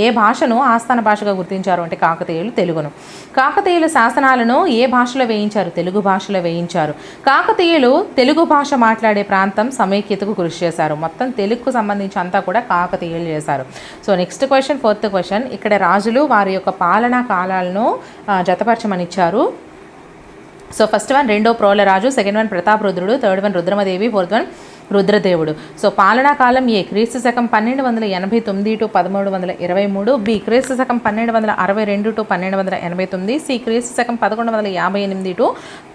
ఏ భాషను ఆస్థాన భాషగా గుర్తించారు అంటే కాకతీయులు తెలుగును. కాకతీయుల శాసనాలను ఏ భాషలో వేయించారు? తెలుగు భాషలో వేయించారు. కాకతీయులు తెలుగు భాష మాట్లాడే ప్రాంతం సమైక్యతకు కృషి చేశారు. మొత్తం తెలుగుకు సంబంధించి అంతా కూడా కాకతీయులు చేశారు. So next question, fourth question. ఇక్కడ రాజులు వారి యొక్క పాలనా కాలాలను జతపరచమని ఇచ్చారు. సో ఫస్ట్ వన్ రెండో ప్రోలరాజు, సెకండ్ వన్ ప్రతాపరుద్రుడు, third one Rudramadevi, fourth one రుద్రదేవుడు. సో పాలనా కాలం ఏ క్రీస్తు శకం 1289 టు 1323, బి క్రీస్తు శకం 1262 టు 1289, సి క్రీస్తు శకం 1158 టు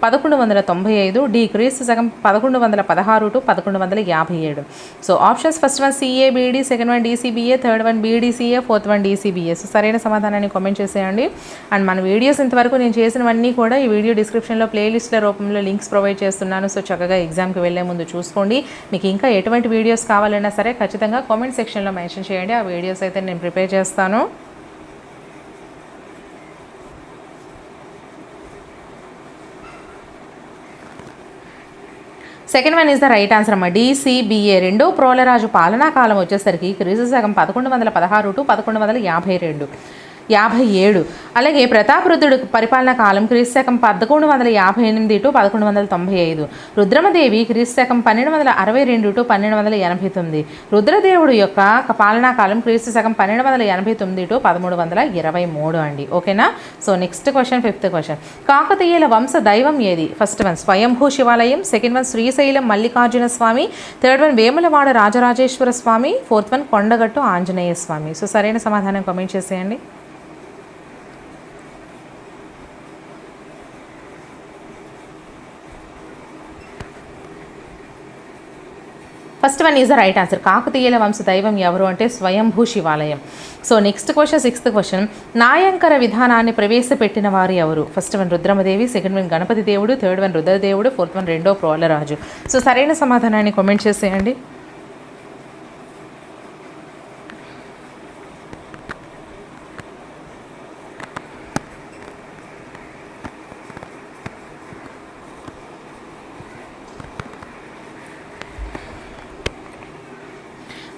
1195, డి క్రీస్తు శకం 1116 to 1157. So options first one CABD, second one DCBA, third one BDCA, fourth one DCBA. So సరైన సమాధానాన్ని కామెంట్ చేసేయండి. అండ్ మన వీడియోస్ ఇంతవరకు నేను చేసినవన్నీ కూడా ఈ వీడియో డిస్క్రిప్షన్లో ప్లేలిస్ట్ల రూపంలో లింక్స్ ప్రొవైడ్ చేస్తున్నాను. సో చక్కగా ఎగ్జామ్కి వెళ్ళే ముందు చూసుకోండి. మీకు ఇంకా ఎటువంటి వీడియోస్ కావాలన్నా సరే ఖచ్చితంగా కామెంట్ సెక్షన్లో మెన్షన్ చేయండి. ఆ వీడియోస్ అయితే నేను ప్రిపేర్ చేస్తాను. Second one is the right answer అమ్మ, డిసిబిఏ. రెండో ప్రోలరాజు పాలనా కాలం వచ్చేసరికి క్రీస్తు శకం 1116 టు 1152. 57. అలాగే ప్రతాపరుద్రుడు పరిపాలనా కాలం క్రీస్తకం 1158 టు 1195. రుద్రమదేవి క్రీస్తకం 1262 టు 1289. రుద్రదేవుడు యొక్క పాలనా కాలం క్రీస్తకం 1289 టు 1323 అండి. ఓకేనా. So next question, 5th question. కాకతీయుల వంశ దైవం ఏది? ఫస్ట్ వన్ స్వయంభూ శివాలయం, సెకండ్ వన్ శ్రీశైలం మల్లికార్జున స్వామి, థర్డ్ వన్ వేములవాడ రాజరాజేశ్వర స్వామి, ఫోర్త్ వన్ కొండగట్టు ఆంజనేయ స్వామి. సో సరైన సమాధానం కామెంట్ చేసేయండి. First one is the right answer. కాకతీయుల వంశ దైవం ఎవరు అంటే స్వయంభూ శివాలయం. So next question, 6th question. నాయంకర విధానాన్ని ప్రవేశపెట్టిన వారు ఎవరు? First one Rudramadevi, second one Ganapati దేవుడు, థర్డ్ వన్ రుద్రదేవుడు, ఫోర్త్ వన్ రెండో ప్రోలరాజు. సో సరైన సమాధానాన్ని కామెంట్ చేసేయండి.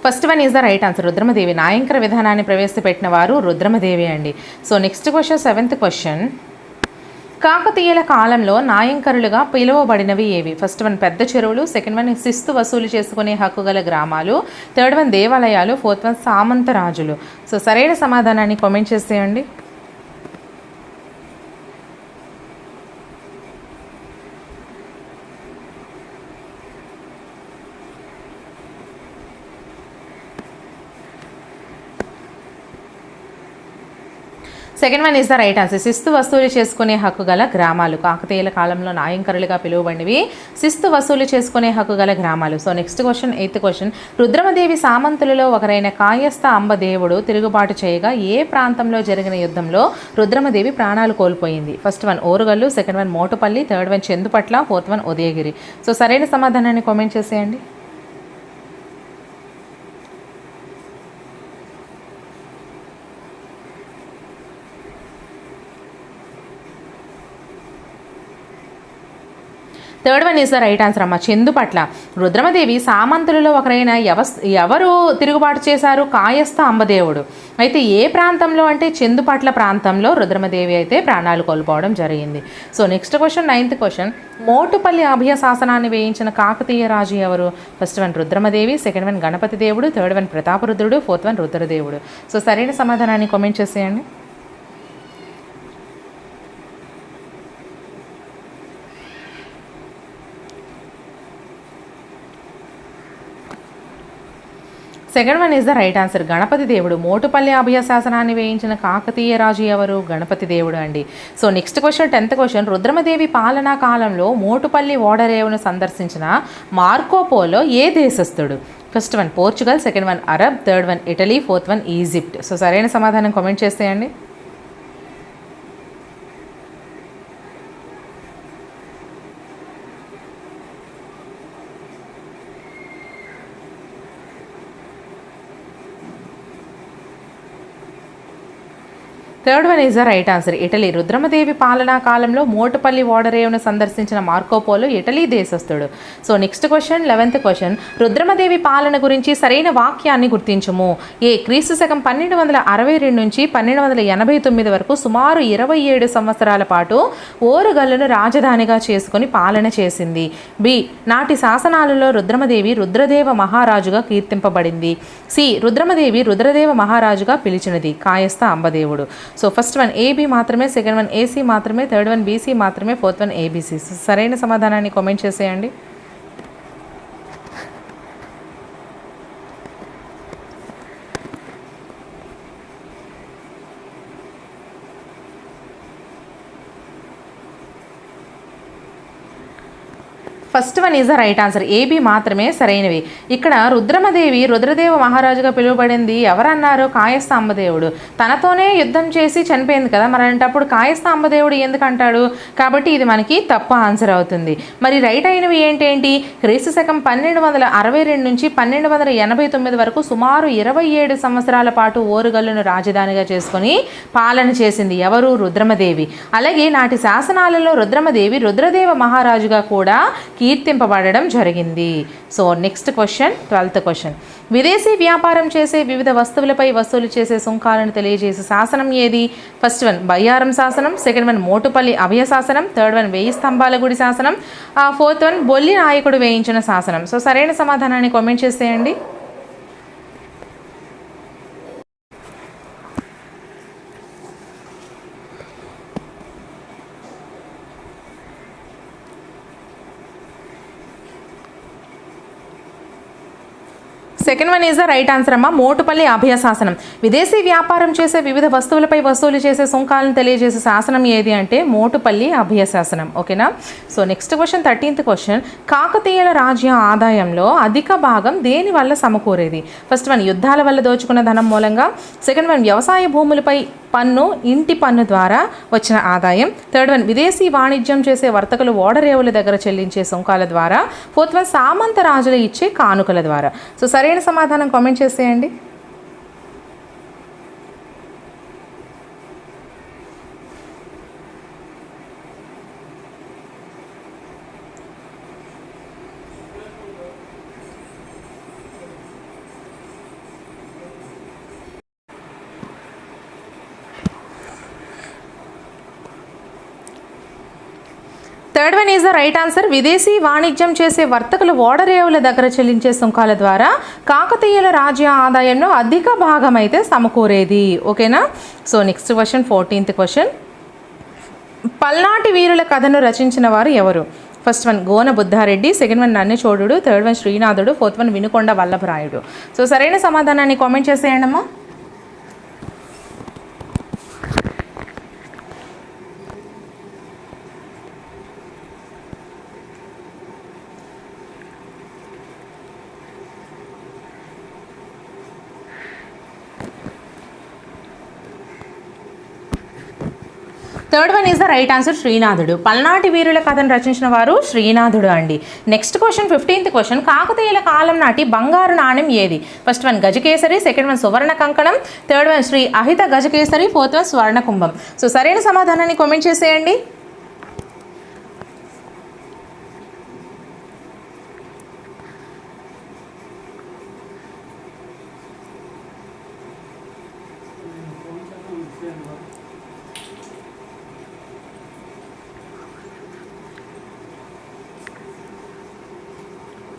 First one is the right answer. Rudramadevi. నాయంకర విధానాన్ని ప్రవేశపెట్టిన వారు రుద్రమదేవి అండి. So next question, 7th question. కాకతీయుల కాలంలో నాయంకరులుగా పిలువబడినవి ఏవి? ఫస్ట్ వన్ పెద్ద చెరువులు, సెకండ్ వన్ శిస్తు వసూలు చేసుకునే హక్కు గల గ్రామాలు, థర్డ్ వన్ దేవాలయాలు, ఫోర్త్ వన్ సామంత రాజులు. సో సరైన సమాధానాన్ని కామెంట్ చేసేయండి. Second one is the right answer. శిస్తు వసూలు చేసుకునే హక్కు గల గ్రామాలు. కాకతీయుల కాలంలో నాయంకరులుగా పిలువబడినవి శిస్తు వసూలు చేసుకునే హక్కు గల గ్రామాలు. So next question, 8th question. Rudramadevi సామంతులలో ఒకరైన కాయస్థ అంబదేవుడు తిరుగుబాటు చేయగా ఏ ప్రాంతంలో జరిగిన యుద్ధంలో రుద్రమదేవి ప్రాణాలు కోల్పోయింది? First one Orugallu, second one Motupalli, third one Chandupatla, fourth one Udayagiri. So సరైన సమాధానాన్ని కామెంట్ చేసేయండి. Third one is the right answer అమ్మ. చందుపట్ల. రుద్రమదేవి సామంతులలో ఒకరైన ఎవరు తిరుగుబాటు చేశారు? కాయస్థ అంబదేవుడు. అయితే ఏ ప్రాంతంలో అంటే చందుపట్ల ప్రాంతంలో రుద్రమదేవి అయితే ప్రాణాలు కోల్పోవడం జరిగింది. So next question, 9th question. Motupalli అభయ శాసనాన్ని వేయించిన కాకతీయ రాజు ఎవరు? First one Rudramadevi, second one Ganapati దేవుడు, థర్డ్ వన్ ప్రతాపరుద్రుడు, ఫోర్త్ వన్ రుద్రదేవుడు. సో సరైన సమాధానాన్ని కామెంట్ చేసేయండి. Second one is the right answer. Ganapati దేవుడు. మోటుపల్లి అభయ శాసనాన్ని వేయించిన కాకతీయ రాజు ఎవరు? గణపతి దేవుడు అండి. So next question, 10th question. Rudramadevi పాలనా కాలంలో మోటుపల్లి ఓడరేవును సందర్శించిన మార్కోపోలో ఏ దేశస్థుడు? First one Portugal, second one Arab, third one Italy, fourth one Egypt. So సరైన సమాధానం కామెంట్ చేసేయండి. Third one is the right answer. Italy. Rudramadevi పాలనా కాలంలో మోటుపల్లి ఓడరేవును సందర్శించిన మార్కోపోలో ఇటలీ దేశస్థుడు. So next question, 11th question. Rudramadevi పాలన గురించి సరైన వాక్యాన్ని గుర్తించము. ఏ క్రీస్తు శకం 1262 నుంచి 1289 వరకు సుమారు 27 సంవత్సరాల పాటు ఓరుగల్లును రాజధానిగా చేసుకుని పాలన చేసింది. బి నాటి శాసనాలలో రుద్రమదేవి రుద్రదేవ మహారాజుగా కీర్తింపబడింది. సి రుద్రమదేవి రుద్రదేవ మహారాజుగా పిలిచినది. కాయస్థ అంబదేవుడు. సో ఫస్ట్ వన్ ఏబి మాత్రమే, సెకండ్ వన్ ఏసీ మాత్రమే, థర్డ్ వన్ బీసీ మాత్రమే, ఫోర్త్ వన్ ఏబీసీ. సరైన సమాధానాన్ని కామెంట్ చేసేయండి. First one is the right answer. A B మాత్రమే సరైనవి. ఇక్కడ రుద్రమదేవి రుద్రదేవ మహారాజుగా పిలువబడింది ఎవరన్నారు? కాయస్థ అంబదేవుడు. తనతోనే యుద్ధం చేసి చనిపోయింది కదా, మరి అంటప్పుడు కాయస్థ అంబదేవుడు ఎందుకు అంటాడు? కాబట్టి ఇది మనకి తప్పు ఆన్సర్ అవుతుంది. మరి రైట్ అయినవి ఏంటేంటి? క్రీస్తు శకం 1262 నుంచి 1289 వరకు సుమారు 27 సంవత్సరాల పాటు ఓరుగల్లును రాజధానిగా చేసుకొని పాలన చేసింది ఎవరు? రుద్రమదేవి. అలాగే నాటి శాసనాలలో రుద్రమదేవి రుద్రదేవ మహారాజుగా కూడా కీర్తింపబడడం జరిగింది. So next question 12th question. విదేశీ వ్యాపారం చేసే వివిధ వస్తువులపై వసూలు చేసే సుంకాలను తెలియజేసే శాసనం ఏది? ఫస్ట్ వన్ బయ్యారం శాసనం, సెకండ్ వన్ మోటుపల్లి అభయ శాసనం, థర్డ్ వన్ వెయ్యి స్తంభాల గుడి శాసనం, ఫోర్త్ వన్ బొల్లి నాయకుడు వేయించిన శాసనం. సో సరైన సమాధానాన్ని కామెంట్ చేసేయండి. Second one is the right answer అమ్మ. మోటుపల్లి అభయ శాసనం. విదేశీ వ్యాపారం చేసే వివిధ వస్తువులపై వసూలు చేసే సుంకాలను తెలియజేసే శాసనం ఏది అంటే మోటుపల్లి అభయ శాసనం. ఓకేనా. So next question 13th question. కాకతీయుల రాజ్య ఆదాయంలో అధిక భాగం దేని వల్ల సమకూరేది? ఫస్ట్ వన్ యుద్ధాల వల్ల దోచుకున్న ధనం మూలంగా, సెకండ్ వన్ వ్యవసాయ భూములపై పన్ను, ఇంటి పన్ను ద్వారా వచ్చిన ఆదాయం, థర్డ్ వన్ విదేశీ వాణిజ్యం చేసే వర్తకులు ఓడరేవుల దగ్గర చెల్లించే సుంకాల ద్వారా, ఫోర్త్ వన్ సామంత రాజులు ఇచ్చే కానుకల ద్వారా. సో సరైన సమాధానం కామెంట్ చేసేయండి. Third one is the right answer. విదేశీ వాణిజ్యం చేసే వర్తకులు ఓడరేవుల దగ్గర చెల్లించే సుంకాల ద్వారా కాకతీయుల రాజ్య ఆదాయంలో అధిక భాగం అయితే సమకూరేది. ఓకేనా. So next question 14th question. పల్నాటి వీరుల కథను రచించిన వారు ఎవరు? First one Gona Buddha Reddy, second one Nanne చోడుడు, థర్డ్ వన్ శ్రీనాథుడు, ఫోర్త్ వన్ వినుకొండ వల్లభరాయుడు. సో సరైన సమాధానాన్ని కామెంట్ చేసేయండి అమ్మా. Third one is the right answer శ్రీనాథుడు. పల్నాటి వీరుల కథను రచించిన వారు శ్రీనాథుడు అండి. Next question 15th question. కాకతీయుల కాలం నాటి బంగారు నాణ్యం ఏది? ఫస్ట్ వన్ గజకేసరి, సెకండ్ వన్ సువర్ణ కంకణం, థర్డ్ వన్ శ్రీ అహిత గజకేసరి, ఫోర్త్ వన్ స్వర్ణ కుంభం. సో సరైన సమాధానాన్ని కామెంట్ చేసేయండి.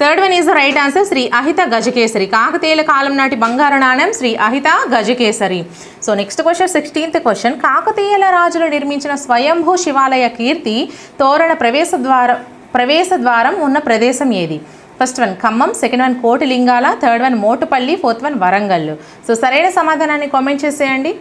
Third one is the right answer Shri Ahita Gajakesari. కాకతీయుల కాలం నాటి బంగారు నాణ్యం Shri Ahita Gajakesari. So next question 16th question. కాకతీయుల రాజులు నిర్మించిన స్వయంభూ శివాలయ కీర్తి తోరణ ప్రవేశ ద్వారం ఉన్న ప్రదేశం ఏది? First one Khammam, second one Kotilingala, third one Motupalli, fourth one Warangal. So సరైన సమాధానాన్ని కామెంట్ చేసేయండి.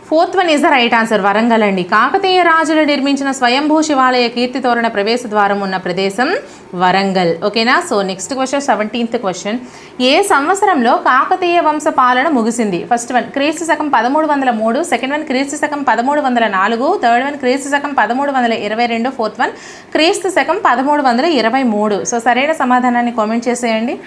Fourth one is the right answer Warangal అండి. కాకతీయ రాజులు నిర్మించిన స్వయంభూ శివాలయ కీర్తి తోరణ ప్రవేశ ద్వారం ఉన్న ప్రదేశం వరంగల్. ఓకేనా. So next question 17th question. ఏ సంవత్సరంలో కాకతీయ వంశ పాలన ముగిసింది? ఫస్ట్ వన్ క్రీస్తు శకం 1303, సెకండ్ వన్ క్రీస్తు శకం 1304, థర్డ్ వన్ క్రీస్తు శకం 1322, ఫోర్త్ వన్ క్రీస్తు శకం 1323. సో సరైన సమాధానాన్ని కామెంట్ చేసేయండి.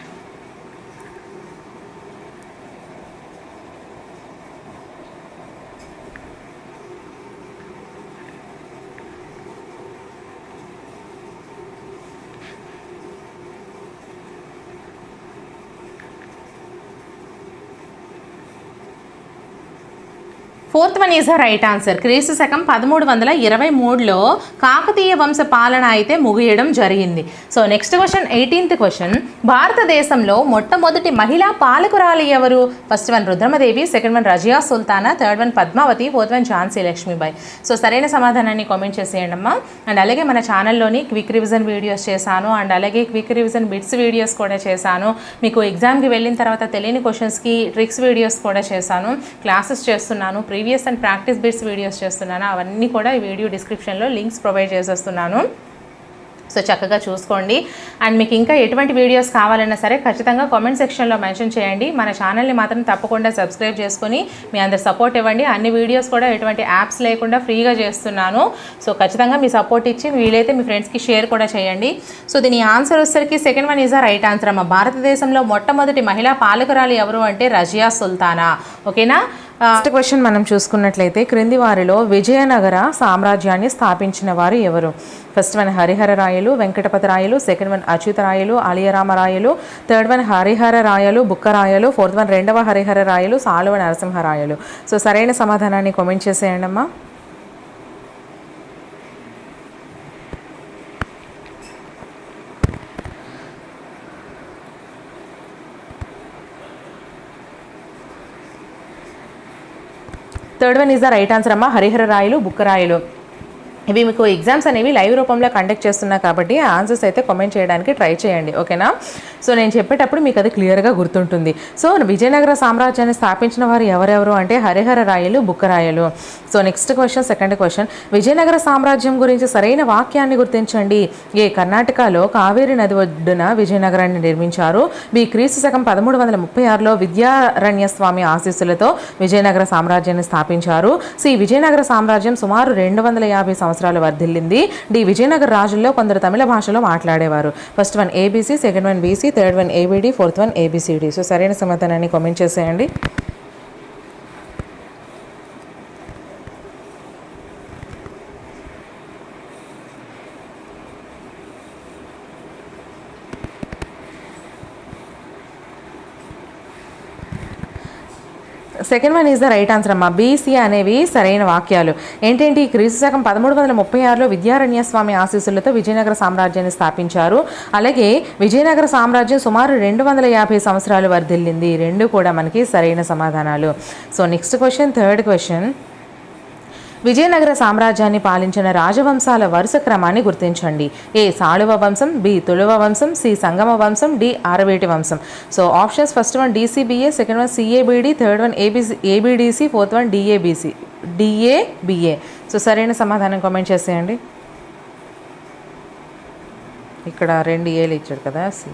Fourth one is the right answer. క్రీస్తు శకం 1323లో కాకతీయ వంశ పాలన అయితే ముగియడం జరిగింది. So next question 18th question. భారతదేశంలో మొట్టమొదటి మహిళా పాలకురాలు ఎవరు? First one Rudramadevi, second one Razia Sultana, third one Padmavati, fourth one Jhansi Lakshmibai. So సరైన సమాధానాన్ని కామెంట్ చేసేయండి అమ్మా. అండ్ అలాగే మన ఛానల్లోని క్విక్ రివిజన్ వీడియోస్ చేశాను, అండ్ అలాగే క్విక్ రివిజన్ బిట్స్ వీడియోస్ కూడా చేశాను. మీకు ఎగ్జామ్కి వెళ్ళిన తర్వాత తెలియని క్వశ్చన్స్కి ట్రిక్స్ వీడియోస్ కూడా చేశాను, క్లాసెస్ చేస్తున్నాను, previous and practice bits videos చేస్తున్నాను. అవన్నీ కూడా ఈ వీడియో డిస్క్రిప్షన్లో లింక్స్ ప్రొవైడ్ చేసేస్తున్నాను. సో చక్కగా చూసుకోండి. అండ్ మీకు ఇంకా ఎటువంటి వీడియోస్ కావాలన్నా సరే ఖచ్చితంగా కామెంట్ సెక్షన్లో మెన్షన్ చేయండి. మన ఛానల్ని మాత్రం తప్పకుండా సబ్స్క్రైబ్ చేసుకొని మీ అందరు సపోర్ట్ ఇవ్వండి. అన్ని వీడియోస్ కూడా ఎటువంటి యాప్స్ లేకుండా ఫ్రీగా చేస్తున్నాను. సో ఖచ్చితంగా మీ సపోర్ట్ ఇచ్చి వీలైతే మీ ఫ్రెండ్స్కి షేర్ కూడా చేయండి. సో దీని ఆన్సర్ వచ్చేసరికి second one is the right answer అమ్మ. భారతదేశంలో మొట్టమొదటి మహిళా పాలకురాలు ఎవరు అంటే రజియా సుల్తానా. ఓకేనా. నెక్స్ట్ క్వశ్చన్ మనం చూసుకున్నట్లయితే క్రింది వారిలో విజయనగర సామ్రాజ్యాన్ని స్థాపించిన వారు ఎవరు? ఫస్ట్ వన్ హరిహర రాయలు, వెంకటపతి రాయలు, సెకండ్ వన్ అచ్యుత రాయలు, అలియరామ రాయలు, third one Harihara Rayalu, Bukkarayalu, fourth one రెండవ హరిహర రాయలు, సాలువ నరసింహరాయలు. సో సరైన సమాధానాన్ని కామెంట్ చేసేయండి అమ్మా. Third one is the right answer అమ్మ. హరిహర రాయలు, బుక్కరాయలు. ఇవి మీకు ఎగ్జామ్స్ అనేవి లైవ్ రూపంలో కండక్ట్ చేస్తున్నా కాబట్టి ఆ ఆన్సర్స్ అయితే కామెంట్ చేయడానికి ట్రై చేయండి. ఓకేనా. సో నేను చెప్పేటప్పుడు మీకు అది క్లియర్గా గుర్తుంటుంది. సో విజయనగర సామ్రాజ్యాన్ని స్థాపించిన వారు ఎవరెవరు అంటే Harihara Rayalu, Bukkarayalu. So next question, second question, Vijayanagara సామ్రాజ్యం గురించి సరైన వాక్యాన్ని గుర్తించండి. ఏ కర్ణాటకలో కావేరి నది ఒడ్డున విజయనగరాన్ని నిర్మించారు. బి క్రీస్తు శకం 1336లో విద్యారణ్య స్వామి ఆశీస్సులతో విజయనగర సామ్రాజ్యాన్ని స్థాపించారు. సి విజయనగర సామ్రాజ్యం సుమారు 250 సంవత్సరాలు వర్ధిల్లింది. డి విజయనగర రాజుల్లో కొందరు తమిళ భాషలో మాట్లాడేవారు. First one ABC, second one BC, third one ABD, fourth one A B C D. So సరైన సమాధానాన్ని కామెంట్ చేసేయండి. Second one is the right answer అమ్మా. బీసీ అనేవి సరైన వాక్యాలు. ఏంటంటే క్రీస్తు శకం 1336లో విద్యారణ్య స్వామి ఆశీస్సులతో విజయనగర సామ్రాజ్యాన్ని స్థాపించారు. అలాగే విజయనగర సామ్రాజ్యం సుమారు 250 సంవత్సరాలు వర్ధిల్లింది. రెండు కూడా మనకి సరైన సమాధానాలు. So next question, third question, Vijayanagara సామ్రాజ్యాన్ని పాలించిన రాజవంశాల వరుస క్రమాన్ని గుర్తించండి. ఏ సాళువ వంశం, బి తుళువ వంశం, సి సంగమ వంశం, డి ఆరవేటి వంశం. So options first one DCBA, second one CABD, third one ABDC, fourth one DABA. So సరైన సమాధానం కామెంట్ చేసేయండి. ఇక్కడ 2 ఏలు ఇచ్చాడు కదా. సి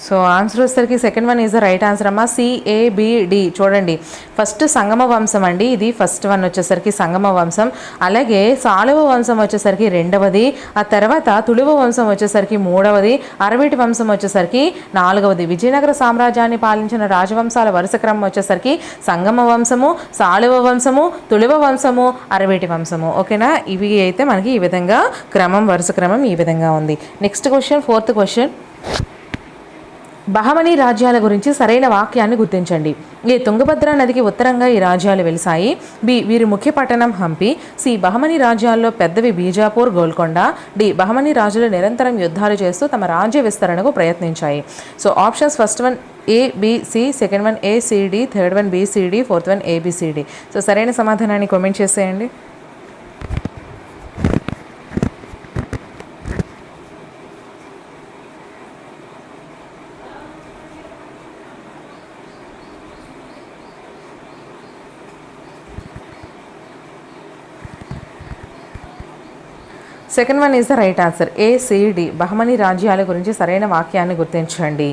సో ఆన్సర్ వచ్చేసరికి second one is the right answer అమ్మా. సిఏబిడి. చూడండి, ఫస్ట్ సంగమ వంశం అండి, ఇది ఫస్ట్ వన్ వచ్చేసరికి సంగమ వంశం. అలాగే సాళువ వంశం వచ్చేసరికి రెండవది, ఆ తర్వాత తుళువ వంశం వచ్చేసరికి మూడవది, అరవేటి వంశం వచ్చేసరికి నాలుగవది. విజయనగర సామ్రాజ్యాన్ని పాలించిన రాజవంశాల వరుస క్రమం వచ్చేసరికి సంగమ వంశము, సాళువ వంశము, తుళువ వంశము, అరవేటి వంశము. ఓకేనా. ఇవి అయితే మనకి ఈ విధంగా క్రమం, వరుస క్రమం ఈ విధంగా ఉంది. Next question, fourth question, Bahmani రాజ్యాల గురించి సరైన వాక్యాన్ని గుర్తించండి. ఏ తుంగభద్ర నదికి ఉత్తరంగా ఈ రాజ్యాలు వెలిసాయి. బి వీరి ముఖ్య పట్టణం హంపి. సి బహమనీ రాజ్యాల్లో పెద్దవి బీజాపూర్, గోల్కొండ. డి బహమనీ రాజులు నిరంతరం యుద్ధాలు చేస్తూ తమ రాజ్య విస్తరణకు ప్రయత్నించాయి. So options first one ABC, second one ACD, third one BCD, fourth one A B C D. So సరైన సమాధానాన్ని కామెంట్ చేసేయండి. Second one is the right answer. ACD Bahmani రాజ్యాల గురించి సరైన వాక్యాన్ని గుర్తించండి.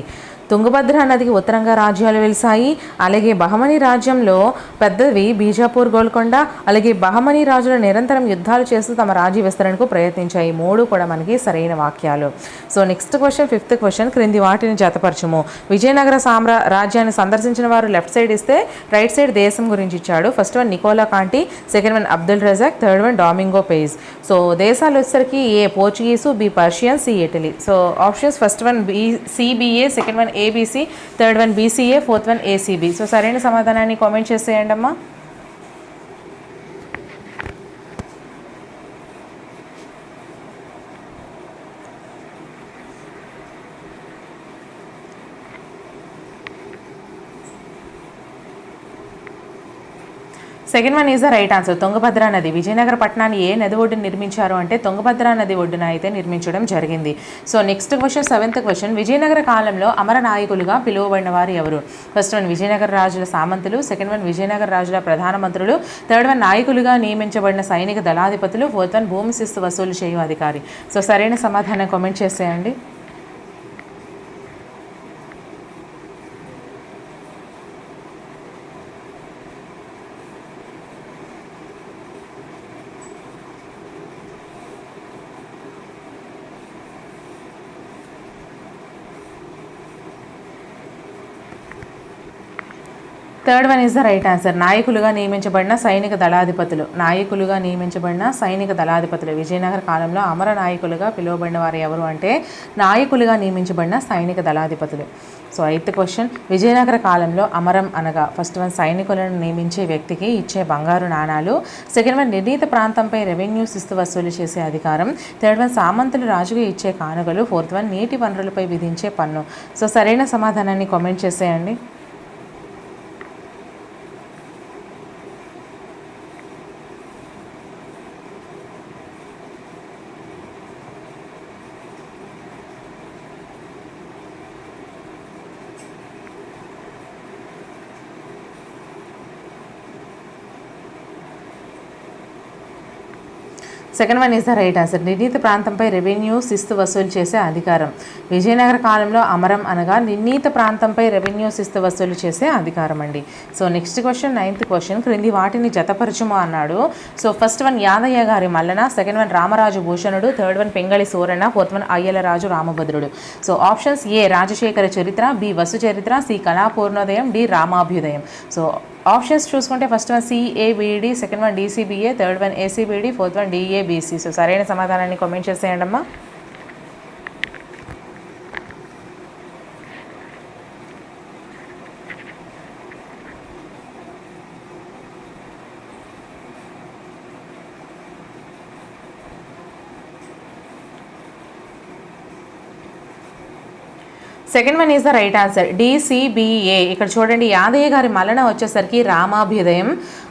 తుంగభద్ర నదికి ఉత్తరంగా రాజ్యాలు వెలిసాయి. అలాగే బహమనీ రాజ్యంలో పెద్దవి బీజాపూర్, గోల్కొండ. అలాగే బహమనీ రాజులు నిరంతరం యుద్ధాలు చేస్తూ తమ రాజ్య విస్తరణకు ప్రయత్నించాయి. మూడు కూడా మనకి సరైన వాక్యాలు. So next question, fifth question, క్రింది వాటిని జతపరచుము. విజయనగర రాజ్యాన్ని సందర్శించిన వారు లెఫ్ట్ సైడ్ ఇస్తే రైట్ సైడ్ దేశం గురించి ఇచ్చాడు. First one Nicolo Conti, second one Abdul Razzaq, third one Domingo Paes. So దేశాలు వచ్చేసరికి A Portuguese, B Persian, C Italy. So options first one CBA, second one ABC, third one BCA, fourth one ACB. So సరైన సమాధానాన్ని comment చేసేయండి అమ్మా. Second one is the right answer. Tungabhadra నది. విజయనగర పట్టణాన్ని ఏ నది ఒడ్డున నిర్మించారు అంటే తుంగభద్ర నది ఒడ్డున అయితే నిర్మించడం జరిగింది. So next question, 7th question. Vijayanagara కాలంలో అమర నాయకులుగా పిలువబడిన వారు ఎవరు? ఫస్ట్ వన్ విజయనగర రాజుల సామంతులు, సెకండ్ వన్ విజయనగర రాజుల ప్రధానమంత్రులు, థర్డ్ వన్ నాయకులుగా నియమించబడిన సైనిక దళాధిపతులు, ఫోర్త్ వన్ భూమి శిస్తు వసూలు చేయు అధికారి. సో సరైన సమాధానం కామెంట్ చేసేయండి. Third one is the right answer. నాయకులుగా నియమించబడిన సైనిక దళాధిపతులు. నాయకులుగా నియమించబడిన సైనిక దళాధిపతులు. విజయనగర కాలంలో అమర నాయకులుగా పిలువబడిన వారు ఎవరు అంటే నాయకులుగా నియమించబడిన సైనిక దళాధిపతులు. So 8th question. విజయనగర కాలంలో అమరం అనగా ఫస్ట్ వన్ సైనికులను నియమించే వ్యక్తికి ఇచ్చే బంగారు నాణాలు, సెకండ్ వన్ నిర్ణీత ప్రాంతంపై రెవెన్యూ శిస్తు వసూలు చేసే అధికారం, థర్డ్ వన్ సామంతులు రాజుగా ఇచ్చే కానుకలు, ఫోర్త్ వన్ నీటి వనరులపై విధించే పన్ను. సో సరైన సమాధానాన్ని కామెంట్ చేసేయండి. Second one is the right answer. నిర్ణీత ప్రాంతంపై రెవెన్యూ శిస్తు వసూలు చేసే అధికారం. విజయనగర కాలంలో అమరం అనగా నిర్ణీత ప్రాంతంపై రెవెన్యూ శిస్తు వసూలు చేసే అధికారం అండి. So next question, 9th question. క్రింది వాటిని జతపరచుము అన్నాడు. సో ఫస్ట్ వన్ యాదయ్య గారి Mallana, second one Ramaraju Bhushanudu, third one Pingali Surana, fourth one Ayyalaraju Ramabhadrudu. So options: A Rajasekhara Charitra, B Vasu Charitra, C Kalapurnodayam, D Ramabhyudayam. So options చూసుకుంటే first one CABD, second one DCBA, third one ACBD, fourth one DABC. So సరైన సమాధానాన్ని comment చేసేయండి అమ్మా. Second one is the right answer. DCBA. ఇక్కడ చూడండి, యాదయ్య గారి మలన వచ్చేసరికి రామాభ్యుదయం,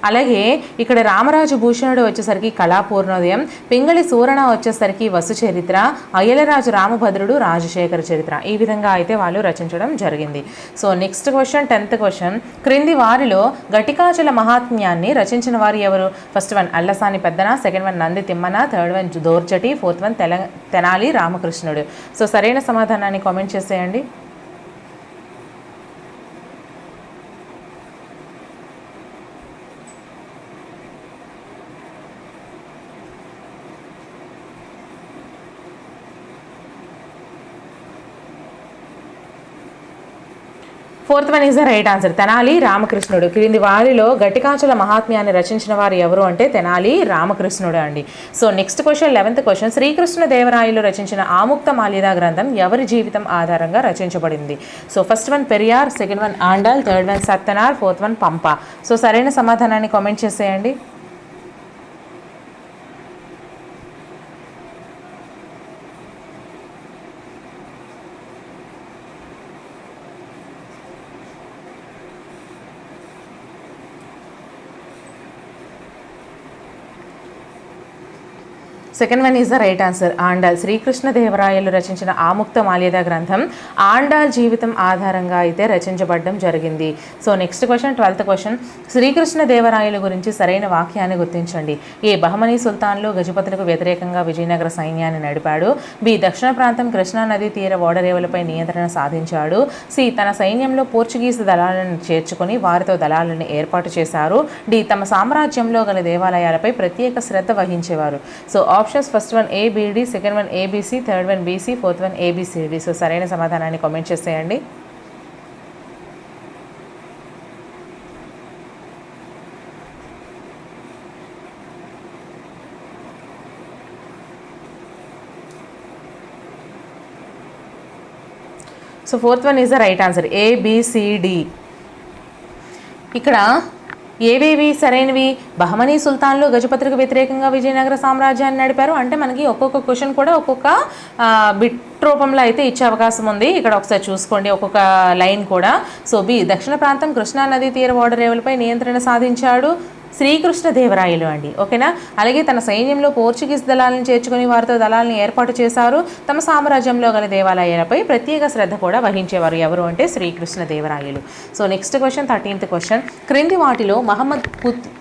అలాగే ఇక్కడ రామరాజు భూషణుడు వచ్చేసరికి కళాపూర్ణోదయం, పింగళి సూరణ వచ్చేసరికి వసు చరిత్ర, అయ్యలరాజు రామభద్రుడు రాజశేఖర చరిత్ర. ఈ విధంగా అయితే వాళ్ళు రచించడం జరిగింది. So next question, 10th question. క్రింది వారిలో ఘటికాచల మహాత్మ్యాన్ని రచించిన వారు ఎవరు? First one Allasani Peddana, second one Nandi Timmana, third one Dhurjati, fourth one Tenali Ramakrishnudu. So సరైన సమాధానాన్ని కామెంట్ చేసేయండి. Fourth one is the right answer. Tenali Ramakrishnudu. క్రింది వారిలో ఘటికాచల మహాత్మ్యాన్ని రచించిన వారు ఎవరు అంటే తెనాలి రామకృష్ణుడు అండి. So next question, 11th question. Srikrishnadevarayalu రచించిన ఆముక్త మాల్యద గ్రంథం ఎవరి జీవితం ఆధారంగా రచించబడింది? So first one Periyar, second one Andal, third one Sattanar, fourth one Pampa. So సరైన సమాధానాన్ని కామెంట్ చేసేయండి. Second one is the right answer. Andal. Srikrishnadevarayalu రచించిన ఆముక్త మాల్యద గ్రంథం ఆండాల్ జీవితం ఆధారంగా అయితే రచించబడడం జరిగింది. So next question, 12th question. Srikrishnadevarayalu గురించి సరైన వాక్యాన్ని గుర్తించండి. ఏ బహమనీ సుల్తాన్లు గజపతులకు వ్యతిరేకంగా విజయనగర సైన్యాన్ని నడిపాడు, బి దక్షిణ ప్రాంతం కృష్ణా నదీ తీర ఓడరేవులపై నియంత్రణ సాధించాడు, సి తన సైన్యంలో పోర్చుగీసు దళాలను చేర్చుకొని వారితో దళాలను ఏర్పాటు చేశారు, డి తమ సామ్రాజ్యంలో గల దేవాలయాలపై ప్రత్యేక శ్రద్ధ వహించేవారు. So options first one ABD, second one ABC, third one BC, fourth one A B C D. So సరైన సమాధానాన్ని కామెంట్ చేసేయండి. So fourth one is the right answer. ABCD. ఇక్కడ ఏవేవి సరైనవి? బహమనీ సుల్తాన్లు గజపతులకు వ్యతిరేకంగా విజయనగర సామ్రాజ్యాన్ని నడిపారు అంటే మనకి ఒక్కొక్క క్వశ్చన్ కూడా ఒక్కొక్క బిట్ రూపంలో అయితే ఇచ్చే అవకాశం ఉంది. ఇక్కడ ఒకసారి చూసుకోండి ఒక్కొక్క లైన్ కూడా. సో బి దక్షిణ ప్రాంతం కృష్ణా నదీ తీర ఓడరేవులపై నియంత్రణ సాధించాడు, శ్రీకృష్ణదేవరాయలు అండి. ఓకేనా. అలాగే తన సైన్యంలో పోర్చుగీస్ దళాలను చేర్చుకుని వారితో దళాలను ఏర్పాటు చేశారు. తమ సామ్రాజ్యంలో గల దేవాలయాలపై ప్రత్యేక శ్రద్ధ కూడా వహించేవారు. ఎవరు అంటే Srikrishnadevarayalu. So next question, 13th question. క్రింది వాటిలో మహమ్మద్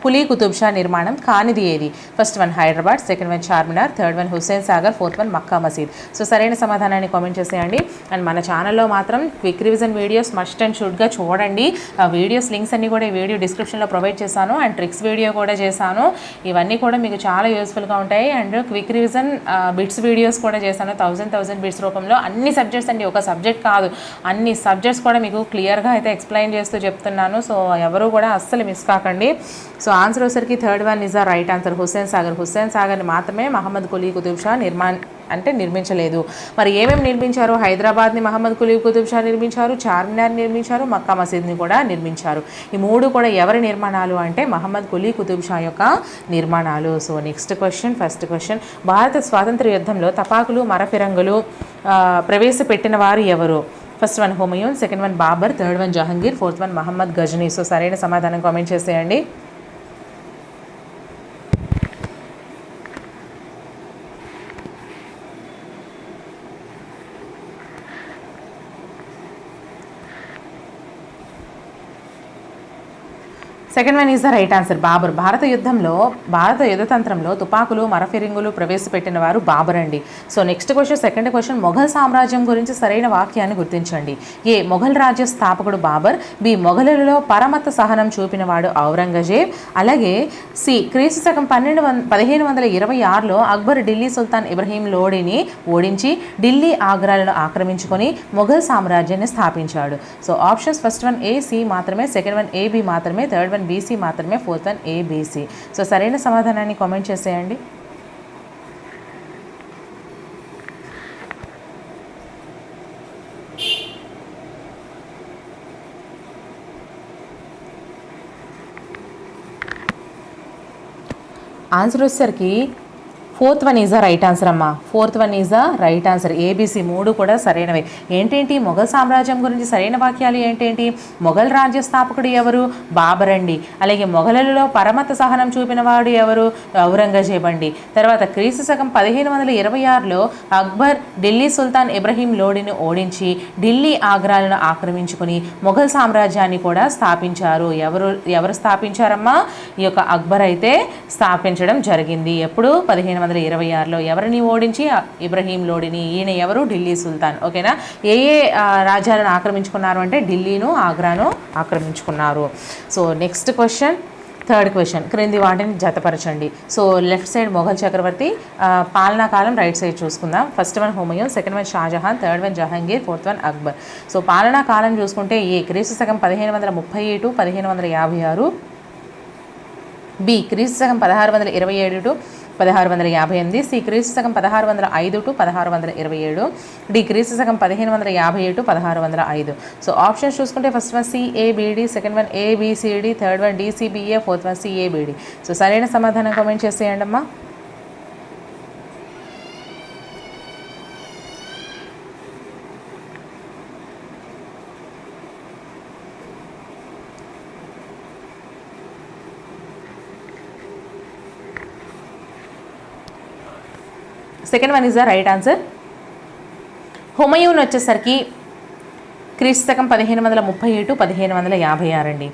కులీ కుతుబ్ షా నిర్మాణం కానిది ఏది? First one Hyderabad, second one Charminar, third one Hussain Sagar, fourth one Mecca Masjid. So సరైన సమాధానాన్ని కామెంట్ చేసేయండి. అండ్ మన ఛానల్లో మాత్రం quick revision videos must and షుడ్గా చూడండి. ఆ వీడియోస్ లింక్స్ అన్ని కూడా ఈ వీడియో డిస్క్రిప్షన్లో ప్రొవైడ్ చేశాను. అండ్ ట్రిక్స్ వీడియో కూడా చేశాను. ఇవన్నీ కూడా మీకు చాలా యూస్ఫుల్గా ఉంటాయి. And quick revision bits videos కూడా చేశాను 1000 బిట్స్ రూపంలో. అన్ని సబ్జెక్ట్స్ అండి, ఒక సబ్జెక్ట్ కాదు, అన్ని సబ్జెక్ట్స్ కూడా మీకు క్లియర్గా అయితే ఎక్స్ప్లెయిన్ చేస్తూ చెప్తున్నాను. సో ఎవరు కూడా అస్సలు మిస్ కాకండి. సో ఆన్సర్ వచ్చరికి third one is the right answer, Hussain Sagar. Hussain సాగర్ని మాత్రమే మహమ్మద్ కులీ కుతుబ్ షా నిర్మించలేదు. మరి ఏమేమి నిర్మించారు? హైదరాబాద్ని మహమ్మద్ కులీ కుతుబ్ షా నిర్మించారు, చార్మినార్ నిర్మించారు, మక్కా మసీద్ని కూడా నిర్మించారు. ఈ మూడు కూడా ఎవరి నిర్మాణాలు అంటే మహమ్మద్ కులీ కుతుబ్ షా యొక్క నిర్మాణాలు. So next question, first question. భారత స్వాతంత్ర యుద్ధంలో తపాకులు మరఫిరంగులు ప్రవేశపెట్టిన వారు ఎవరు? First one Humayun, second one Babur, third one Jahangir, fourth one Mahmud Ghazni. So సరైన సమాధానం కామెంట్ చేసేయండి. Second one is the right answer, Babur. భారత యుద్ధతంత్రంలో తుపాకులు మరఫిరింగులు ప్రవేశపెట్టిన వారు బాబర్ అండి. So next question, second question. Mughal సామ్రాజ్యం గురించి సరైన వాక్యాన్ని గుర్తించండి. ఏ, మొఘల్ రాజ్య స్థాపకుడు బాబర్. బి, మొఘలులలో పరమత సహనం చూపిన వాడు ఔరంగజేబ్. అలాగే సి, క్రీస్తు శకం 1526లో అక్బర్ ఢిల్లీ సుల్తాన్ ఇబ్రహీం లోడిని ఓడించి ఢిల్లీ ఆగ్రాలను ఆక్రమించుకొని మొఘల్ సామ్రాజ్యాన్ని స్థాపించాడు. So options first one A, C మాత్రమే, సెకండ్ వన్ ఏ, బి మాత్రమే, థర్డ్ వన్ బీసీ మాత్రమే, ఫోర్త్ వన్ ఏబీసీ. సో సరైన సమాధానాన్ని కామెంట్ చేసేయండి. ఆన్సర్ వచ్చేసరికి fourth one is the right answer అమ్మా. Fourth one is the right answer. ABC మూడు కూడా సరైనవే. ఏంటేంటి మొఘల్ సామ్రాజ్యం గురించి సరైన వాక్యాలు ఏంటేంటి? మొఘల్ రాజ్య స్థాపకుడు ఎవరు? బాబర్ అండి. అలాగే మొఘలులలో పరమత సహనం చూపిన వాడు ఎవరు? ఔరంగజేబ్ అండి. తర్వాత క్రీస్తు శకం 1526లో అక్బర్ ఢిల్లీ సుల్తాన్ ఇబ్రహీం లోడిని ఓడించి ఢిల్లీ ఆగ్రాలను ఆక్రమించుకుని మొఘల్ సామ్రాజ్యాన్ని కూడా స్థాపించారు. ఎవరు స్థాపించారమ్మా? ఈ యొక్క అక్బర్ అయితే స్థాపించడం జరిగింది. ఎప్పుడు? 1526లో. ఎవరిని ఓడించి? ఇబ్రహీం లోడిని. ఈయన ఎవరు? ఢిల్లీ సుల్తాన్. ఓకేనా. ఏ రాజ్యాలను ఆక్రమించుకున్నారు అంటే ఢిల్లీను, ఆగ్రాను ఆక్రమించుకున్నారు. So next question, third question. క్రింది వాటిని జతపరచండి. సో లెఫ్ట్ సైడ్ మొఘల్ చక్రవర్తి పాలనా కాలం, రైట్ సైడ్ చూసుకుందాం. First one Humayun, second one Shahjahan, third one Jahangir, fourth one Akbar. So పాలనా కాలం చూసుకుంటే ఏ, క్రీస్తు శకం 1530 to 1556. బి, క్రీస్తు శకం 1627 to 1658. సి, క్రీస్తు శకం 1605 to 1627. డి, క్రీస్తు శకం 1557 to 1605. సో ఆప్షన్స్ చూసుకుంటే first one CABD, second one ABCD, third one DCBA, fourth one CABD. So సరైన సమాధానం కామెంట్ చేసేయండి అమ్మా. Second one is the right answer. Humayun వచ్చేసరికి క్రీస్తు శకం 1530 to 1556 అండి.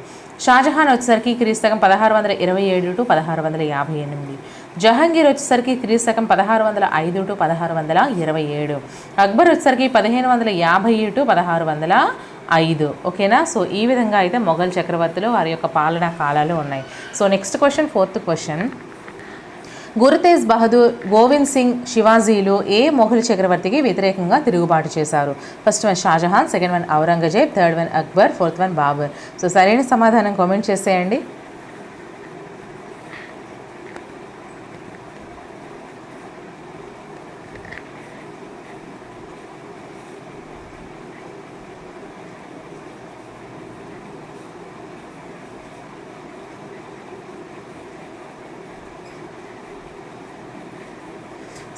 షాజహాన్ వచ్చేసరికి క్రీస్తు శకం 1627 to 1658. జహంగీర్ వచ్చేసరికి క్రీస్తు శకం 1605 to 1627. అక్బర్ వచ్చేసరికి 1550 to 1605. ఓకేనా. సో ఈ విధంగా అయితే మొఘల్ చక్రవర్తులు వారి యొక్క పాలనా కాలాలు ఉన్నాయి. So next question, fourth question. Guru Tegh Bahadur, Gobind Singh, శివాజీలు ఏ మొఘల్ చక్రవర్తికి వ్యతిరేకంగా తిరుగుబాటు చేశారు? First one Shahjahan, second one Aurangzeb, third one Akbar, fourth one Babar. So సరైన సమాధానం కామెంట్ చేసేయండి.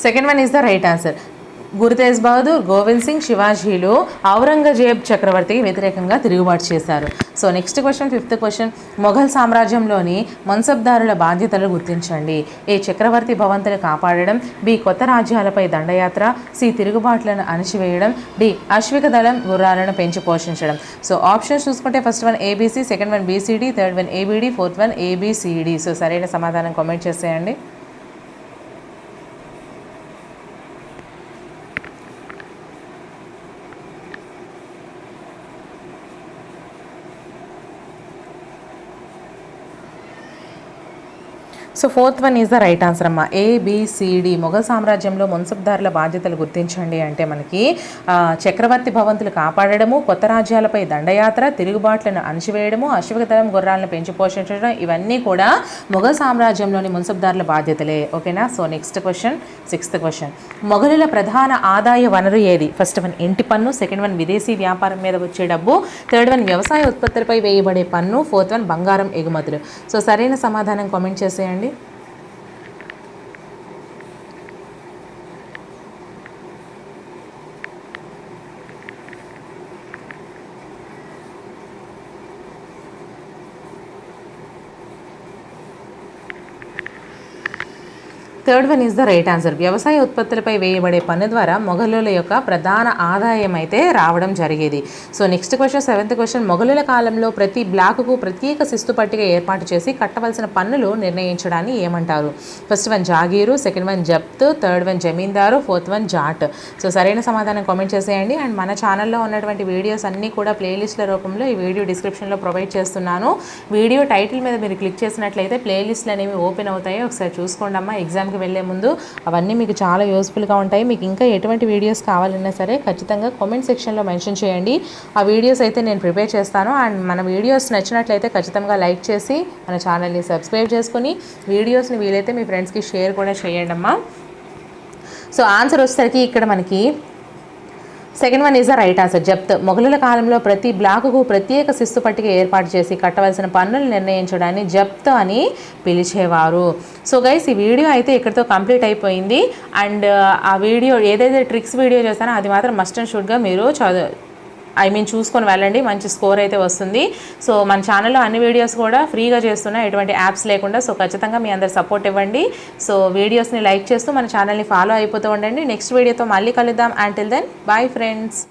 Second one is the right answer. Guru Tegh Bahadur, Gobind Singh, శివాజీలు ఔరంగజేబ్ చక్రవర్తికి వ్యతిరేకంగా తిరుగుబాటు చేశారు. So next question, 5th question, Mughal సామ్రాజ్యంలోని మన్సబ్దారుల బాధ్యతలు గుర్తించండి. ఏ చక్రవర్తి భవంతులు కాపాడడం, బి కొత్త రాజ్యాలపై దండయాత్ర, సి తిరుగుబాట్లను అణిచివేయడం, డి అశ్విక దళం గుర్రాలను పెంచి పోషించడం. సో ఆప్షన్స్ చూసుకుంటే first one ABC, second one BCD, third one ABD, fourth one A B C D. So సరైన సమాధానం కామెంట్ చేసేయండి. So 4th one is the right answer అమ్మా, ఏబిసిడి. మొఘల్ సామ్రాజ్యంలో మున్సబ్దారుల బాధ్యతలు గుర్తించండి అంటే మనకి చక్రవర్తి భవంతులు కాపాడడము, కొత్త రాజ్యాలపై దండయాత్ర, తిరుగుబాట్లను అణిచివేయడము, అశ్విక దళం గుర్రాలను పెంచి పోషించడం, ఇవన్నీ కూడా మొఘల్ సామ్రాజ్యంలోని మున్సబ్దారుల బాధ్యతలే. ఓకేనా. So next question, 6th question, మొఘలుల ప్రధాన ఆదాయ వనరు ఏది? ఫస్ట్ వన్ ఇంటి పన్ను, సెకండ్ వన్ విదేశీ వ్యాపారం మీద వచ్చే డబ్బు, థర్డ్ వన్ వ్యవసాయ ఉత్పత్తులపై వేయబడే పన్ను, ఫోర్త్ వన్ బంగారం ఎగుమతులు. సో సరైన సమాధానం కామెంట్ చేసేయండి. Third one is the right answer. వ్యవసాయ ఉత్పత్తులపై వేయబడే పన్ను ద్వారా మొఘలుల యొక్క ప్రధాన ఆదాయం అయితే రావడం జరిగేది. So next question, 7th question, మొఘలుల కాలంలో ప్రతి బ్లాకుకు ప్రత్యేక శిస్తు పట్టిక ఏర్పాటు చేసి కట్టవలసిన పన్నులు నిర్ణయించడాన్ని ఏమంటారు? First one jagir, second one zabt, third one zamindar, fourth one jat. So సరైన సమాధానం కామెంట్ చేసేయండి. అండ్ మన ఛానల్లో ఉన్నటువంటి వీడియోస్ అన్నీ కూడా ప్లేలిస్ట్ల రూపంలో ఈ వీడియో డిస్క్రిప్షన్లో ప్రొవైడ్ చేస్తున్నాను. వీడియో టైటిల్ మీద మీరు క్లిక్ చేసినట్లయితే ప్లేలిస్ట్లు అనేవి ఓపెన్ అవుతాయి, ఒకసారి చూసుకోండి అమ్మా. ఎగ్జామ్కి వెళ్ళే ముందు అవన్నీ మీకు చాలా యూస్ఫుల్గా ఉంటాయి. మీకు ఇంకా ఎటువంటి వీడియోస్ కావాలన్నా సరే ఖచ్చితంగా కామెంట్ సెక్షన్లో మెన్షన్ చేయండి. ఆ వీడియోస్ అయితే నేను ప్రిపేర్ చేస్తాను. అండ్ మన వీడియోస్ నచ్చినట్లయితే ఖచ్చితంగా లైక్ చేసి మన ఛానల్ని సబ్స్క్రైబ్ చేసుకొని వీడియోస్ని వీలైతే మీ ఫ్రెండ్స్కి షేర్ కూడా చేయండి అమ్మా. సో ఆన్సర్ వచ్చేసరికి ఇక్కడ మనకి second one is the right answer, zabt. మొఘలుల కాలంలో ప్రతి బ్లాకుకు ప్రత్యేక శిస్తు పట్టిక ఏర్పాటు చేసి కట్టవలసిన పన్నులు నిర్ణయించడాన్ని జప్త్ అని పిలిచేవారు. సో గైస్, ఈ వీడియో అయితే ఇక్కడితో కంప్లీట్ అయిపోయింది. అండ్ ఆ వీడియో ఏదైతే ట్రిక్స్ వీడియో చేస్తానో అది మాత్రం మస్ట్ అండ్ షుడ్గా మీరు చూసుకొని వెళ్ళండి, మంచి స్కోర్ అయితే వస్తుంది. సో మన ఛానల్లో అన్ని వీడియోస్ కూడా ఫ్రీగా చేస్తున్నా, ఎటువంటి యాప్స్ లేకుండా. సో ఖచ్చితంగా మీ అందరు సపోర్ట్ ఇవ్వండి. సో వీడియోస్ని లైక్ చేస్తూ మన ఛానల్ని ఫాలో అయిపోతూ ఉండండి. నెక్స్ట్ వీడియోతో మళ్ళీ కలుద్దాం. Until then bye friends.